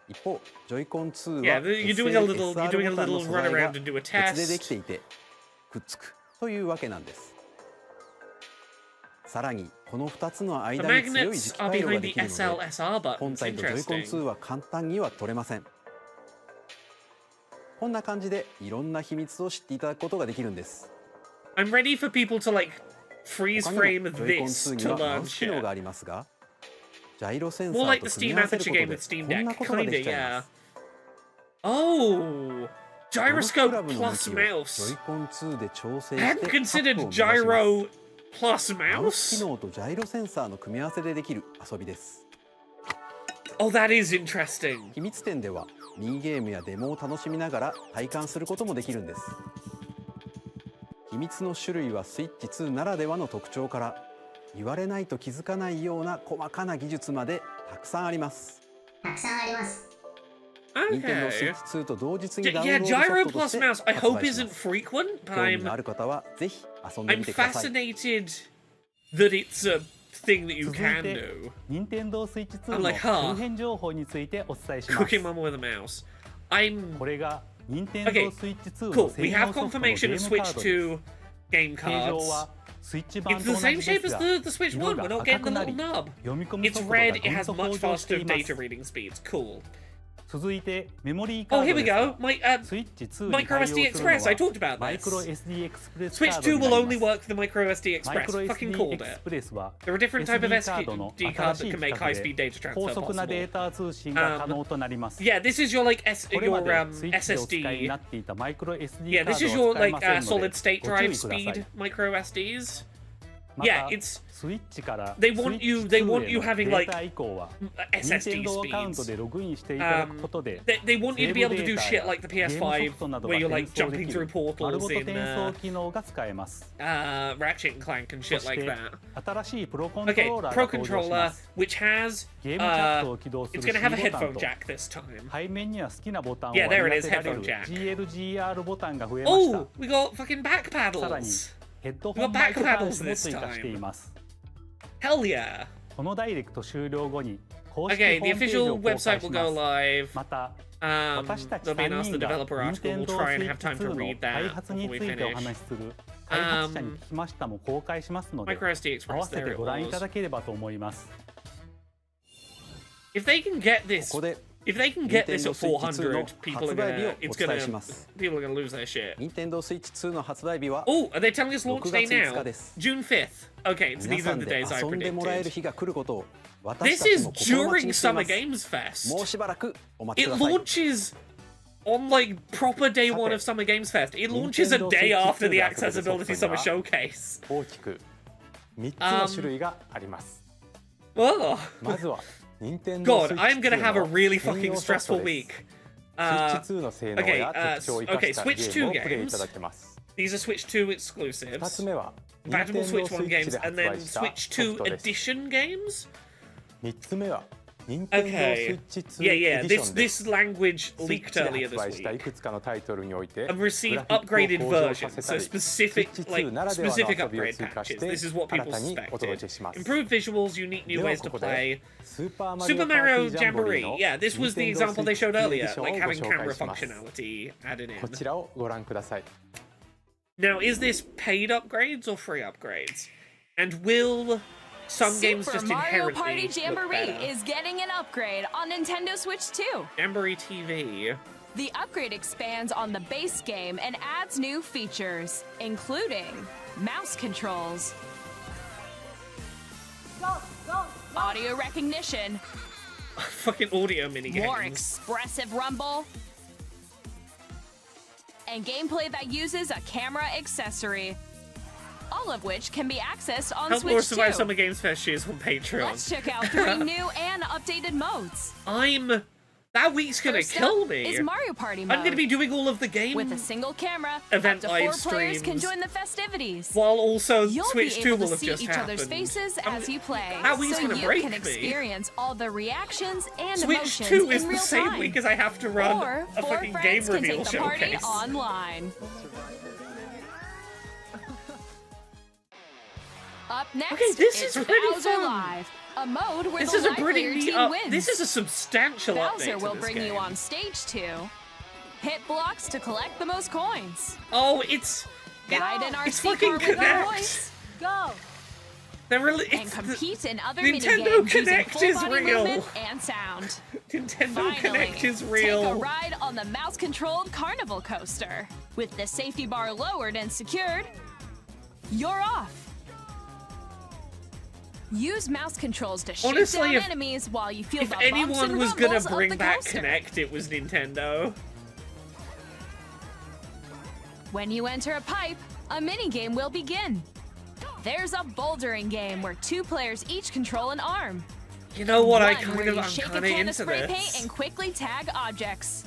一方、ジョイコン2 Yeah, は you're doing a little, you're SL doing a ボタンの little 素 run 材が around and do a 別ででき test. ていて、くっつくというわけなんです。さらに、この2つの The 間に強い magnets 磁気 are 回路が behind で the きるので、 SLSR 本 buttons. 体とジョイコン Interesting. 2は簡単には取れません。こんな感じでいろんな秘密を知っていただくことができるんです。 I'm ready for people to like freeze 他に frame もジョイコン this 2に to はマ learn ウス機能 shit. がありますが、ジャイロセンサ More ー like と the 組み Steam 合わせる Aperture こと game で with Steam こんな Deck. ことがで Kinda, きちゃいま yeah. す。 Oh, ゴルフク gyroscope ラブの plus 向きをジョイ mouse. コン2で調整 I して hadn't considered 角を目指します gyro plus マウス mouse. 機能とジャイロセンサーの組み合わせでできる遊びです。 Oh, that is interesting. 秘密店ではミニゲームやデモを楽しみながら体感することもできるんです。秘密の種類はスイッチ2ならではの特徴から言われないと気づかないような細かな技術までたくさんあります。Nintendo Okay. Switch 2と同日にダウンロ Yeah, ードソ gyro フトとし plus て mouse. I 発 hope 売し isn't ます。 frequent, but 興味のある方はぜひ遊んでみ I'm てください。 fascinated that it's a thing that you 続い can て do. Nintendo Switch 2 I'm の like, huh? 周辺情報についてお伝えします。 Cooking Mama with a mouse. I'm これが Nintendo Okay, Switch 2 の cool. 専 We 用 have ソフトのゲ confirmation ー of ムカ Switch ードです。 2 game 形状 cards. はスイッチ版 It's と the 同 same じで shape す as が、 the Switch 色 1. が We're not 赤 getting く the な little り、 nub. 読み込み It's 速度が red. ぐ It ん has と much 向上して faster います。 data reading speeds. Cool. 続いてメモリーカ Oh, ー here ド we ですが、 go. My スイッチ2に Micro 対応す SD るの Express. I は talked about マイクロ this. SD エクスプレスカ Switch ード 2 will になり only ます work with the Micro SD マイク Express. ロ Fucking SD called エクス it. プレスは There are different type of SD カードの SD 新 cards しい that can 規 make 格 high-speed で data 高 transfer 速なデー possible. タ通信が可能となります。 Yeah, this is your like これま your でスイッチでお使いに SSD. なっていたマイクロ SD Yeah, カ this is ード your は使え like ませんの solid で state ご注 drive 意ください speed。micro SDs. ま Yeah, た it's スイッチから they スイ want ッチ you 2 they want へ you の having デー like タ以降は SSD Nintendo アカウント speeds. でログインしていただくことで They want you to be able to do セー shit ブデータや like the ゲームソ PS5 フトなど where が you're 転 like 送で jumping き through る portals 丸ごと in 転送機能が使えます。 Ratchet and Clank and そ shit し like て that. 新しいプロコント Okay, ローラー Pro が登場しま controller す。 which has ゲームチャットを起動する it's シ gonna have a ーボタン headphone と jack this time. 背面には好きなボタンを Yeah, 割 there り it 当 is, てられる headphone jack. GLGR ボタンが増えました。 Oh, we got fucking back さらに paddles. ヘッドホンマイク端子も追加しています。 Hell yeah. このダイレクト終了後に公式 Okay, ホ the ームページ official を公開 website し will ま go す。 live. また Um, 私たち there'll be an 3 Ask the 人が Developer article. We'll Nintendo try and have Switch time to 2の read 開 that 発 before に we ついてお finish. 話しする開発者に聞きましたも公開しますので Micro SD 合わ Express, せ there て it ご覧いた was. だければと思います。 If they can get こ this こで If they can get this at 400, 発売日をお伝えします。 people are gonna lose their shit. Nintendo Switch 2の発売日は Oh, are they telling us launch 6 day 月5 now? 日です。 June 5th. Okay, so 皆 these さ are ん the で days I 遊んでもらえる predicted. 日が来ることを私 This たち is も心待ち during にしてい Summer ます。 Games Fest. もうしばらくお待ち It ください。 launches on like proper day one of Summer Games Fest. It launches a Nintendo day Switch after the 2 Accessibility Summer が遊べる Showcase. 大きく3つの種類があります。 Oh, まずは Nintendo God, Switch I'm gonna have a 2 really の専用 fucking ソフト stressful です。 week. Switch 2の性能 okay, や特徴を生かした okay, ゲ Switch ームを 2 プレイいただ games. けます。 These are Switch 2 2 exclusives. つ目は Compatible Nintendo Switch 1 Switch games で and 発 then 売した Switch ソフ 2 トです。 edition games. 3つ目は Nintendo Okay. Switch 2 Yeah, yeah. エディ This ションで this language スイッ leaked チで earlier 発 this 売したい week. くつかのタイトルにおいて And グ received ラフィックを upgraded 向上さ versions, せ so たり specific, Switch 2 like ならではの specific 遊びを upgrade 追加し patches. て This is what 新 people たにお届 suspected. けします。 Improved visuals, unique で new は ways こ to こ play. でスーパーマリ Super オパーティ Mario ージャンボリー Jamboree. の Yeah, this was the Nintendo example they Switch showed 2エディ earlier, ションを like ご having 紹 camera 介します。 functionality added こ in. ちらをご覧ください。 Now, is this paid upgrades or free upgrades? And will some games Super just Mario inherently Party look Jamboree better? is getting an upgrade on Nintendo Switch 2. Jamboree TV. The upgrade expands on the base game and adds new features, including mouse controls, audio recognition, Fucking audio minigames. more expressive rumble, and gameplay that uses a camera accessory. All of which can be accessed on Help more Switch survive 2. Summer Games Fest cheers on Patreon. Let's check out 3 new and updated modes. That week's gonna First kill up me. is Mario Party mode. I'm gonna be doing all of the game With a single camera, event up to 4 live players can streams, join the festivities. while also You'll Switch be 2 able will to have see just each happened. other's faces as you play, that week's so gonna you break can me. experience all the reactions and Switch emotions 2 is in the real same time. week as I have to run Or a 4 fucking game friends can reveal take the party showcase. online. Up next Okay, this is is pretty Bowser fun. Live, a mode where This the is a live pretty player neat team wins. This is a substantial Bowser update to will this bring game. you on stage 2. Hit blocks to collect the most coins. Oh, it's Guide an it's RC fucking car with your Connect. voice. Go. They're really And compete in other Nintendo minigames using Connect full is body real. movement and sound. Nintendo Finally, Connect is take a real. ride on the mouse-controlled Carnival Coaster. With the safety bar lowered and secured, you're off. Use mouse controls to shoot Honestly, down if- enemies while you feel If the bumps anyone and was gonna rumbles of bring the back coaster. Connect, it was Nintendo. When you enter a pipe, a minigame will begin. There's a bouldering game where 2 players each control an arm. You know what? One I'm where you kind shake a of can of into spray paint this. and quickly tag objects.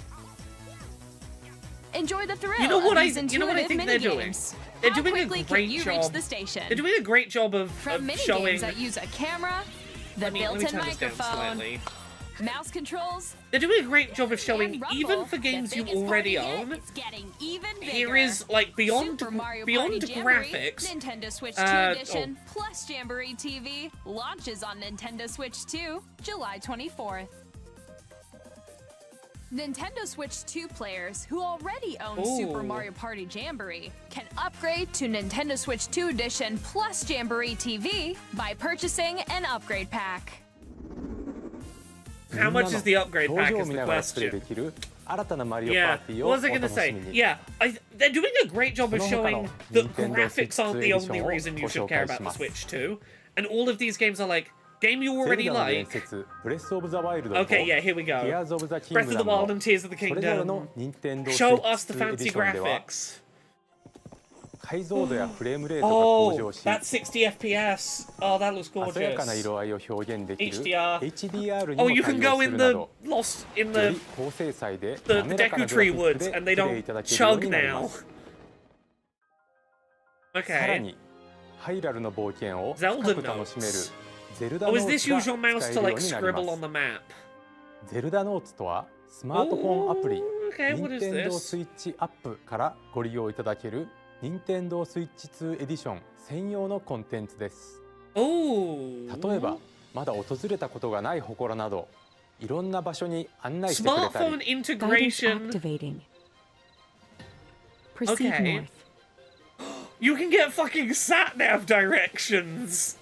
Enjoy the thrill You know what of these you know what I intuitive think they're doing? minigames. They're How doing a quickly great can you job. reach the station? They're doing a great job of From minigames showing. that use a camera, the Let me built-in turn this down microphone, slightly. mouse controls, They're doing a great job of showing, and rumble, even for the games you biggest already party yet, own. it's getting even bigger. Here is like beyond Super Mario beyond Party Jamboree, graphics. Nintendo Switch 2 oh. Edition plus Jamboree TV launches on Nintendo Switch 2 July 24th. Nintendo Switch 2 players who already own Super Ooh. Mario Party Jamboree can upgrade to Nintendo Switch 2 Edition plus Jamboree TV by purchasing an upgrade pack. How much is the upgrade 表 pack 情を is 見 the ながらプレイ question. できる新たなマリオパ Yeah, ーティーを what お was I 楽 gonna し say? みに。 Yeah, they're doing a great job of その他 showing の that Nintendo graphics aren't the Switch only Editionを reason you ご should 紹 care 介し about the ます。 Switch 2. And all of these games are like, game you ゼ already ルダの伝 like. 説、ブレスオブザワイルドと Okay, yeah, here we go. Tears of the Breath of the Kingdom Wild の and Tears of the それぞれの Kingdom. Nintendo Show Switch us the 2 エディ fancy ションでは graphics. 解像度やフレームレートが向 Oh, 上し、 that's 60 FPS. Oh, that looks 鮮やかな gorgeous. 色合いを表現できる HDR HDR に Oh, も you can 対応 go す in るな the ど、 lost in より the 高精細で the 滑らかな Deku グラフ Tree ィック Woods, で and プ they レイい don't ただけるよう chug になりま now. す。さら Okay. に、ハイラルの冒険を Zelda 深く楽しめる notes. ゼルダ Oh, ノ is ー this ツが use your mouse 使え to るよ like うになり scribble ま on the す。 map? ゼルダノーツとはスマートフォンアプリ Okay, what is Nintendo this? Switch アップからご利用いただける Nintendo Switch 2エディション専用のコンテンツです。 Oh. 例えばまだ訪れたことがない祠などいろんな場所に案内してくれた Smartphone り integration. Activating. Proceed Okay. north. You can get fucking sat nav directions.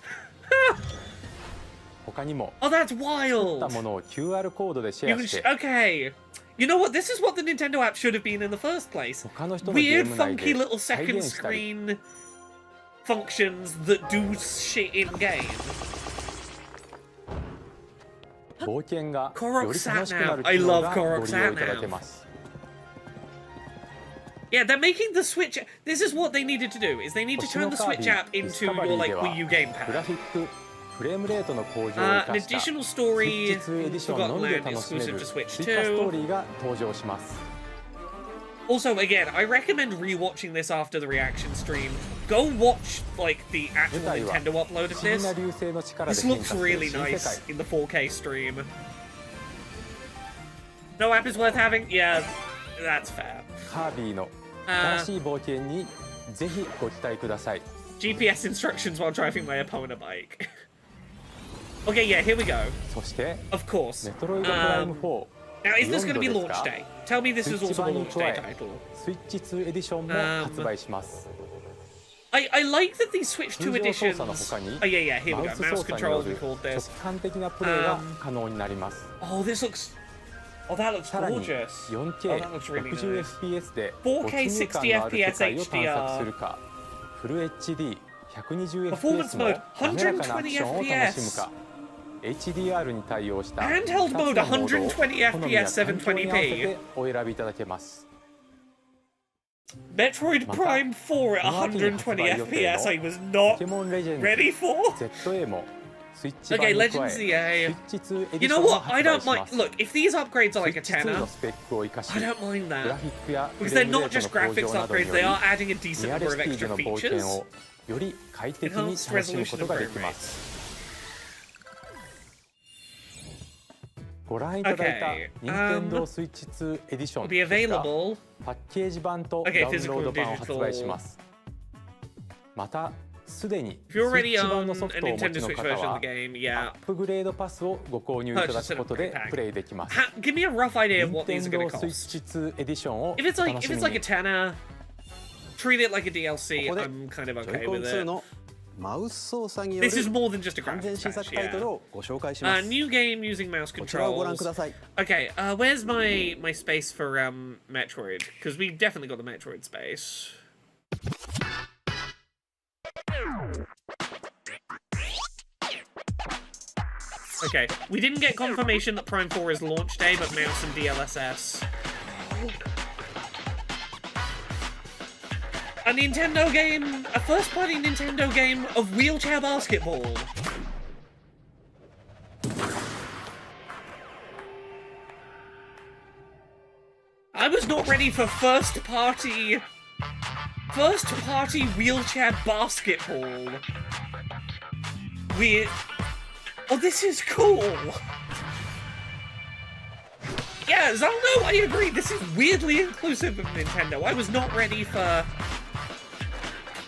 他にも Oh, that's 作った wild. ものを QR コードでシェ You ア can して okay. You know what? This is what the Nintendo app should have been in the first place. 他の人のゲー Weird, ム内 funky で little 再 second 現したり screen functions that do shit in game. 冒険が Korok より楽しくなる Sat Nav. I 機能 love が Korok ご利用いただ Sat け Nav. ます。 Yeah, they're making the Switch. This is what they needed to do. Is they need to 星の turn the カービ Switch ィ app ディ into スカバ your リー like では Wii U グラ gamepad. フィックフレームレートの向上を生 An かした additional story スイッチ2エディションのみで Forgotten Land 楽しめ exclusive る to 追 Switch 加ストー 2. リーが登場します。 Also, again, I recommend rewatching this after the reaction stream. Go watch like the actual 舞台は Nintendo upload 不 of 思議な this. 流星の力で This 変 looks 化する really 新世界 nice in the 4K stream. No app is worth having? Yeah, that's fair. カービィの新しい冒険にぜひご期待ください。 GPS instructions while driving my Epona bike. Okay, yeah, here we go. そして Of course. メトロイドプライム 4 Now, is this going to be 4度 launch ですか day? Tell me this is スイッチ also a 版に launch 加 day え title. スイッチ2エディションも発売します。 I like that these Switch 2通常操 editions. 作の他に Oh yeah, here we マ go. ウス Mouse 操作によ controls, we る called 直 this. 感的なプレイが可能になります。 Oh, this looks. Oh, that looks さらに gorgeous. Oh, that looks really nice. 4K60fps で 4K 没入感のある世界を探索するか、フル HD120fps Performance の mode 滑らかなアクションを楽しむか、HDR に対応した Handheld 2つ mode のモードを 120fps 好みや環境に合わせ 720p てお選びいただけます。 Metroid また Prime 4 at この秋に発売予定の 120fps. I was ポ not ケモンレジェンズ ready for. ZA もスイッチ版 Okay, に加え Legends スイ ZA. ッチ2エデ You ィショ know ンも what? I 発売 don't しま mind. す。 Look, if these upgrades are スイ like a ッチ2 tenner, のスペックを生かし I don't mind グラ that. フィックやフ Because レ they're ームレ not ート just の向 graphics 上などに upgrades, よ they り are adding a decent リア number ル of シティで extra の冒険 features. をより快適に楽しむことができます。ご覧いただいた Okay, Nintendo Switch 2エディショ Will ン be ですが available. パッケージ版とダ Okay, ウンロード版を physical, 発売します。またすでに If ス you イッ already チ版 own の a ソフトをお持 Nintendo ちの Switch 方 version は of the game, ア yeah. ップグレードパスをご購入いただくことでプレイできます。 Give me a rough idea of what these are going Nintendo to cost. Switch 2エディションを If it's 楽しみ like a に。 tenner, treat it like a DLC. ここで I'm kind of ジョ okay イコン with 2 it. のマウス操作による This is more than just a 完全 graphics 新 patch, 作タイトル yeah. をご紹介します。 New game using mouse こちらをご覧 controls. ください。 Okay, where's my space for Metroid? Because we definitely got the Metroid space. Okay, we didn't get confirmation that Prime 4 is launch day, but mouse and DLSS. A Nintendo game, a first-party Nintendo game of wheelchair basketball. I was not ready for first-party wheelchair basketball. Oh, this is cool. Yeah, Zaldo, I agree. This is weirdly inclusive of Nintendo. I was not ready for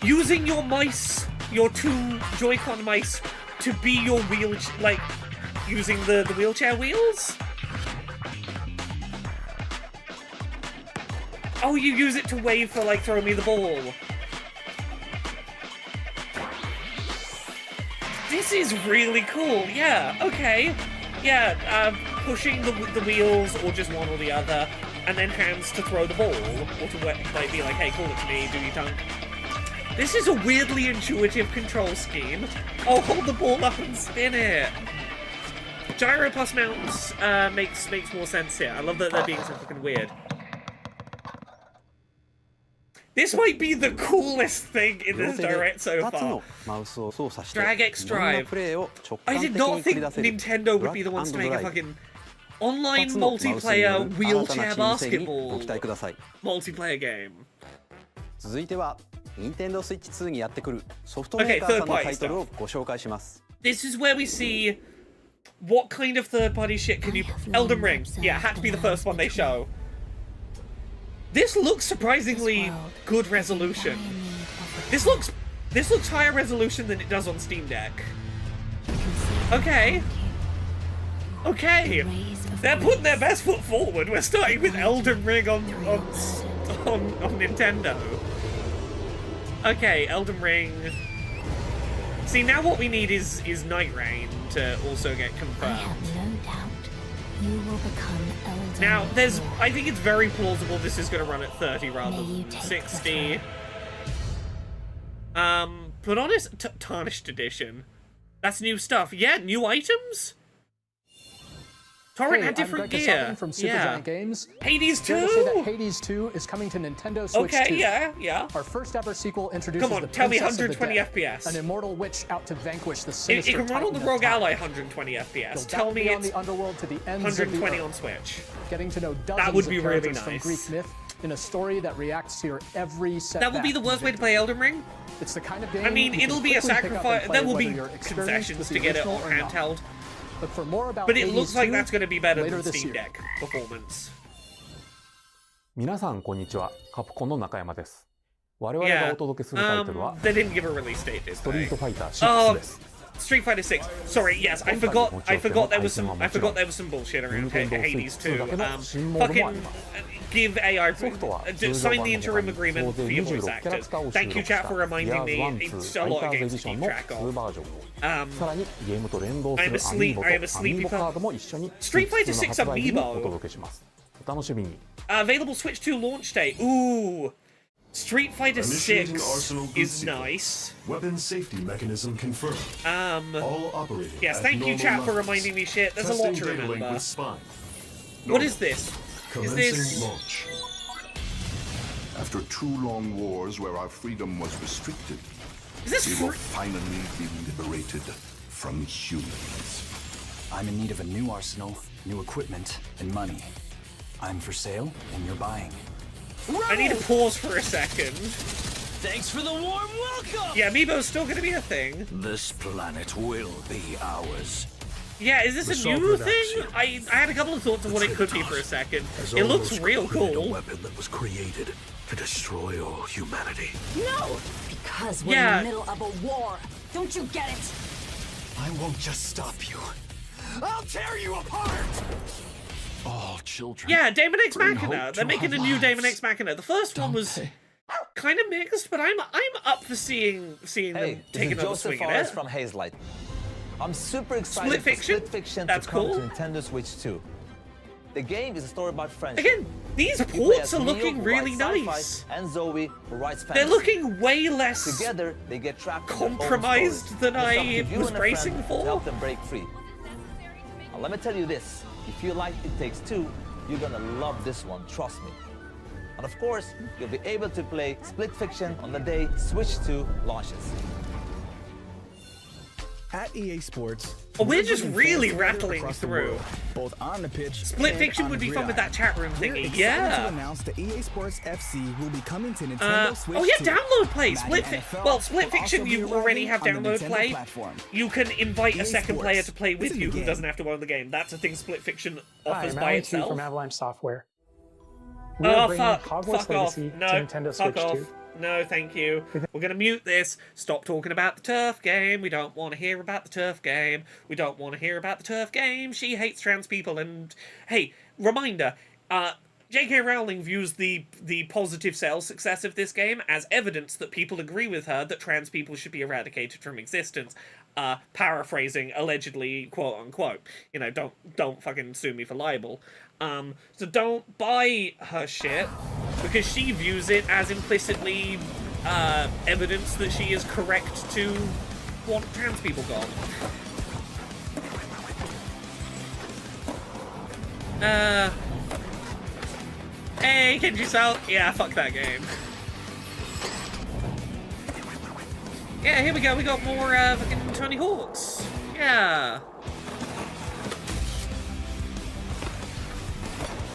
using your mice, your two Joy-Con mice, to be your wheelchair, like, using the wheelchair wheels? Oh, you use it to wave for, like, throw me the ball. This is really cool, yeah, okay. Yeah, pushing the wheels, or just one or the other, and then hands to throw the ball, or to like, be like, hey, call it to me, do your dunk. This is a weirdly intuitive control scheme. Oh, hold the ball up and spin it. Gyro plus mounts makes more sense here. I love that they're being so fucking weird. This might be the coolest thing in this direct so 2つ far. のマウスを操作して Drag X いろんな Drive. プレイを直 I 感的 did に not 繰り think 出せる Nintendo would be the ones to make a fucking online 2つのマウスによ multiplayer る新た wheelchair なチーム戦にご basketball 期待ください。 multiplayer game. 続いては Nintendo Switch 2にやってくるソフトメーカーさんのタイトルをご紹介します。 This is where we see what kind of third-party shit can you... Elden Ring. Yeah, had to be the first one they show. This looks surprisingly good resolution. This looks higher resolution than it does on Steam Deck. Okay. Okay. They're putting their best foot forward. We're starting with Elden Ring on Nintendo. Okay, Elden Ring. See, now what we need is Night Rain to also get I confirmed. have no doubt you will become Elden. Now, I think it's very plausible this is going to run at 30 rather than 60. But honest, Tarnished Edition. That's new stuff. Yeah, new items? Torrent had different gear. From Supergiant Games. Hades 2? To say that Hades 2 is coming to Nintendo Switch 2. Okay, yeah. Our first ever sequel introduces Come on, the tell me Princess of the 120 Dead, FPS. an immortal witch out to vanquish the It sinister can run on the Titan of Rogue Time. Ally 120 FPS. You'll Tell dive me beyond it's the underworld to the ends 120 of the on earth, Switch. getting to know dozens would be of really characters from nice. Greek myth in a story that reacts to your every setback. That would be the worst way to play Elden Ring. It's the kind of game I mean, you can it'll be a quickly pick up and sacrifice. play There will whether be you're experienced concessions with to the get it original on or not. handheld. But for more about But it Hades looks like 2, that's going to be better later than this Steam year. Deck performance. 皆さんこんにちは。カプコンの中山です。我々が Yeah. お届けするタイトルは They didn't give a release date, did ストリ they? ートファイターOh, 6です。 Street Fighter 6. Sorry, yes, I forgot there was some bullshit around Hades 2. Fucking give AI sign the interim agreement for your voice actors. Thank you, chat, for reminding me. It's a lot of games to keep track of. さらにゲームと連動す I る have a アミーボと sleep- I have a アミ sleepy ーボカードも一緒に Street Fighter 6 6の発売日に Amiibo お届けします。お楽しみに。 Available Switch 2 launch date. Ooh. Street Fighter 6 is nice. Weapon safety mechanism confirmed. All operating Yes, at thank you, normal chat, for levels. reminding me shit. There's a lot Testing to data link remember. with spine. What is this? Is Commencing this... launch. After 2 long wars where our freedom was restricted, Is this we will finally be liberated from humans. I'm in need of a new arsenal, new equipment, and money. I'm for sale, and you're buying. I need to pause for a second. Thanks for the warm welcome! Yeah, Amiibo's still gonna be a thing. This planet will be ours. Yeah, is this a new thing? I had a couple of thoughts of what it could be for a second. It looks real cool. Weapon that was created to destroy all humanity. No! Because we're Yeah. in the middle of a war. Don't you get it? I won't just stop you. I'll tear you apart! All children. Yeah, Daemon X bring Machina. hope They're to making a our new lives. Daemon X Machina. The first one was kind of mixed, but I'm up for seeing them take another swing at it. from Hazelight. I'm super excited Split Fiction? for Split Fiction That's to come cool. to Nintendo Switch 2. The game is a story about friendship. Again, these You play ports as are Neo, looking who really writes sci-fi, nice. and Zoe, who writes fantasy. They're looking way less Together, they get trapped in their own compromised stories. than It's up to I you was and a bracing friend for. to help them break free. Now, let me tell you this. If you like It Takes Two, you're gonna love this one, trust me. And of course, you'll be able to play Split Fiction on the day Switch 2 launches. At EA Sports, Oh, we're just bringing really fans together rattling across the through. world, both on the pitch. Split and Fiction on would the be fun with gridiron. that chat room We're thingy. excited Yeah. to announce that EA Sports FC will be coming to Nintendo Switch Oh yeah, 2. download play. Madden Split NFL well, Split will Fiction also you be already arriving have on the download Nintendo play. platform. You can invite a EA second Sports. player to play It's with a you new who game. doesn't have to own the game. That's a thing Split Fiction offers Hi, I'm by Alan T itself. from Avalanche Software. We are Oh bringing fuck! Hogwarts Fuck off! Legacy No, to Nintendo fuck Switch off! 2. No, thank you. We're gonna mute this. Stop talking about the turf game. We don't want to hear about the turf game. We don't want to hear about the turf game. She hates trans people. And hey, reminder: J.K. Rowling views the positive sales success of this game as evidence that people agree with her that trans people should be eradicated from existence. Paraphrasing, allegedly, quote unquote. You know, don't fucking sue me for libel. So don't buy her shit because she views it as implicitly evidence that she is correct to want trans people gone. Hey, Kenji Sal. Yeah, fuck that game. Yeah, here we go. We got more fucking Tony Hawks. Yeah.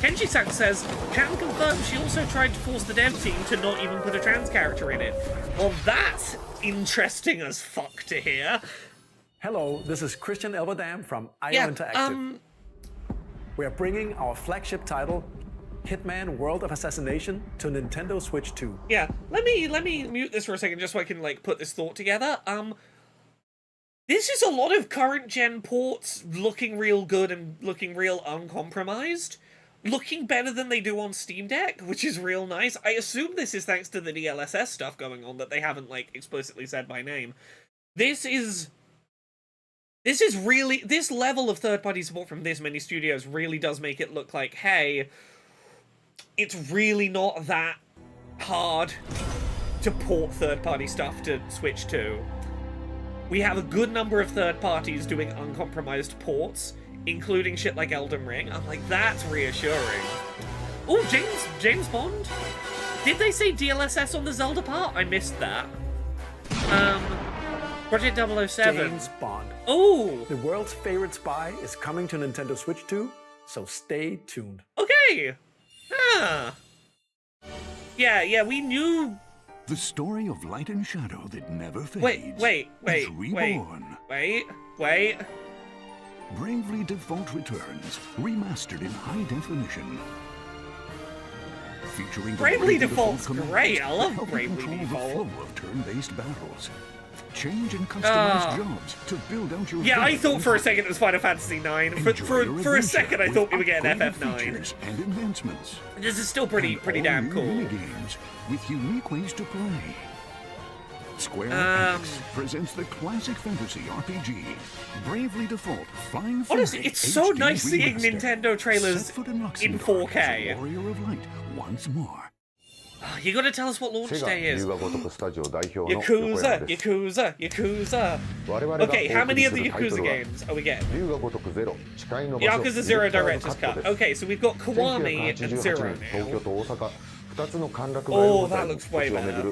Kenji-san says, Chan confirms she also tried to force the dev team to not even put a trans character in it. Well, that's interesting as fuck to hear. Hello, this is Christian Elverdam from IO Interactive. We are bringing our flagship title, Hitman World of Assassination, to Nintendo Switch 2. Yeah, let me mute this for a second just so I can like put this thought together. This is a lot of current gen ports looking real good and looking real uncompromised. Looking better than they do on Steam Deck, which is real nice. I assume this is thanks to the DLSS stuff going on that they haven't like explicitly said by name. This level of third-party support from this many studios really does make it look like, hey, it's really not that hard to port third-party stuff to Switch 2. We have a good number of third parties doing uncompromised ports, including shit like Elden Ring. I'm like, that's reassuring. Oh, James Bond? Did they say DLSS on the Zelda part? I missed that. Project 007. James Bond. Oh! The world's favorite spy is coming to Nintendo Switch 2, so stay tuned. Okay! Ah. Yeah, we knew... The story of light and shadow that never fades. Wait. Reborn. Wait. Bravely Default returns, remastered in high definition. Featuring Bravely Default's great. I love Bravely Default. Default. The flow of turn-based battles. Change and customize jobs to build out your. Yeah, I thought for a second it was Final Fantasy IX. For a second, I thought we were getting FF9. And advancements. This is still pretty damn cool. Games with unique ways to play. Square Enix presents the classic fantasy RPG, Bravely Default Flying Fury. Honestly, it's so nice seeing Nintendo trailers in 4K. Warrior of Light once more. You gotta tell us what launch day is. Yakuza. Okay, how many of the Yakuza games are we getting? Yakuza 0 Director's Cut. Okay, so we've got Kiwami and Zero now. Oh, that looks way better.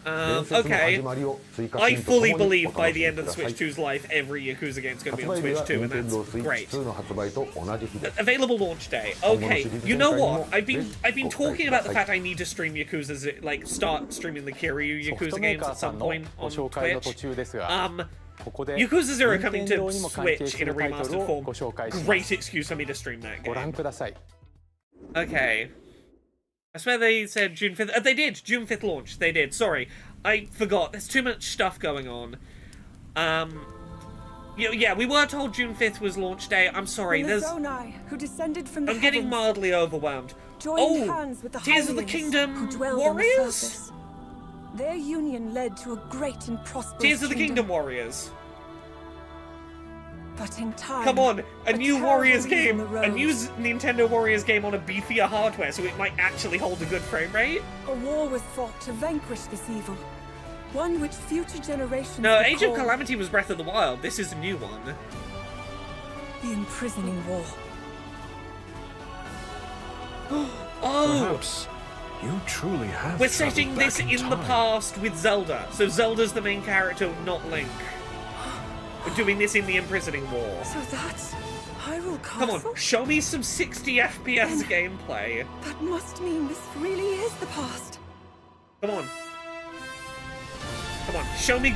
Okay. I fully believe by the end of the Switch 2's life, every Yakuza game's going to be on Switch 2, and that's great. Available launch day. Okay, you know what? I've been talking about the fact I need to stream Yakuza, like start streaming the Kiryu Yakuza games at some point on Twitch. Yakuza 0 coming to Switch in a remastered form. Great excuse for me to stream that game. Okay. I swear they said June 5th. They did! June 5th launch. They did. Sorry. I forgot. There's too much stuff going on. Yeah, we were told June 5th was launch day. I'm sorry. Who descended from the I'm getting mildly overwhelmed. Hands with the Tears of the Kingdom Warriors? Their union led to a great and prosperous Tears of the Kingdom Warriors. But in time, come on, a new Warriors game, a new Nintendo Warriors game on a beefier hardware, so it might actually hold a good frame rate. A war was fought to vanquish this evil, one which future generations. No, Age of Calamity was Breath of the Wild. This is a new one. The imprisoning war. Oh, perhaps you truly have. We're setting this in the past with Zelda, so Zelda's the main character, not Link. We're doing this in the imprisoning war. So that's Hyrule Castle? Come on, show me some 60 FPS gameplay. That must mean this really is the past. Come on. Come on, show me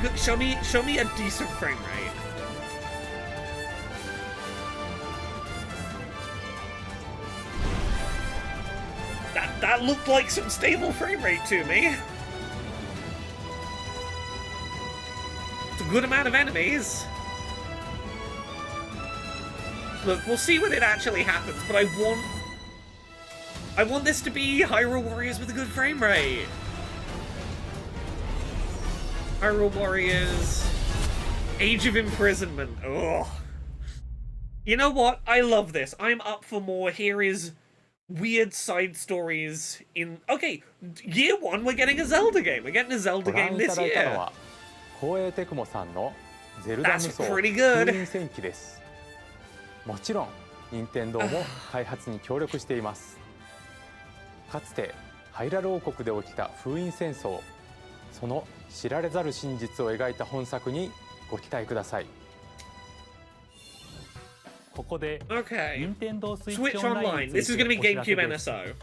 a decent frame rate. That looked like some stable frame rate to me. It's a good amount of enemies. Look, we'll see when it actually happens, but I want this to be Hyrule Warriors with a good frame rate. Hyrule Warriors, Age of Imprisonment. Ugh. You know what? I love this. I'm up for more. Here is weird side stories in... Okay, year one, we're getting a Zelda game. We're getting a Zelda game this year. That's pretty good. もちろん任天堂も開発に協力しています。かつてハイラル王国で起きた封印戦争、その知られざる真実を描いた本作にご期待ください。ここで Nintendo Switch Online. This is going to be GameCube NSO.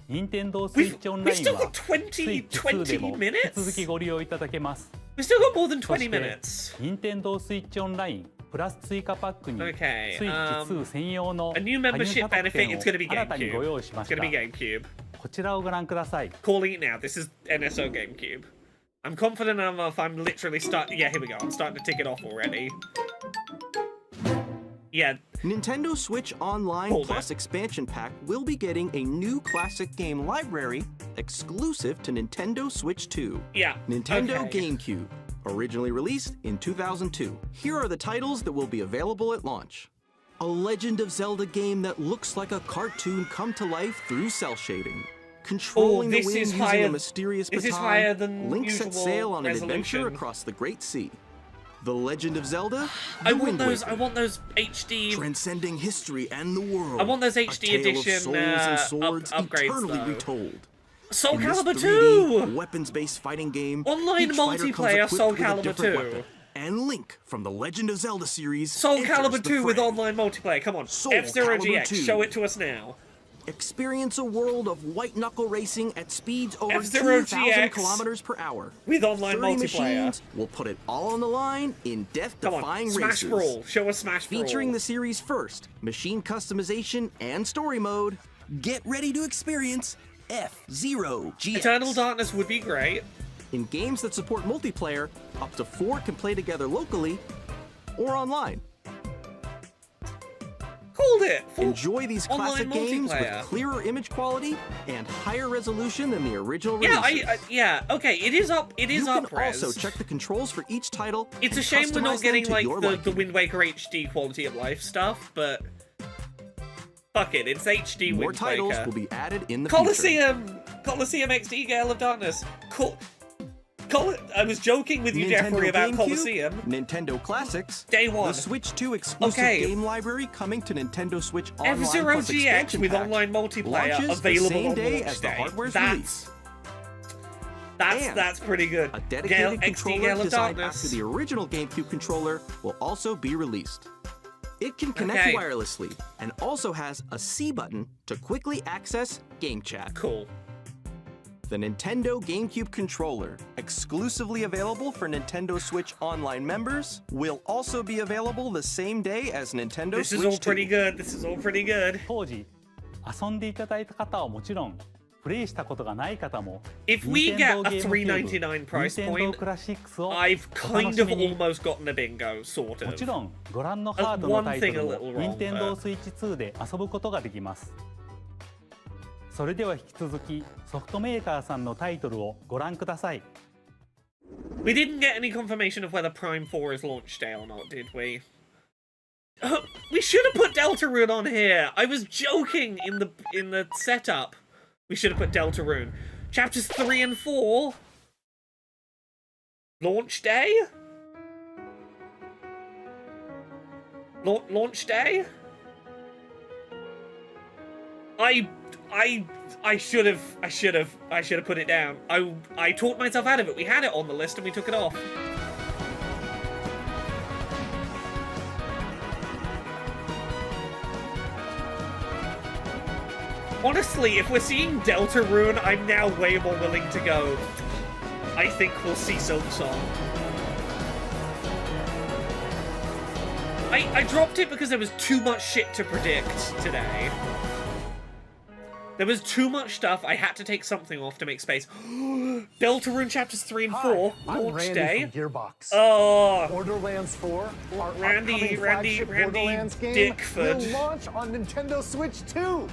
Nintendo Switch Online We've still got 20 minutes? 続きご利用いただけます。 We've still got more than 20 minutes. Nintendo Switch Online プラス追加パックに Okay, スイッチ2専用の a new membership 加入 benefit. It's going to be 新たにご用意 GameCube. しま It's した。 going to be GameCube. こちらをご覧ください。 Calling it now. This is NSO GameCube. I'm confident enough. I'm literally Yeah, here we go. I'm starting to tick it off already. Yeah. Nintendo Switch Online Plus Expansion Pack will be getting a new classic game library exclusive to Nintendo Switch 2. Yeah. Nintendo okay. GameCube, originally released in 2002. Here are the titles that will be available at launch. A Legend of Zelda game that looks like a cartoon come to life through cell shading. Controlling the wind using a mysterious baton, this is higher than Link set usual sail on an resolution. adventure across the Great Sea. The Legend of Zelda, I The want Wind those. Waker. I want those HD. Transcending history and the world. I want those A HD tale edition of souls and swords upgrades, eternally though. retold. Soul In this Calibur 3D 2! weapons-based fighting game, Online each fighter comes multiplayer equipped Soul with a Calibur different 2. weapon. And Link from the Legend of Zelda series Soul enters Calibur the 2 with fray. online multiplayer. Come on. Soul F-Zero Calibur GX. 2. Show it to us now. Experience a world of white-knuckle racing at speeds over F-Zero 2,000 GX kilometers per hour. with online 30 multiplayer. machines will put it all on the line in death-defying Smash races. Brawl. Show us Smash Brawl. Featuring the series' first machine customization and story mode, get ready to experience F-Zero GX. Eternal Darkness would be great. In games that support multiplayer, up to 4 can play together locally or online. Called it. Enjoy these classic online games with multiplayer. clearer image quality and higher resolution than the original Yeah, releases. yeah. Okay, it is up. It is You up. can also check the controls for each title. It's a and shame we're not customize them getting to like your the liking. Wind Waker HD quality of life stuff, but fuck it, it's HD More Wind titles Waker. will be added in the future. Coliseum XD Gale of Darkness. I was joking with you, Jeffrey, about GameCube, Coliseum. Nintendo Classics. Day one. The Switch 2 exclusive Okay. game library coming to Nintendo Switch Online F-Zero plus GX expansion with pack online multiplayer launches available the same on day launch as the day. hardware's That's release. that's pretty good. A dedicated XD controller Gale of designed Darkness. after the original GameCube controller will also be released. It can connect Okay. wirelessly and also has a C button to quickly access Game Chat. Cool. The Nintendo GameCube controller, exclusively available for Nintendo Switch Online members, will also be available the same day as Nintendo This Switch is all 2. pretty good. This is all pretty good. 当時遊んでいただいた方はもちろんプレイしたことがない方も If we get a Nintendo $3.99 price Nintendo point, Classics を I've お kind 楽し of みに almost gotten a bingo, sort もち of. ろんご覧のハードの One タイト thing a ル little を wrong, Nintendo but- Switch 2で遊ぶことができますそれでは引き続きソフトメーカーさんのタイトルをご覧ください We didn't get any confirmation of whether Prime 4 is launch day or not, did we? We should have put Deltarune on here. I was joking in the setup. We should have put Deltarune. Chapters 3 and 4. Launch day? Launch day? I should have put it down. I talked myself out of it. We had it on the list and we took it off. Honestly, if we're seeing Deltarune, I'm now way more willing to go. I think we'll see Silksong. I dropped it because there was too much shit to predict today. There was too much stuff. I had to take something off to make space. Deltarune chapters 3 and 4 I'm launch Randy day. from Gearbox. Oh, Borderlands 4, our Randy upcoming flagship Borderlands game, Dickford. will launch on Nintendo Switch 2.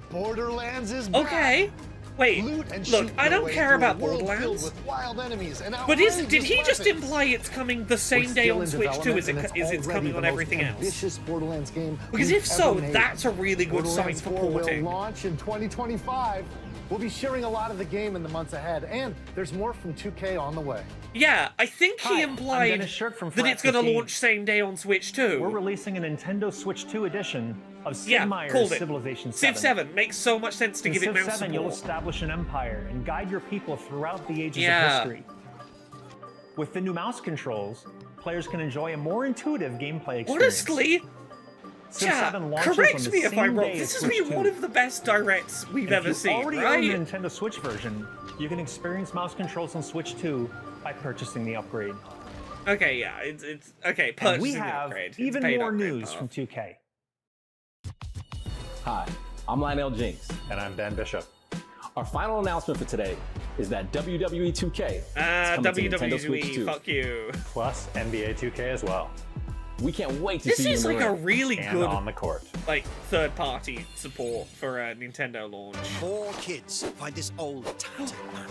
Borderlands is back. Okay. Wait, Loot and look, shoot I your don't way care through a about world filled Borderlands. with wild enemies and But did he just weapons. imply it's coming the same We're day still on in Switch 2 as development, and it's already coming the on most everything else? ambitious Borderlands game Because we've if so, ever made. that's a really good sign Borderlands for 4 porting. will launch in 2025. We'll be sharing a lot of the game in the months ahead, and there's more from 2K on the way. Yeah, I think he Hi, I'm implied Dennis Shirt from that it's going to launch same day on Switch 2. We're releasing a Nintendo Switch 2 edition of Sid Yeah, Meier's called it. Civilization 7. Civ 7 makes so much sense to In give it Civ mouse 7, you'll support. establish an empire and guide your people throughout the ages Yeah. of history. With the new mouse controls, players can enjoy a more intuitive gameplay experience. Honestly, Civ chat, 7 launches on correct the me if same I'm wrong. day This as has been Switch 2. one of the best directs we've And ever if you seen, already right? own the Nintendo Switch version, you can experience mouse controls on Switch 2 by purchasing the upgrade. Okay, yeah, it's okay. And Purchasing we the have upgrade. It's even paid more upgrade news path. from 2K. Hi, I'm Lionel Jinx. And I'm Ben Bishop. Our final announcement for today is that WWE 2K is coming to Nintendo Switch 2. Fuck you. Plus NBA 2K as well. We can't wait to This see you is in the like a ring really and good on the court. like third-party support for a Nintendo launch. 4 kids find this old tattered man.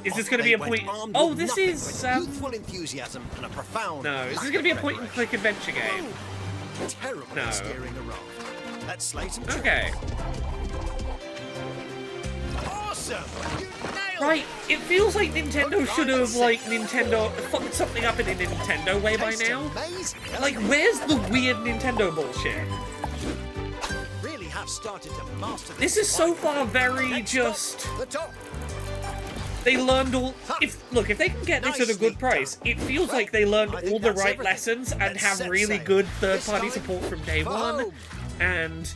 Is this going to be a point? Oh, this is youthful enthusiasm and a profound. no. Is this going to be a point-and-click adventure game? Terrible No. at steering a raft. Let's slay some Okay. Awesome! You nailed Right, it feels like Nintendo should have, like, fucked something up in a Nintendo way by now. Like, where's the weird Nintendo bullshit? Really have started to master This is so far very just... the top. They learned all... If they can get this at a good price, it feels like they learned all the right lessons and have really good third-party support from day one. And...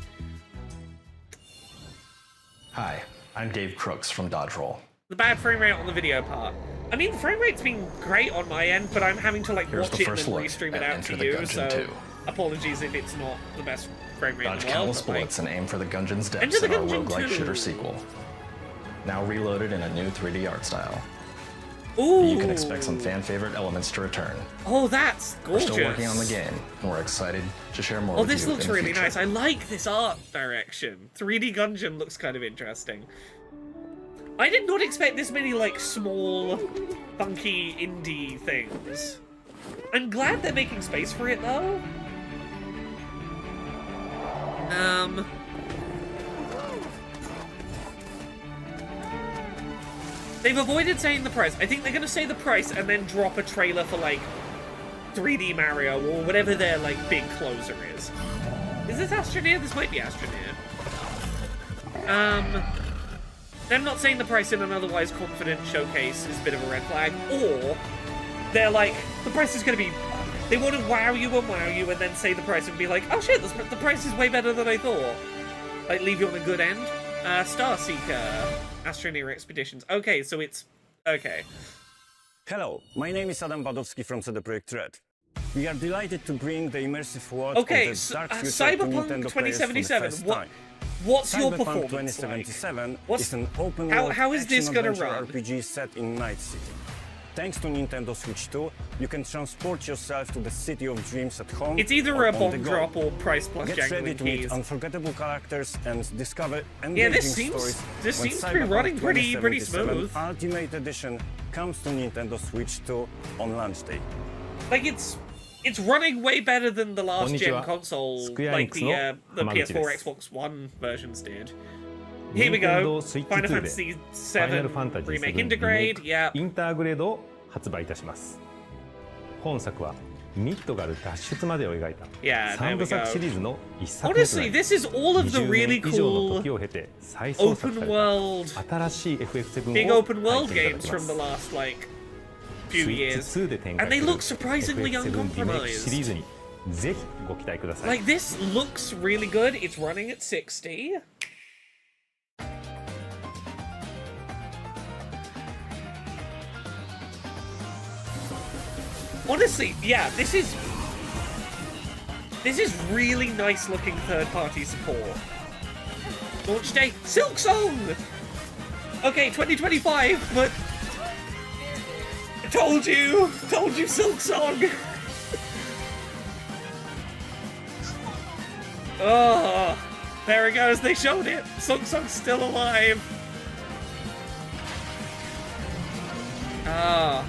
Hi, I'm Dave Crooks from Dodge Roll. the bad frame rate on the video part. I mean, the frame rate's been great on my end, but I'm having to, like, Here's watch the it and first then look restream at it out Enter to the you, Gungeon so 2. apologies if it's not the best frame rate Dodge in the world. countless but, like, bullets and aim for the Gungeon's Enter depths the in our Gungeon roguelike 2. shooter sequel. Now reloaded in a new 3D art style. Ooh. You can expect some fan-favorite elements to return. Oh, that's gorgeous. We're still working on the game, and we're excited to share more Oh, with this you looks in the really future. nice. I like this art direction. 3D Gungeon looks kind of interesting. I did not expect this many, like, small, funky indie things. I'm glad they're making space for it, though. They've avoided saying the price. I think they're going to say the price and then drop a trailer for, like, 3D Mario or whatever their, like, big closer is. Is this Astroneer? This might be Astroneer. Them not saying the price in an otherwise confident showcase is a bit of a red flag. Or they're like, the price is going to be... They want to wow you and then say the price and be like, oh shit, the price is way better than I thought. Like, leave you on a good end. Starseeker. Astroneer Expeditions. Okay, so it's... Okay. Hello, my name is Adam Badowski from CD Projekt Red. We are delighted to bring the immersive world Okay, of the dark future Cyberpunk to Nintendo players for the 2077. first time. What's your Cyberpunk performance 2077 like? is an open how world is this gonna action-adventure run? RPG set in Night City. Thanks to Nintendo Switch 2, you can transport yourself to the City of Dreams at home. It's either or a on bomb the go. drop or price plus Get jangling ready to meet keys. unforgettable characters and discover engaging Yeah, this seems stories. this when seems to be Cyberpunk running pretty 2077 smooth. Ultimate Edition comes to Nintendo Switch 2 on launch day. Like it's running way better than the last gen こんにちは。 console, Square like Enix the の PS4, 浜口です。 Xbox One versions did. Here we go. Switch Final 2 で Fantasy ファイナル VII ファンタジー Remake 7 Integrate. Yeah. インターグレードを発売いたします。本作はミッドガル脱出までを描いた Yeah, 3 there 部 we 作 go. シリーズの一作目とな Honestly, り this is all of the 20 really 年以上の cool 時を経て再創作 open され world, た新しい FF7 を big open world 体験い games ただけま from す the last like few スイッチ years, 2で展 and 開 they する look surprisingly FF7 リメイクシリー uncompromised. ズにぜひご期待ください Like this looks really good. It's running at 60. Honestly, yeah, this is really nice looking third-party support. Launch day, Silksong! Okay, 2025, but I told you Silksong! Oh, there it goes, they showed it! Silksong's still alive! Ah.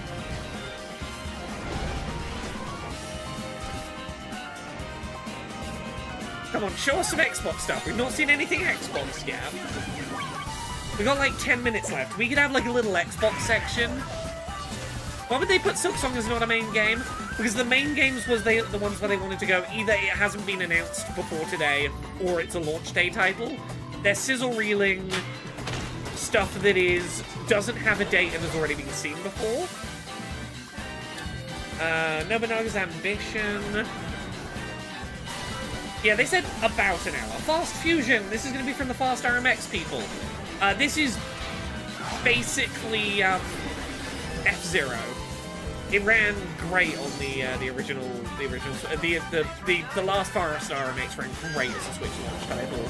Come on, show us some Xbox stuff. We've not seen anything Xbox yet. We've got like 10 minutes left. We could have like a little Xbox section. Why would they put Silksong as not a main game? Because the main games was the ones where they wanted to go, either it hasn't been announced before today, or it's a launch day title. They're sizzle-reeling stuff that doesn't have a date and has already been seen before. Nobunaga's Ambition. Yeah, they said about an hour. Fast Fusion. This is going to be from the Fast RMX people. This is basically F-Zero. It ran great on the original. The last Fast RMX ran great as a Switch launch title.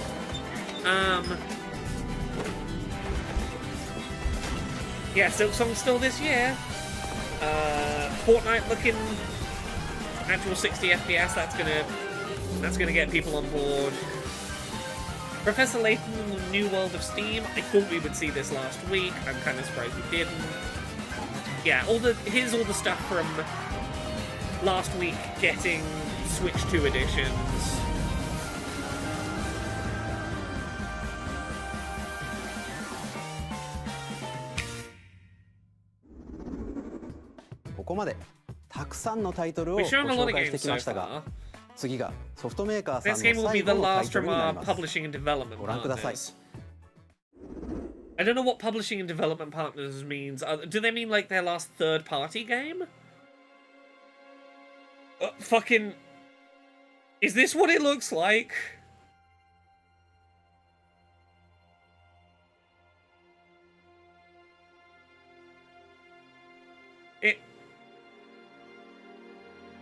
Yeah, Silksong's still this year. Fortnite looking actual 60 FPS. That's gonna get people on board. Professor Layton, New World of Steam. I thought we would see this last week. I'm kind of surprised we didn't. Yeah, here's all the stuff from last week getting Switch 2 editions.ここまでたくさんのタイトルをご紹介してきましたが、次がソフトメーカーさんの最後のタイトルになります。ご覧ください。I don't know what publishing and development partners means. Do they mean like their last third-party game? Fucking... Is this what it looks like?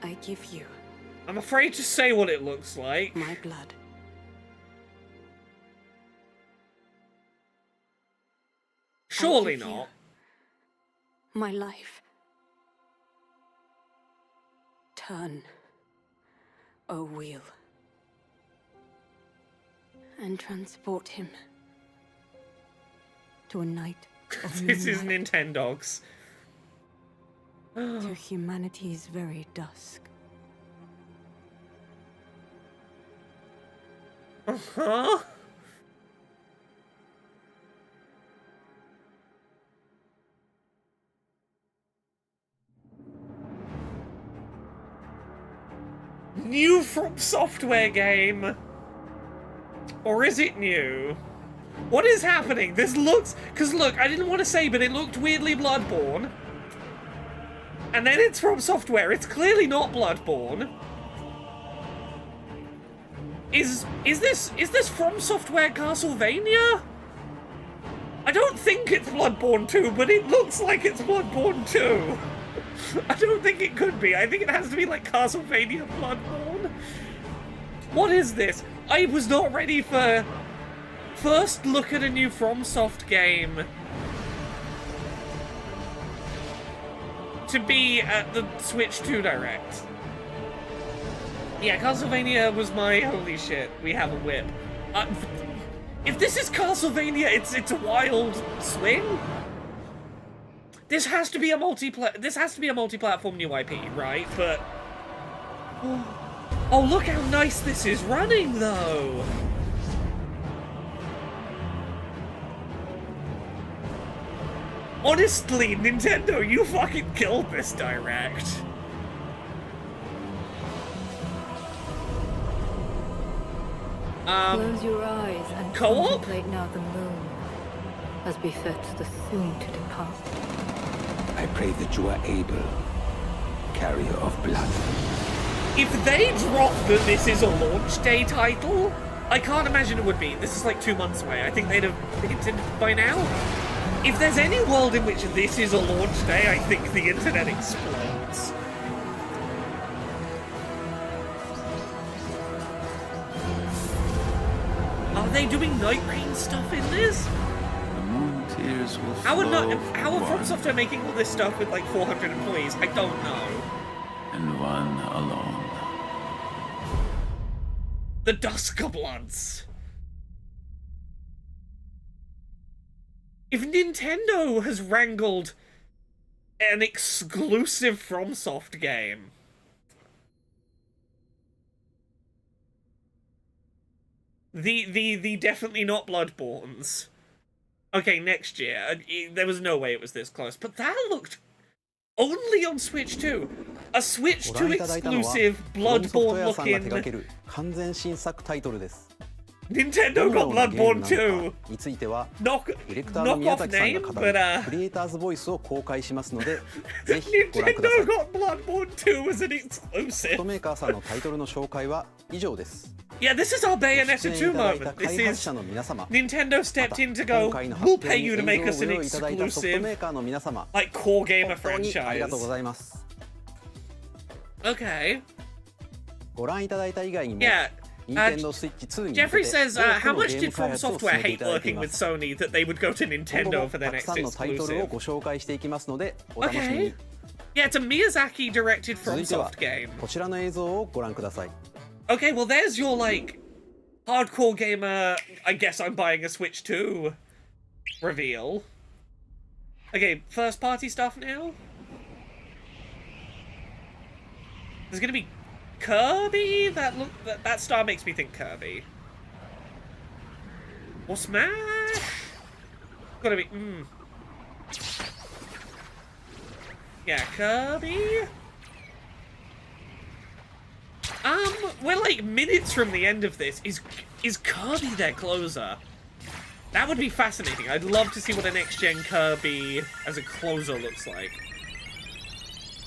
I give you... I'm afraid to say what it looks like. My blood. Surely not. My life. Turn, O wheel, and transport him to a night of This is moonlight, Nintendogs. to humanity's very dusk. Uh-huh. New From Software game? Or is it new? What is happening? This looks... Because look, I didn't want to say, but it looked weirdly Bloodborne. And then it's From Software. It's clearly not Bloodborne. Is this From Software Castlevania? I don't think it's Bloodborne 2, but it looks like it's Bloodborne 2. I don't think it could be. I think it has to be like Castlevania Bloodborne. What is this? I was not ready for first look at a new FromSoft game to be at the Switch 2 Direct. Yeah, Castlevania was my holy shit. We have a whip. If this is Castlevania, it's a wild swing. This has to be a multi-platform new IP, right? But oh, look how nice this is running, though. Honestly, Nintendo, you fucking killed this Direct. Close your eyes and Co-op? contemplate now the moon, as befits the soon to depart. I pray that you are able, carrier of blood. If they drop that this is a launch day title, I can't imagine it would be. This is like 2 months away. I think they'd have hinted by now. If there's any world in which this is a launch day, I think the internet explodes. Are they doing Night Rain stuff in this? The moon tears will How are flow From Software making all this stuff with like 400 employees? I don't know. and one alone. The Duskabloods. If Nintendo has wrangled an exclusive FromSoft game, the definitely not Bloodborns. Okay, next year. There was no way it was this close, but that looked only on Switch 2. A Switch 2 exclusive Bloodborne looking. 完全新作タイトルです。 Nintendo got Bloodborne 2. については Knock ディレクターの宮崎さんが語る クリエイターズボイスを公開しますのでぜひご覧ください。 Nintendo got Bloodborne 2 as an exclusive. ソフトメーカーさんのタイトルの紹介は以上です。 Yeah, this is our Bayonetta 2 moment. This is Nintendo stepped in to go, we'll pay you to make us an exclusive, like, core gamer franchise. Okay. ご覧いただいた以外にも Yeah. Nintendo Switch 2に Jeffrey says, how much did From Software hate working with Sony that they would go to Nintendo for their next exclusive? Yeah, Yeah, it's a Miyazaki directed 続いては FromSoft game. こちらの映像をご覧ください。 Okay, well, there's your, like, hardcore gamer, I guess I'm buying a Switch 2 reveal. Okay, first party stuff now? There's gonna be Kirby? That star makes me think Kirby. Or Smash? Gotta be, Yeah, Kirby? We're like minutes from the end of this. Is Kirby their closer? That would be fascinating. I'd love to see what a next-gen Kirby as a closer looks like.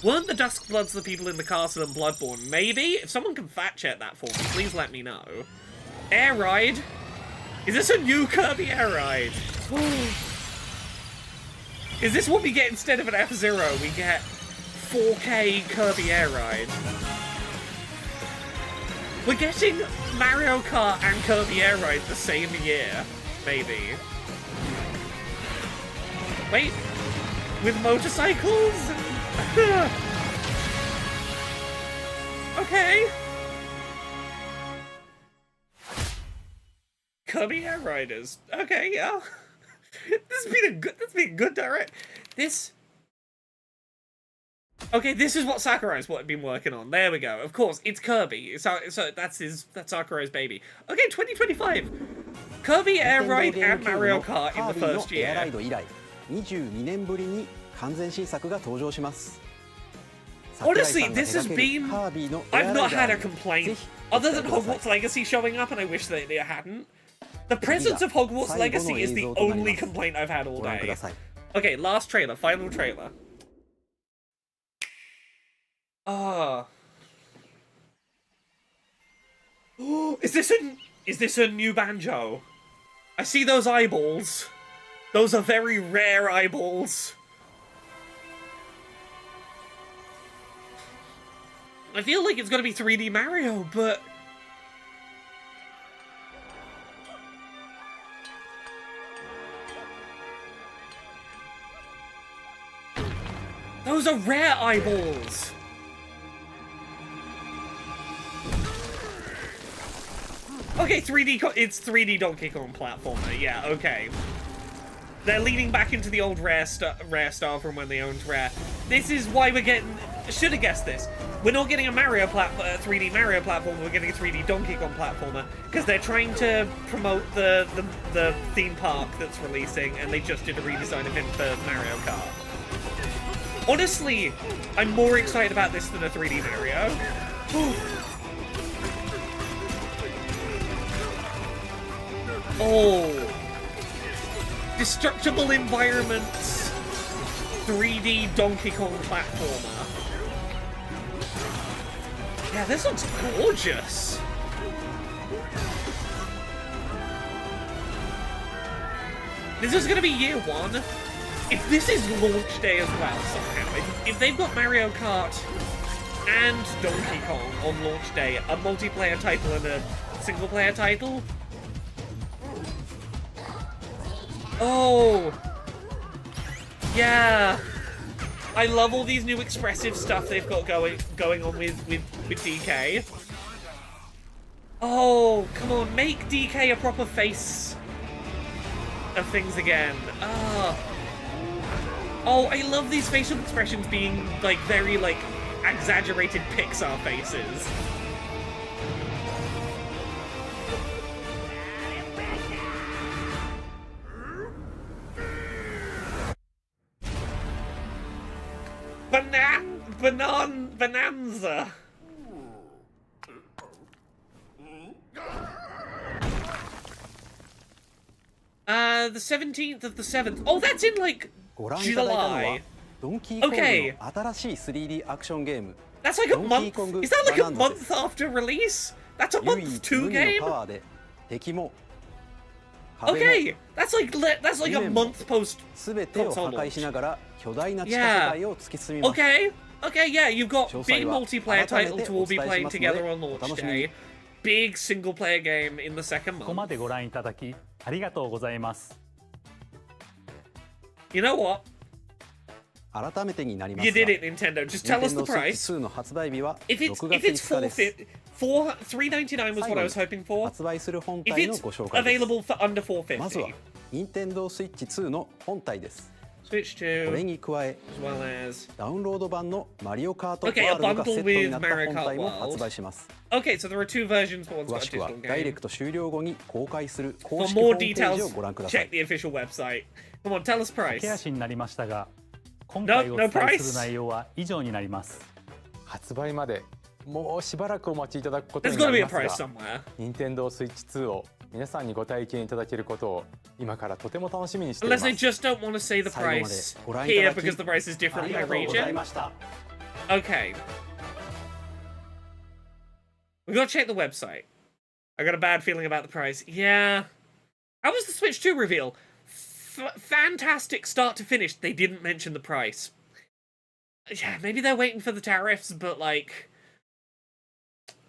Weren't the Duskbloods the people in the castle in Bloodborne? Maybe? If someone can fact-check that for me, please let me know. Air Ride? Is this a new Kirby Air Ride? Is this what we get instead of an F-Zero? We get 4K Kirby Air Ride. We're getting Mario Kart and Kirby Air Ride the same year, maybe. Wait, with motorcycles? Okay. Kirby Air Riders. Okay, yeah. This has been a good direct. Okay, this is what Sakurai's been working on. There we go. Of course, it's Kirby. So that's Sakurai's baby. Okay, 2025. Kirby Air Ride and Mario Kart in the first year. 22年ぶりに完全新作が登場します。 Honestly, this has been... I've not had a complaint other than Hogwarts Legacy showing up, and I wish that it hadn't. The presence of Hogwarts Legacy is the only complaint I've had all day. Okay, last trailer, final trailer. Is this a new Banjo? I see those eyeballs. Those are very rare eyeballs. I feel like it's gonna be 3D Mario, but... Those are rare eyeballs! Okay, it's 3D Donkey Kong platformer, yeah, okay. They're leaning back into the old Rare style from when they owned Rare. This is why we're getting... Should have guessed this. We're not getting a 3D Mario platformer, we're getting a 3D Donkey Kong platformer, because they're trying to promote the theme park that's releasing, and they just did a redesign of him for Mario Kart. Honestly, I'm more excited about this than a 3D Mario. Oh. Destructible Environments 3D Donkey Kong platformer. Yeah, this looks gorgeous. This is gonna be year one. If this is launch day as well somehow, if they've got Mario Kart and Donkey Kong on launch day, a multiplayer title and a single player title. Oh, yeah. I love all these new expressive stuff they've got going on with DK. Oh, come on, make DK a proper face of things again. Oh, I love these facial expressions being like very like exaggerated Pixar faces. Bonanza. The 17th of the 7th. Oh, that's in like July. Okay. That's like a month. Is that like a month after release? That's a month 2 game? Okay, that's like a month post console launch. Yeah. Okay, yeah, you've got big multiplayer title to all be playing together on launch day. Big single player game in the second month. ここまでご覧いただきありがとうございます。You know what? 改めてになります You が did it, Nintendo. Just tell us the Nintendo Switch price. 2の発売日は If 6 it's 月5日です $399 was what I was hoping for. 発売する本 If 体の it's ご紹介です available for under まずは $450. Nintendo Switch 2の本体です Switch これ 2, に加え as well as... ダウンロード版のマリオカートワ Okay, a ールドがセ bundle ットに with なった Mario 本 Kart 体も World. 発売します Okay, so there are two versions, but one's 詳 got a しくは digital ダイレ game. クト終了後に公開する公 For 式ホー more ムページを details, ご覧くださ check い the official website. Come on, tell us 駆け price. 足になりましたが、今回お伝 No えする内容は以上になります。発売までもうしばらくお待ちいただくことに There's な gotta り be a ます price が somewhere. Nintendo Switch 2を皆さんにご体験いただけることを今からとても楽しみにしていま Unless they す just don't want to say the 最後まで price ご覧いた here だき because the price is あ different り by がとうござい region. ました Okay. We gotta check the website. I got a bad feeling about the price. Yeah. How was the Switch 2 reveal? Fantastic start to finish. They didn't mention the price. Yeah, maybe they're waiting for the tariffs, but like...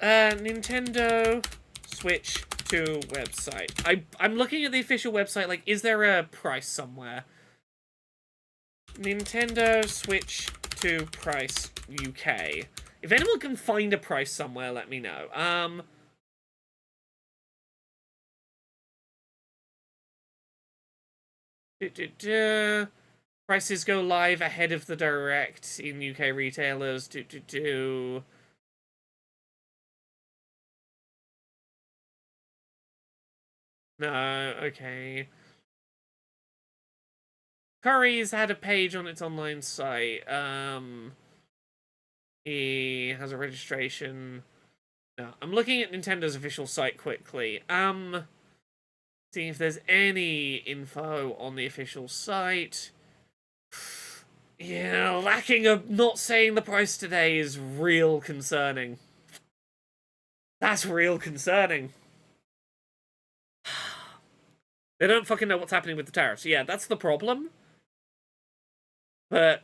Nintendo Switch 2 website. I'm looking at the official website, like, is there a price somewhere? Nintendo Switch 2 price UK. If anyone can find a price somewhere, let me know. Prices go live ahead of the Direct in UK retailers. No, okay. Curry's had a page on its online site. He has a registration. No, I'm looking at Nintendo's official site quickly. Seeing if there's any info on the official site. Yeah, lacking of not saying the price today is real concerning. That's real concerning. They don't fucking know what's happening with the tariffs. Yeah, that's the problem. But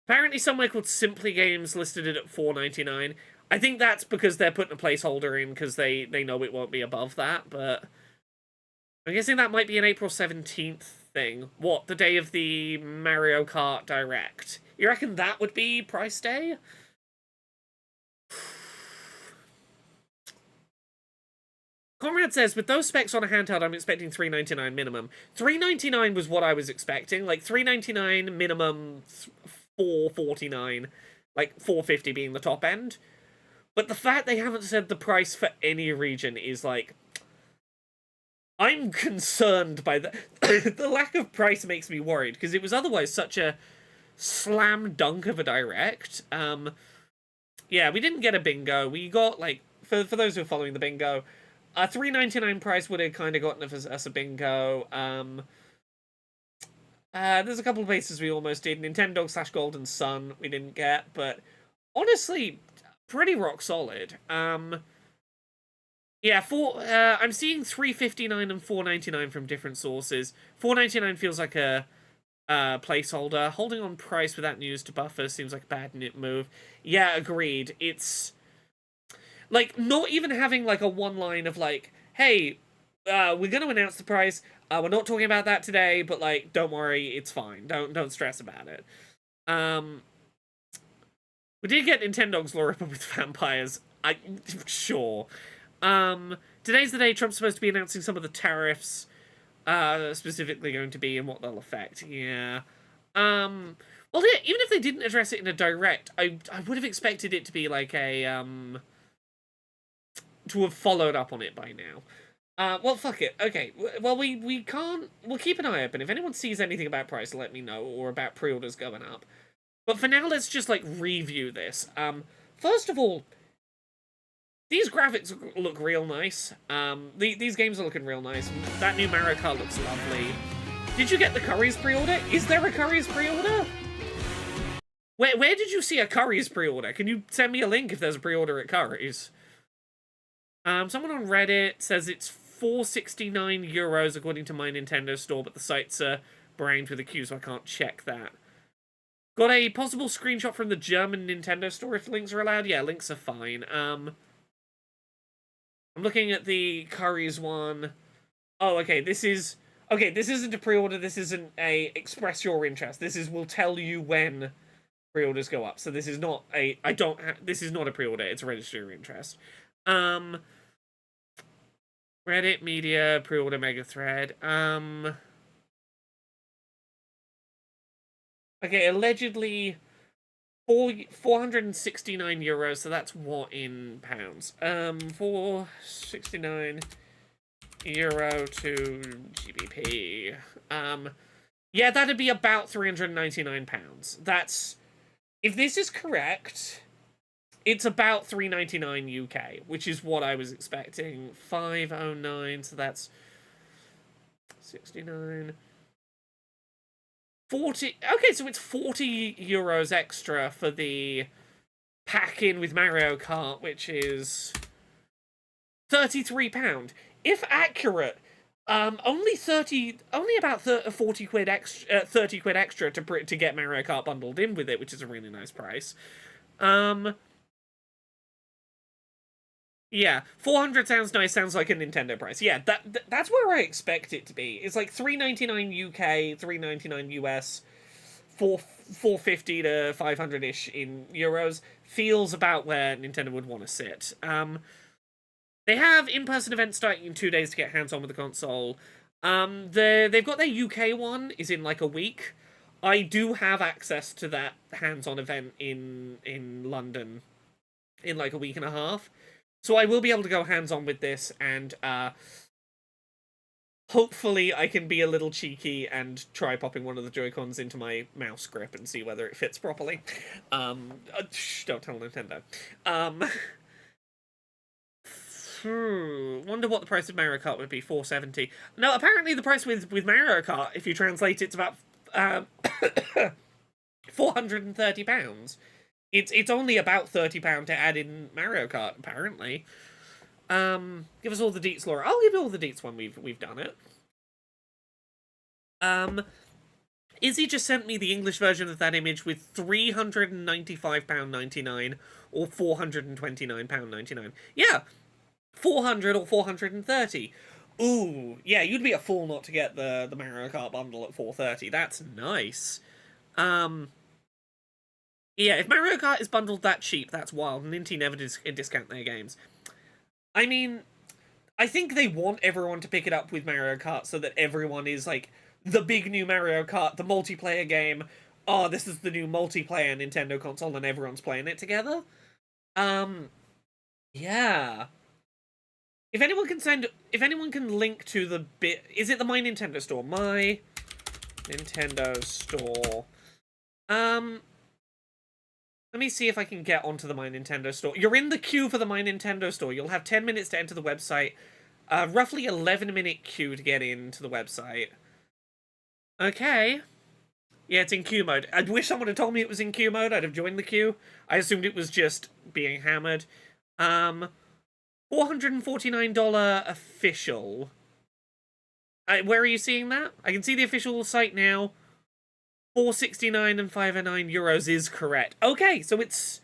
apparently somewhere called Simply Games listed it at $4.99. I think that's because they're putting a placeholder in because they know it won't be above that, but I'm guessing that might be an April 17th thing. What, the day of the Mario Kart Direct? You reckon that would be price day? Conrad says, with those specs on a handheld, I'm expecting $3.99 minimum. $3.99 was what I was expecting. Like, $3.99 minimum, $4.49. Like, $4.50 being the top end. But the fact they haven't said the price for any region is, like... I'm concerned by the... the lack of price makes me worried, because it was otherwise such a slam dunk of a Direct. Yeah, we didn't get a bingo. We got, like... For those who are following the bingo... A $3.99 price would have kind of gotten us a bingo. There's a couple of places we almost did. Nintendo / Golden Sun we didn't get, but honestly, pretty rock solid. Yeah, I'm seeing $3.59 and $4.99 from different sources. $4.99 feels like a placeholder. Holding on price without news to buffer seems like a bad move. Yeah, agreed. It's... like, not even having, like, a one line of, like, hey, we're going to announce the price. We're not talking about that today, but, like, don't worry, it's fine. Don't stress about it. We did get Nintendo's Law Ripper with vampires. Sure. Today's the day Trump's supposed to be announcing some of the tariffs, specifically going to be and what they'll affect. Yeah. Well, yeah, even if they didn't address it in a direct, I would have expected it to be, like, a, to have followed up on it by now. Well, fuck it. Okay, well, we can't... We'll keep an eye open. If anyone sees anything about price, let me know, or about pre-orders going up. But for now, let's just, like, review this. First of all, these graphics look real nice. These games are looking real nice. That new Mario Kart looks lovely. Did you get the Curry's pre-order? Is there a Curry's pre-order? Where did you see a Curry's pre-order? Can you send me a link if there's a pre-order at Curry's? Someone on Reddit says it's €469 according to my Nintendo store, but the sites are brained with a Q, so I can't check that. Got a possible screenshot from the German Nintendo store if links are allowed? Yeah, links are fine. I'm looking at the Curry's one. Oh, okay, this is... Okay, this isn't a pre-order. This isn't a express your interest. This is will tell you when pre-orders go up. So this is not a this is not a pre-order. It's a register your interest. Reddit media pre-order mega thread. Okay, allegedly 469 euros. So that's what in pounds? 469 euro to GBP. Yeah, that'd be about 399 pounds. That's, if this is correct, it's about 399 UK, which is what I was expecting. 509, so that's 69. 40, okay, so it's 40 euros extra for the pack-in with Mario Kart, which is £33. If accurate, only about 40 quid extra, 30 quid extra to get Mario Kart bundled in with it, which is a really nice price. Yeah, 400 sounds nice, sounds like a Nintendo price. Yeah, that's where I expect it to be. It's like $3.99 UK, $3.99 US, 450 to 500-ish in euros. Feels about where Nintendo would want to sit. They have in-person events starting in 2 days to get hands-on with the console. They've got their UK one, is in like a week. I do have access to that hands-on event in London in like a week and a half. So I will be able to go hands-on with this, and hopefully I can be a little cheeky and try popping one of the Joy-Cons into my mouse grip and see whether it fits properly. Don't tell Nintendo. Wonder what the price of Mario Kart would be. 470. No, apparently the price with Mario Kart, if you translate it, it's about £430. It's only about £30 to add in Mario Kart, apparently. Give us all the deets, Laura. I'll give you all the deets when we've done it. Izzy just sent me the English version of that image with £395.99 or £429.99. Yeah, 400 or 430. Ooh, yeah, you'd be a fool not to get the Mario Kart bundle at 430. That's nice. Yeah, if Mario Kart is bundled that cheap, that's wild. Ninty never discount their games. I mean, I think they want everyone to pick it up with Mario Kart so that everyone is like, the big new Mario Kart, the multiplayer game. Oh, this is the new multiplayer Nintendo console and everyone's playing it together. Yeah. If anyone can link to the bit, is it the My Nintendo Store? My Nintendo Store. Let me see if I can get onto the My Nintendo Store. You're in the queue for the My Nintendo Store. You'll have 10 minutes to enter the website. Roughly 11-minute queue to get into the website. Okay. Yeah, it's in queue mode. I wish someone had told me it was in queue mode. I'd have joined the queue. I assumed it was just being hammered. $449 official. Where are you seeing that? I can see the official site now. 469 and 509 euros is correct. Okay, so it's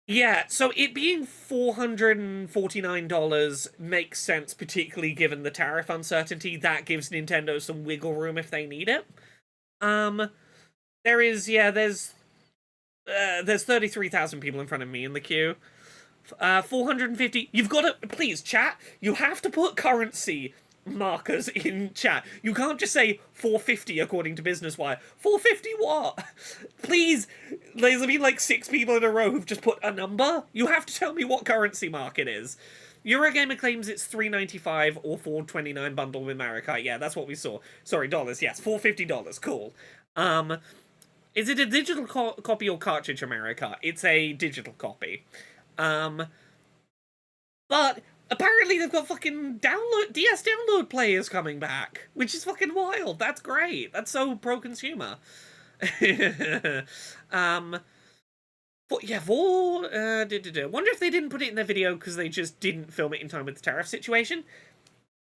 yeah, so it being $449 makes sense, particularly given the tariff uncertainty. That gives Nintendo some wiggle room if they need it. There's 33,000 people in front of me in the queue. 450. You've got to, please, chat. You have to put currency markers in chat. You can't just say 450 according to Business Wire. 450 what? Please, there's been like 6 people in a row who've just put a number. You have to tell me what currency mark it is. Eurogamer claims it's $3.95 or $4.29 bundle with Mario Kart. Yeah, that's what we saw. Sorry, dollars. Yes, $450. Cool. Is it a digital copy or cartridge of Mario Kart? It's a digital copy. But apparently they've got fucking DS download players coming back, which is fucking wild. That's great. That's so pro-consumer. Wonder if they didn't put it in their video because they just didn't film it in time with the tariff situation.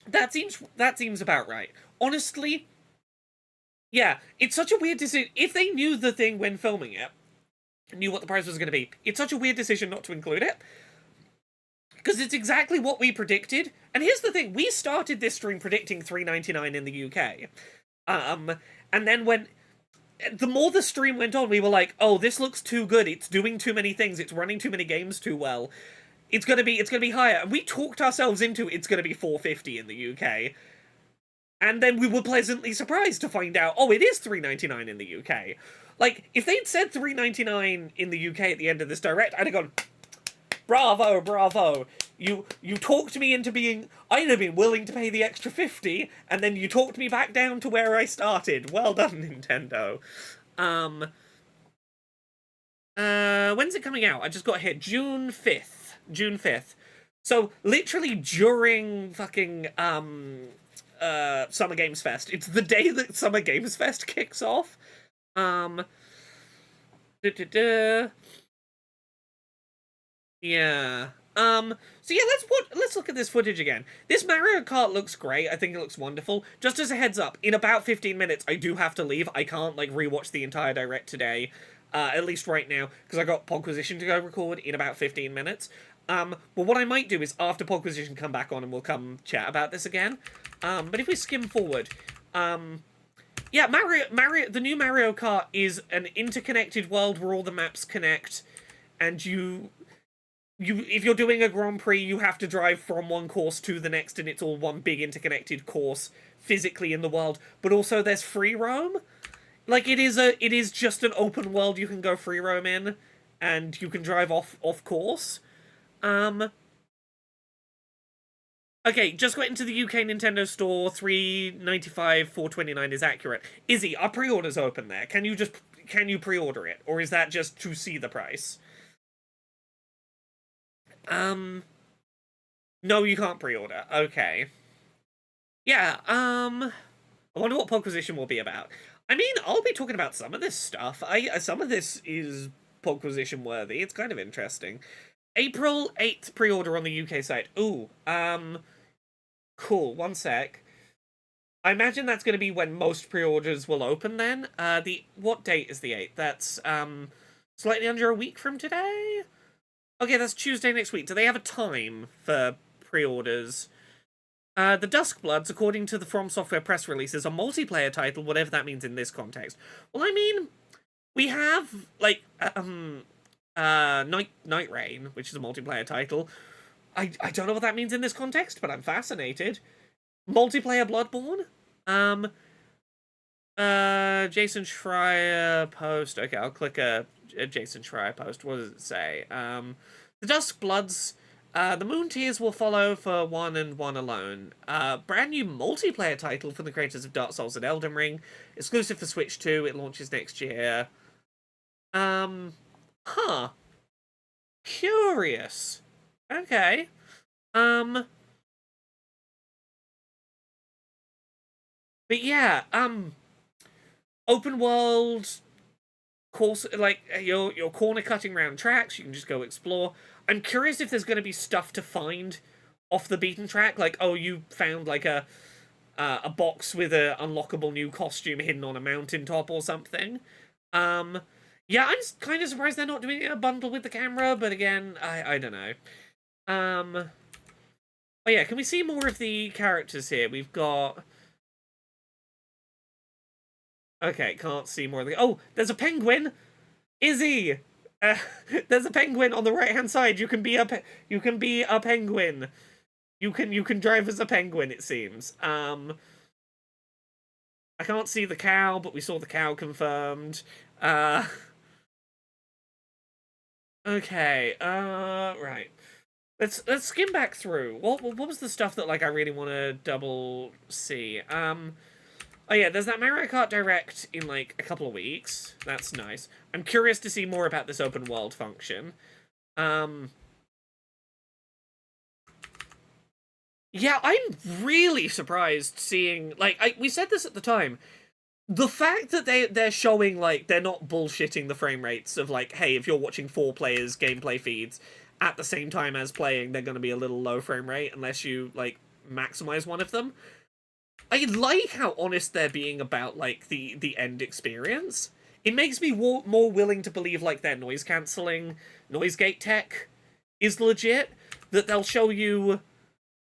That seems about right. Honestly, yeah, it's such a weird decision. If they knew the thing when filming it, knew what the price was going to be, it's such a weird decision not to include it. Because it's exactly what we predicted. And here's the thing, we started this stream predicting $3.99 in the UK. And then when... The more the stream went on, we were like, oh, this looks too good, it's doing too many things, it's running too many games too well. It's gonna be higher. And we talked ourselves into it's gonna be $4.50 in the UK. And then we were pleasantly surprised to find out, oh, it is $3.99 in the UK. Like, if they'd said $3.99 in the UK at the end of this direct, I'd have gone, bravo, bravo. You talked me into being... I'd have been willing to pay the extra $50, and then you talked me back down to where I started. Well done, Nintendo. When's it coming out? I just got hit. June 5th. June 5th. So, literally during fucking, Summer Games Fest. It's the day that Summer Games Fest kicks off. Yeah. So yeah, let's look at this footage again. This Mario Kart looks great. I think it looks wonderful. Just as a heads up, in about 15 minutes, I do have to leave. I can't, like, rewatch the entire direct today, at least right now, because I got Podquisition to go record in about 15 minutes. But what I might do is, after Podquisition come back on, and we'll come chat about this again. But if we skim forward, yeah, the new Mario Kart is an interconnected world where all the maps connect, and if you're doing a Grand Prix, you have to drive from one course to the next, and it's all one big interconnected course physically in the world. But also there's free roam. Like, it is just an open world you can go free roam in, and you can drive off course. Okay, just got into the UK Nintendo store. $3.95, $4.29 is accurate. Izzy, are pre-orders open there? Can you pre-order it, or is that just to see the price? No, you can't pre-order. Okay. Yeah, I wonder what Podquisition will be about. I mean, I'll be talking about some of this stuff. Some of this is Podquisition worthy. It's kind of interesting. April 8th pre-order on the UK site. Ooh, cool. One sec. I imagine that's going to be when most pre-orders will open then. What date is the 8th? That's, slightly under a week from today? Okay, that's Tuesday next week. Do they have a time for pre-orders? The Duskbloods, according to the From Software press release, is a multiplayer title, whatever that means in this context. Well, I mean, we have, like, Night Rain, which is a multiplayer title. I don't know what that means in this context, but I'm fascinated. Multiplayer Bloodborne? Jason Schreier post. Okay, I'll click a Jason Schreier post. What does it say? The Duskbloods, the Moon Tears will follow for one and one alone. Brand new multiplayer title from the creators of Dark Souls and Elden Ring. Exclusive for Switch 2. It launches next year. Huh. Curious. Okay. But yeah, open world course, like, you're corner cutting around tracks, you can just go explore. I'm curious if there's going to be stuff to find off the beaten track, like, oh, you found, like, a box with a unlockable new costume hidden on a mountaintop or something. Yeah, I'm kind of surprised they're not doing a bundle with the camera, but again, I don't know. Oh yeah, can we see more of the characters here? We've got... Okay, can't see more of the... Oh, there's a penguin! Izzy! There's a penguin on the right-hand side. You can be a penguin. You can drive as a penguin, it seems. I can't see the cow, but we saw the cow confirmed. Okay, right. Let's skim back through. What was the stuff that, like, I really want to double see? Oh yeah, there's that Mario Kart Direct in, like, a couple of weeks. That's nice. I'm curious to see more about this open world function. Yeah, I'm really surprised seeing, like, we said this at the time. The fact that they're showing, like, they're not bullshitting the frame rates of, like, hey, if you're watching 4 players' gameplay feeds at the same time as playing, they're going to be a little low frame rate unless you, like, maximize one of them. I like how honest they're being about, like, the end experience. It makes me more willing to believe, like, their noise-cancelling, noise gate tech is legit. that they'll show you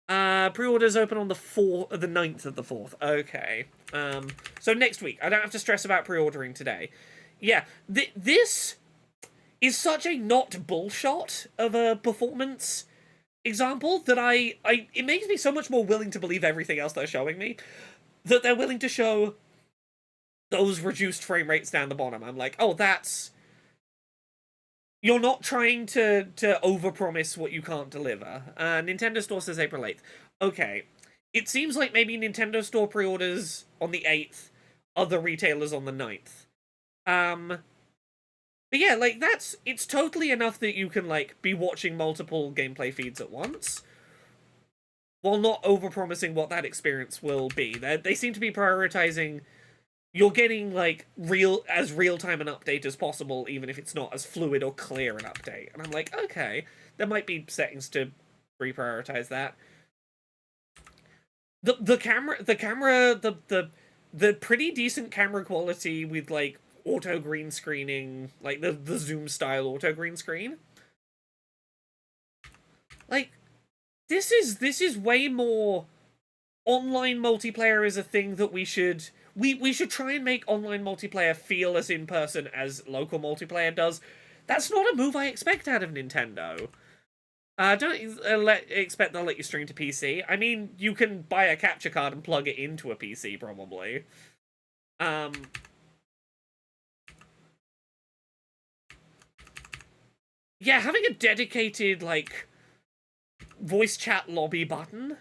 pre-orders open on the 9th of the 4th. Okay. So next week. I don't have to stress about pre-ordering today. Yeah, this is such a not bullshot of a performance example that it makes me so much more willing to believe everything else they're showing me, that they're willing to show those reduced frame rates down the bottom. I'm like, oh, that's... You're not trying to overpromise what you can't deliver. Nintendo Store says April 8th. Okay. It seems like maybe Nintendo Store pre-orders on the 8th, other retailers on the 9th. But yeah, like, it's totally enough that you can, like, be watching multiple gameplay feeds at once, while not overpromising what that experience will be. They seem to be prioritizing... You're getting, like, real-time an update as possible, even if it's not as fluid or clear an update. And I'm like, okay, there might be settings to reprioritize that. The pretty decent camera quality with, like, auto green screening, like the Zoom-style auto green screen. Like, this is way more... Online multiplayer is a thing that we should try and make online multiplayer feel as in-person as local multiplayer does. That's not a move I expect out of Nintendo. Don't expect they'll let you stream to PC. I mean, you can buy a capture card and plug it into a PC, probably. Yeah, having a dedicated, like, voice chat lobby button...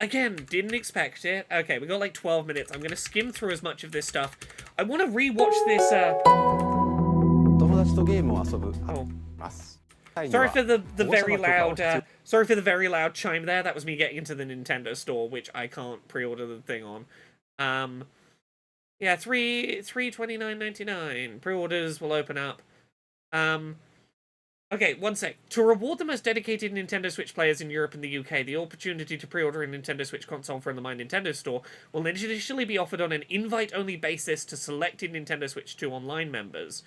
Again, didn't expect it. Okay, we got like 12 minutes. I'm going to skim through as much of this stuff. I want to rewatch this, Sorry for the very loud, sorry for the very loud chime there. That was me getting into the Nintendo Store, which I can't pre-order the thing on. Yeah, $329.99. Pre-orders will open up. Okay, one sec. To reward the most dedicated Nintendo Switch players in Europe and the UK, the opportunity to pre-order a Nintendo Switch console from the My Nintendo Store will initially be offered on an invite-only basis to selected Nintendo Switch 2 online members.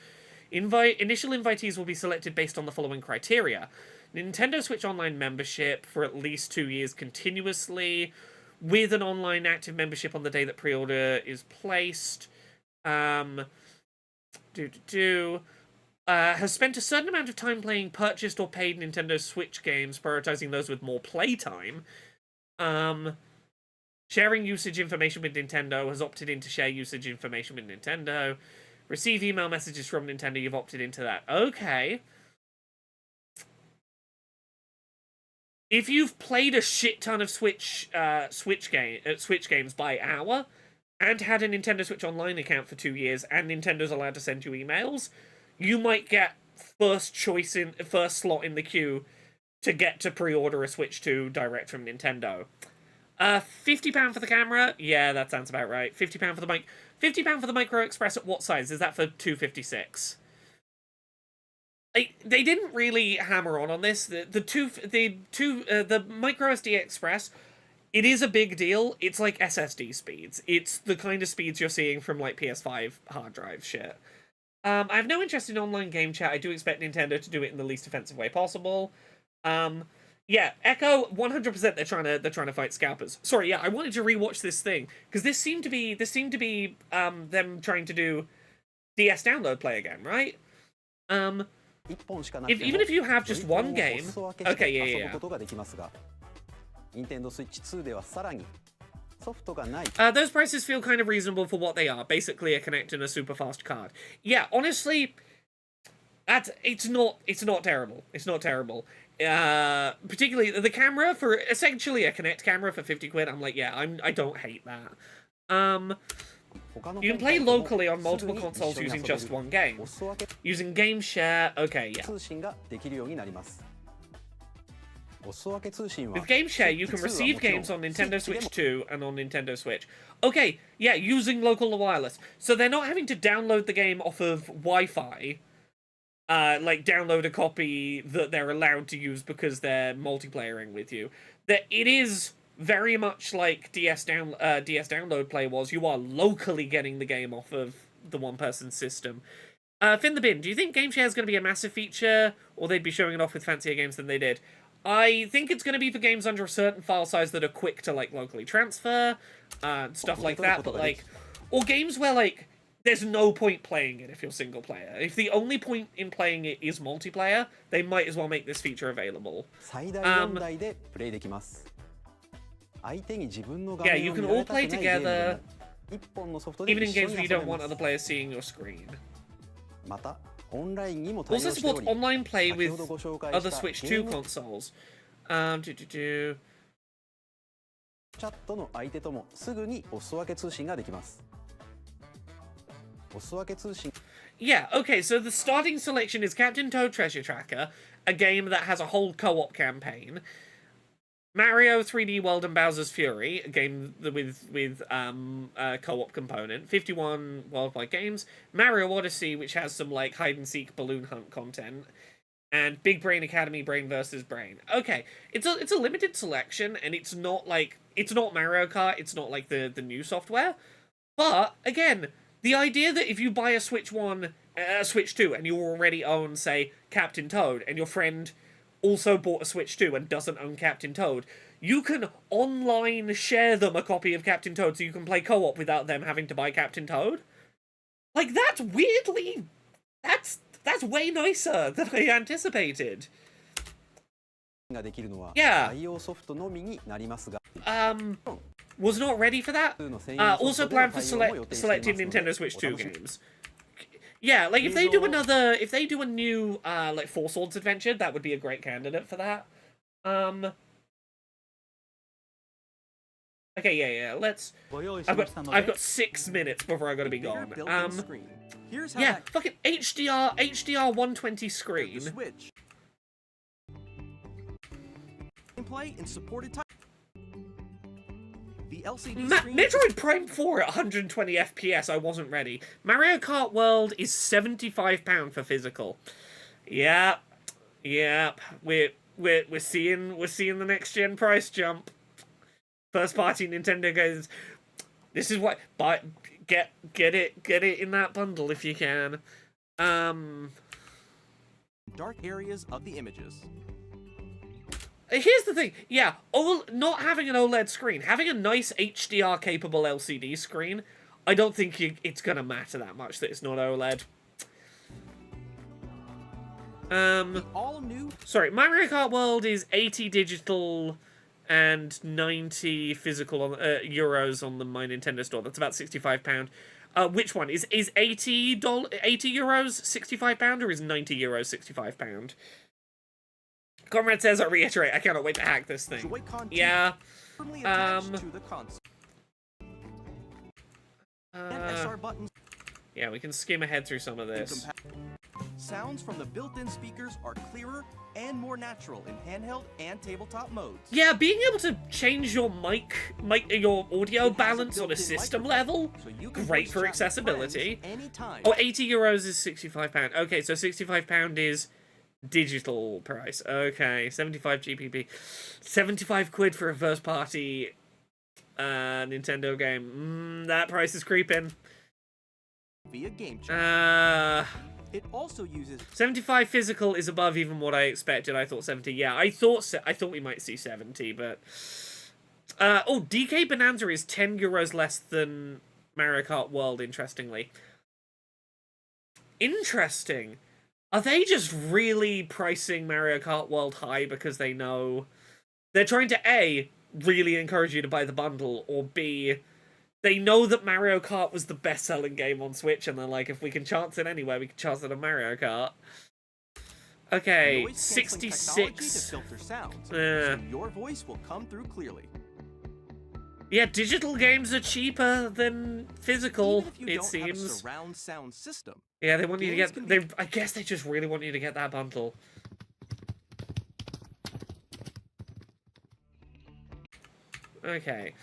Initial invitees will be selected based on the following criteria. Nintendo Switch Online membership for at least 2 years continuously, with an online active membership on the day that pre-order is placed. Has spent a certain amount of time playing purchased or paid Nintendo Switch games, prioritizing those with more playtime. Sharing usage information with Nintendo, has opted in to share usage information with Nintendo. Receive email messages from Nintendo, you've opted into that. Okay. If you've played a shit ton of Switch games by hour, and had a Nintendo Switch Online account for 2 years, and Nintendo's allowed to send you emails, you might get first slot in the queue to get to pre-order a Switch 2 direct from Nintendo. £50 for the camera? Yeah, that sounds about right. £50 for the mic. £50 for the Micro Express at what size? Is that for 256? They didn't really hammer on this. The Micro SD Express, it is a big deal. It's like SSD speeds. It's the kind of speeds you're seeing from like PS5 hard drive shit. I have no interest in online game chat. I do expect Nintendo to do it in the least offensive way possible. Yeah, Echo, 100% they're trying to fight scalpers. Sorry, yeah, I wanted to rewatch this thing because this seemed to be them trying to do DS download play again, right? Even if you have just one game, okay, yeah. Those prices feel kind of reasonable for what they are. Basically a Kinect and a super fast card. Yeah, honestly, it's not terrible. It's not terrible. Particularly the camera for essentially a Kinect camera for 50 quid. I'm like, yeah, I don't hate that. You can play locally on multiple consoles using just one game. Using Game Share, okay, yeah. With Game Share, you can receive games on Nintendo Switch 2 and on Nintendo Switch. Okay, yeah, using local wireless. So they're not having to download the game off of Wi-Fi, like download a copy that they're allowed to use because they're multiplayering with you. That it is very much like DS Download Play was. You are locally getting the game off of the one-person system. Finn the Bin, do you think Game Share is going to be a massive feature, or they'd be showing it off with fancier games than they did? I think it's going to be for games under a certain file size that are quick to, like, locally transfer, stuff like that, but, like, or games where, like, there's no point playing it if you're single player. If the only point in playing it is multiplayer, they might as well make this feature available. Yeah, you can all play together, even in games where you don't want other players seeing your screen. Also supports online play with other Switch 2 consoles. チャットの相手ともすぐにお裾分け通信ができます。お裾分け通信 Yeah, okay, so the starting selection is Captain Toad Treasure Tracker, a game that has a whole co-op campaign. Mario 3D World and Bowser's Fury, a game with a co-op component. 51 worldwide games. Mario Odyssey, which has some, like, hide-and-seek balloon hunt content. And Big Brain Academy, Brain vs. Brain. Okay, it's a limited selection, and it's not, like, it's not Mario Kart, it's not, like, the new software. But, again, the idea that if you buy a Switch 2, and you already own, say, Captain Toad, and your friend also bought a Switch 2 and doesn't own Captain Toad, you can online share them a copy of Captain Toad so you can play co-op without them having to buy Captain Toad. Like, that's weirdly... That's way nicer than I anticipated. Yeah. Was not ready for that. Also planned for selected Nintendo Switch 2 games. Yeah, like, if they do a new, like, Four Swords Adventure, that would be a great candidate for that. Okay, yeah, let's... I've got 6 minutes before I gotta be gone. Yeah, fucking HDR 120 screen. Play in supported time. The LCD Metroid Prime 4 at 120 FPS, I wasn't ready. Mario Kart World is £75 for physical. Yep. We're seeing the next gen price jump. First party Nintendo games. This is what get it in that bundle if you can. Dark areas of the images. Here's the thing, yeah, not having an OLED screen, having a nice HDR-capable LCD screen, I don't think it's gonna matter that much that it's not OLED. Sorry, Mario Kart World is 80 digital and 90 physical on euros on the My Nintendo store. That's about £65. Which one is 80 euros £65 or is 90 euros £65? Conrad says, I reiterate, I cannot wait to hack this thing. Yeah. Yeah, we can skim ahead through some of this. Sounds from the built-in speakers are clearer and more natural in handheld and tabletop modes. Yeah, being able to change your your audio balance on a system level, great for accessibility. Oh, 80 euros is £65. Okay, so £65 is digital price. Okay, 75 GBP. 75 quid for a first party Nintendo game. That price is creeping. Via game chat. It also uses 75 physical is above even what I expected. I thought 70. Yeah, I thought we might see 70, but oh, DK Bonanza is 10 euros less than Mario Kart World, interestingly. Interesting. Are they just really pricing Mario Kart World high because they know they're trying to A, really encourage you to buy the bundle, or B, they know that Mario Kart was the best-selling game on Switch, and they're like, if we can chance it anywhere, we can chance it on Mario Kart. Okay, 66. Filter sounds, so your voice will come through clearly. Yeah, digital games are cheaper than physical, it seems. Have a surround sound system. Yeah, they want you to get... I guess they just really want you to get that bundle. Okay.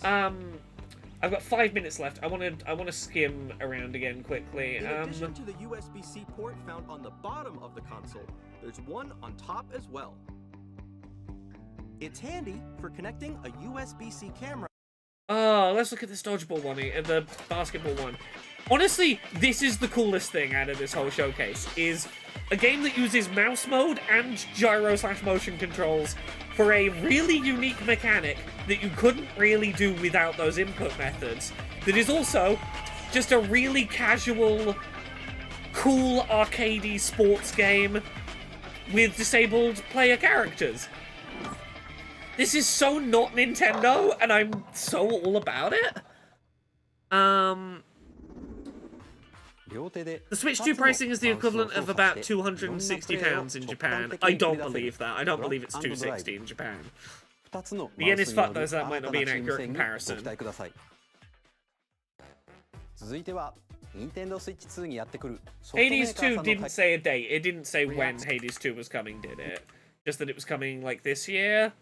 I've got 5 minutes left. I want to skim around again quickly. In addition to the USB-C port found on the bottom of the console, there's one on top as well. It's handy for connecting a USB-C camera. Oh, let's look at this dodgeball one, the basketball one. Honestly, this is the coolest thing out of this whole showcase, is a game that uses mouse mode and gyro/motion controls for a really unique mechanic that you couldn't really do without those input methods. That is also just a really casual, cool, arcadey sports game with disabled player characters. This is so not Nintendo, and I'm so all about it. The Switch 2 pricing is the equivalent of about £260 in Japan. I don't believe that. I don't believe it's $260 in Japan. The yen is fucked though, so that might not be an accurate comparison. Hades 2 didn't say a date. It didn't say when Hades 2 was coming, did it? Just that it was coming, like, this year?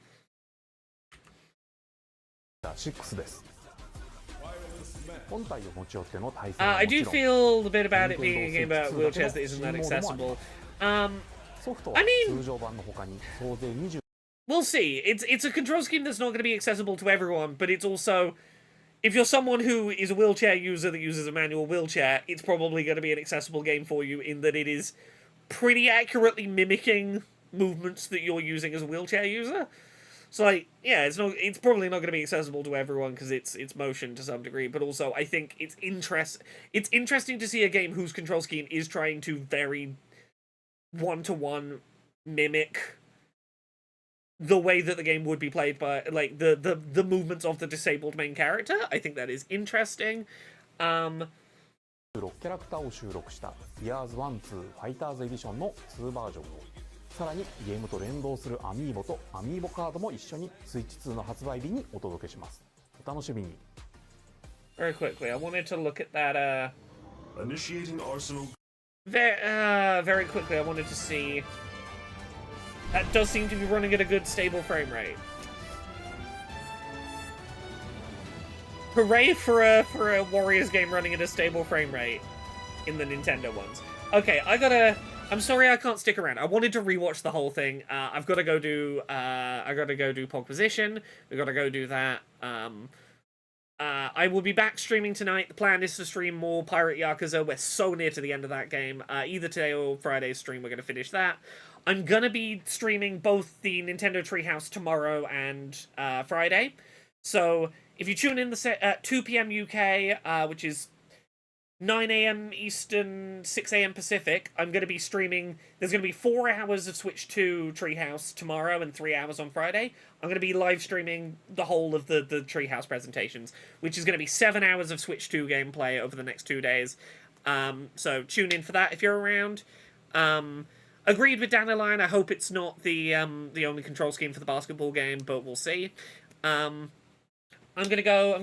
6です。本体を持ち寄っての対戦 I do feel the bit about it being a game about wheelchairs that isn't that accessible. I mean, we'll see. It's a control scheme that's not going to be accessible to everyone, but it's also, if you're someone who is a wheelchair user that uses a manual wheelchair, it's probably going to be an accessible game for you in that it is pretty accurately mimicking movements that you're using as a wheelchair user. So, like, yeah, it's probably not going to be accessible to everyone because it's motion to some degree, but also I think it's interesting to see a game whose control scheme is trying to very one-to-one mimic the way that the game would be played by, like, the movements of the disabled main character. I think that is interesting. 6キャラクターを収録した Years 1-2 Fighters Edition の2バージョンをさらにゲームと連動するアミーボとアミーボカードも一緒にスイッチ2の発売日にお届けします。お楽しみに。Very quickly, I wanted to look at that. Initiating Arsenal. Very quickly, I wanted to see. That does seem to be running at a good, stable frame rate. Hooray for a Warriors game running at a stable frame rate in the Nintendo ones. Okay, I'm sorry I can't stick around. I wanted to rewatch the whole thing. I've got to go do Pogposition. We've got to go do that. I will be back streaming tonight. The plan is to stream more Pirate Yakuza. We're so near to the end of that game. Either today or Friday's stream, we're going to finish that. I'm going to be streaming both the Nintendo Treehouse tomorrow and Friday. So if you tune in at 2 p.m. UK, which is 9 a.m. Eastern, 6 a.m. Pacific, I'm going to be streaming. There's going to be 4 hours of Switch 2 Treehouse tomorrow and 3 hours on Friday. I'm going to be live streaming the whole of the Treehouse presentations, which is going to be 7 hours of Switch 2 gameplay over the next 2 days. So tune in for that if you're around. Agreed with Dandelion. I hope it's not the only control scheme for the basketball game, but we'll see. I'm gonna go